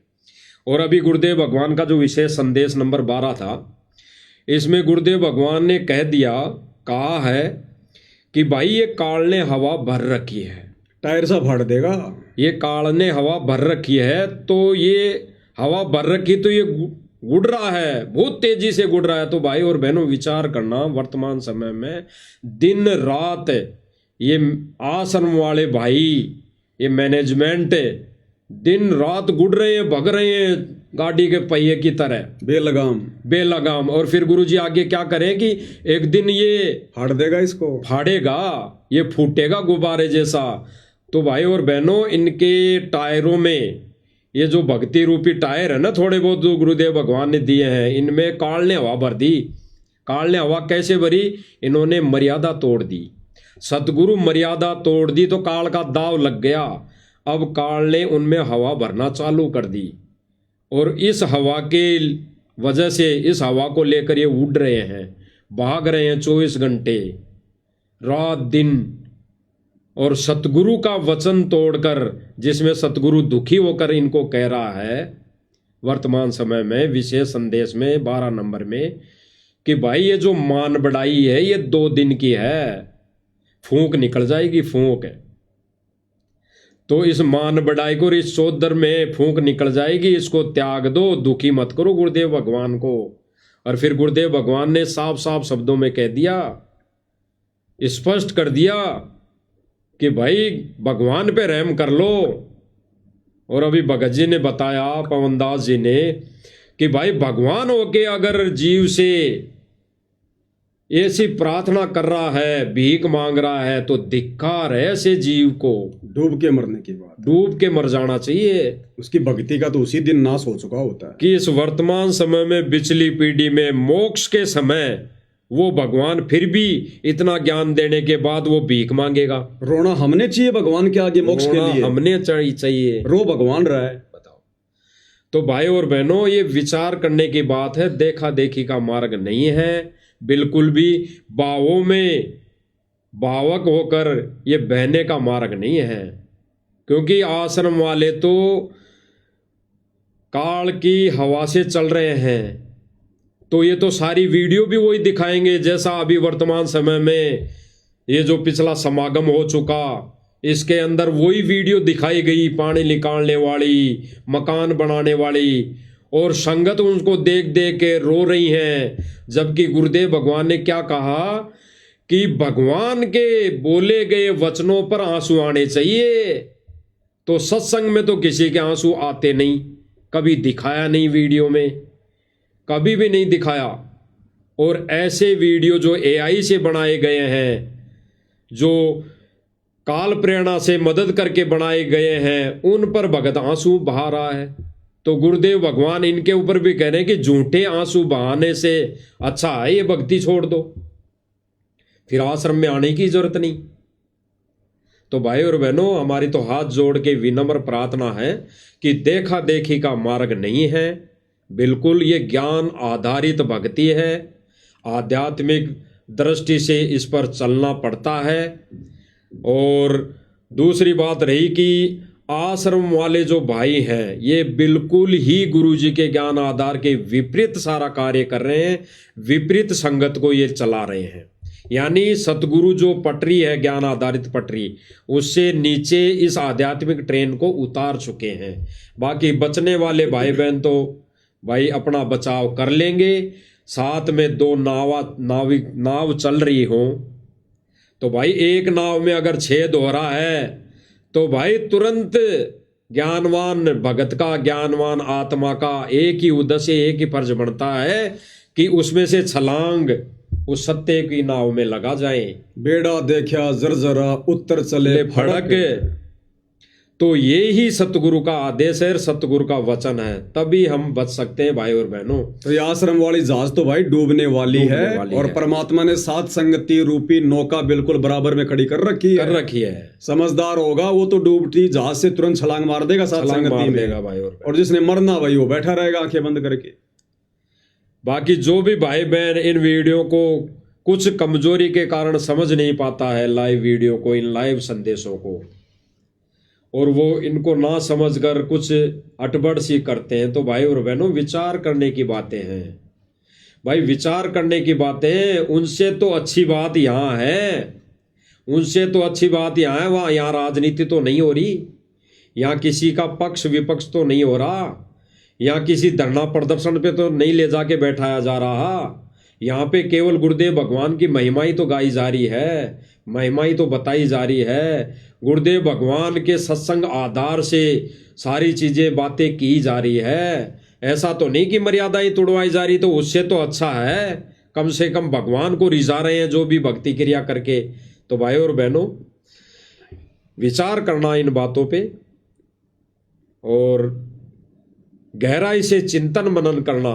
और अभी गुरुदेव भगवान का जो विशेष संदेश नंबर 12 था, इसमें गुरुदेव भगवान ने कहा है कि भाई ये काल ने हवा भर रखी है, टायर सा फाड़ देगा। ये काल ने हवा भर रखी है, तो ये हवा भर रखी तो ये गुड़ रहा है, बहुत तेजी से गुड़ रहा है। तो भाई और बहनों विचार करना, वर्तमान समय में दिन रात ये आश्रम वाले भाई, ये मैनेजमेंट दिन रात गुड़ रहे हैं, भग रहे हैं गाड़ी के पहिए की तरह, बेलगाम। और फिर गुरुजी आगे क्या करें कि एक दिन ये फाड़ देगा, इसको फाड़ेगा, ये फूटेगा गुब्बारे जैसा। तो भाई और बहनों, इनके टायरों में ये जो भक्ति रूपी टायर है ना, थोड़े बहुत जो गुरुदेव भगवान ने दिए हैं, इनमें काल ने हवा भर दी। काल ने हवा कैसे भरी? इन्होंने मर्यादा तोड़ दी। सतगुरु मर्यादा तोड़ दी तो काल का दाव लग गया। अब काल ने उनमें हवा भरना चालू कर दी, और इस हवा के वजह से, इस हवा को लेकर ये उड़ रहे हैं, भाग रहे हैं 24 घंटे रात दिन। और सतगुरु का वचन तोड़कर, जिसमें सतगुरु दुखी होकर इनको कह रहा है वर्तमान समय में विशेष संदेश में 12 नंबर में, कि भाई ये जो मान बढ़ाई है ये 2 दिन की है, फूंक निकल जाएगी, फूंक है। तो इस मान बढ़ाई को, इस चौधर में फूंक निकल जाएगी, इसको त्याग दो, दुखी मत करो गुरुदेव भगवान को। और फिर गुरुदेव भगवान ने साफ साफ शब्दों में कह दिया, स्पष्ट कर दिया कि भाई भगवान पे रहम कर लो। और अभी भगत जी ने बताया, पवनदास जी ने, कि भाई भगवान होके अगर जीव से ऐसी प्रार्थना कर रहा है, भीख मांग रहा है, तो धिक्कार है ऐसे जीव को। डूब के मरने की बात, डूब के मर जाना चाहिए। उसकी भक्ति का तो उसी दिन नाश हो चुका होता है। कि इस वर्तमान समय में, पिछली पीढ़ी में, मोक्ष के समय वो भगवान फिर भी इतना ज्ञान देने के बाद वो भीख मांगेगा। रोना हमने चाहिए भगवान के आगे, मोक्ष के लिए हमने चाहिए, रो भगवान रहा है। बताओ। तो भाई और बहनों, ये विचार करने की बात है, देखा देखी का मार्ग नहीं है बिल्कुल भी। बावों में भावक होकर ये बहने का मार्ग नहीं है, क्योंकि आश्रम वाले तो काल की हवा से चल रहे हैं। तो ये तो सारी वीडियो भी वही दिखाएंगे जैसा अभी वर्तमान समय में ये जो पिछला समागम हो चुका, इसके अंदर वही वीडियो दिखाई गई, पानी निकालने वाली, मकान बनाने वाली, और संगत उनको देख देख के रो रही हैं। जबकि गुरुदेव भगवान ने क्या कहा कि भगवान के बोले गए वचनों पर आंसू आने चाहिए। तो सत्संग में तो किसी के आंसू आते नहीं, कभी दिखाया नहीं, वीडियो में कभी भी नहीं दिखाया। और ऐसे वीडियो जो AI से बनाए गए हैं, जो काल प्रेरणा से मदद करके बनाए गए हैं, उन पर भगत आंसू बहा रहा है। तो गुरुदेव भगवान इनके ऊपर भी कह रहे हैं कि झूठे आंसू बहाने से अच्छा है ये भक्ति छोड़ दो, फिर आश्रम में आने की जरूरत नहीं। तो भाई और बहनों, हमारी तो हाथ जोड़ के विनम्र प्रार्थना है कि देखा देखी का मार्ग नहीं है, बिल्कुल ये ज्ञान आधारित भक्ति है। आध्यात्मिक दृष्टि से इस पर चलना पड़ता है। और दूसरी बात रही कि आश्रम वाले जो भाई हैं, ये बिल्कुल ही गुरुजी के ज्ञान आधार के विपरीत सारा कार्य कर रहे हैं, विपरीत संगत को ये चला रहे हैं। यानी सतगुरु जो पटरी है, ज्ञान आधारित पटरी, उससे नीचे इस आध्यात्मिक ट्रेन को उतार चुके हैं। बाकी बचने वाले भाई बहन तो भाई अपना बचाव कर लेंगे। साथ में दो नाव चल रही हो तो भाई एक नाव में अगर छेद हो रहा है तो भाई तुरंत ज्ञानवान भगत का, ज्ञानवान आत्मा का एक ही उद्देश्य, एक ही फर्ज बनता है कि उसमें से छलांग उस सत्य की नाव में लगा जाए। बेड़ा देखा जरजरा उत्तर चले फड़क। तो ये ही सतगुरु का आदेश है, सतगुरु का वचन है, तभी हम बच सकते हैं भाई और बहनों। तो ये आश्रम वाली जहाज तो भाई डूबने वाली है और परमात्मा ने सात संगति रूपी नौका बिल्कुल बराबर में खड़ी कर रखी है। समझदार होगा वो तो डूबती जहाज से तुरंत छलांग मार देगा सात संगति में भाई। और जिसने मरना भाई वो बैठा रहेगा आंखें बंद करके। बाकी जो भी भाई बहन इन वीडियो को कुछ कमजोरी के कारण समझ नहीं पाता है, लाइव वीडियो को, इन लाइव संदेशों को, और वो इनको ना समझकर कुछ अटबड़ सी करते हैं, तो भाई और बहनों विचार करने की बातें हैं। भाई विचार करने की बातें, उनसे तो अच्छी बात यहाँ है, उनसे तो अच्छी बात यहाँ है, वहाँ यहाँ राजनीति तो नहीं हो रही, यहाँ किसी का पक्ष विपक्ष तो नहीं हो रहा, यहाँ किसी धरना प्रदर्शन पे तो नहीं ले जाके बैठाया जा रहा। यहाँ पे केवल गुरुदेव भगवान की महिमा ही तो गाई जा रही है, महिमा ही तो बताई जा रही है। गुरुदेव भगवान के सत्संग आधार से सारी चीजें बातें की जा रही है। ऐसा तो नहीं कि मर्यादाएं तोड़वाई जा रही, तो उससे तो अच्छा है, कम से कम भगवान को रिझा रहे हैं जो भी भक्ति क्रिया करके। तो भाई और बहनों विचार करना इन बातों पे और गहराई से चिंतन मनन करना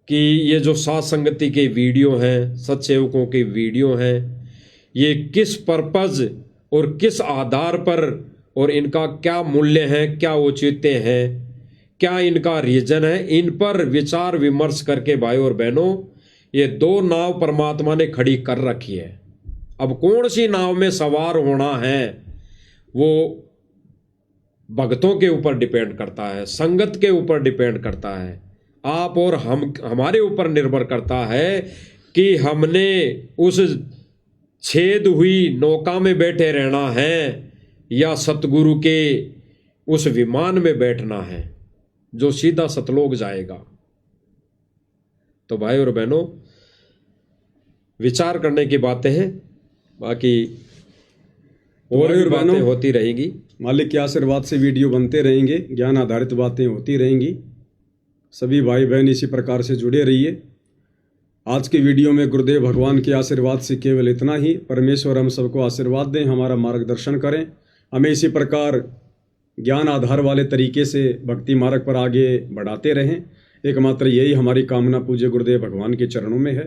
कि ये जो साथ संगति के वीडियो हैं, सत्सेवकों के वीडियो हैं, ये किस पर्पज और किस आधार पर, और इनका क्या मूल्य है, क्या औचित्य है, क्या इनका रीजन है, इन पर विचार विमर्श करके भाई और बहनों ये दो नाव परमात्मा ने खड़ी कर रखी है। अब कौन सी नाव में सवार होना है वो भक्तों के ऊपर डिपेंड करता है, संगत के ऊपर डिपेंड करता है, आप और हमारे ऊपर निर्भर करता है कि हमने उस छेद हुई नौका में बैठे रहना है या सतगुरु के उस विमान में बैठना है जो सीधा सतलोक जाएगा। तो भाई और बहनों विचार करने की बातें हैं, बाकी और भी बातें होती रहेंगी। मालिक के आशीर्वाद से वीडियो बनते रहेंगे, ज्ञान आधारित बातें होती रहेंगी। सभी भाई बहन इसी प्रकार से जुड़े रहिए। आज की वीडियो में गुरुदेव भगवान के आशीर्वाद से केवल इतना ही। परमेश्वर हम सबको आशीर्वाद दें, हमारा मार्गदर्शन करें, हमें इसी प्रकार ज्ञान आधार वाले तरीके से भक्ति मार्ग पर आगे बढ़ाते रहें। एकमात्र यही हमारी कामना पूज्य गुरुदेव भगवान के चरणों में है।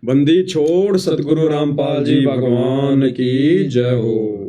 बंदी छोड़ सतगुरु रामपाल जी भगवान की जय हो।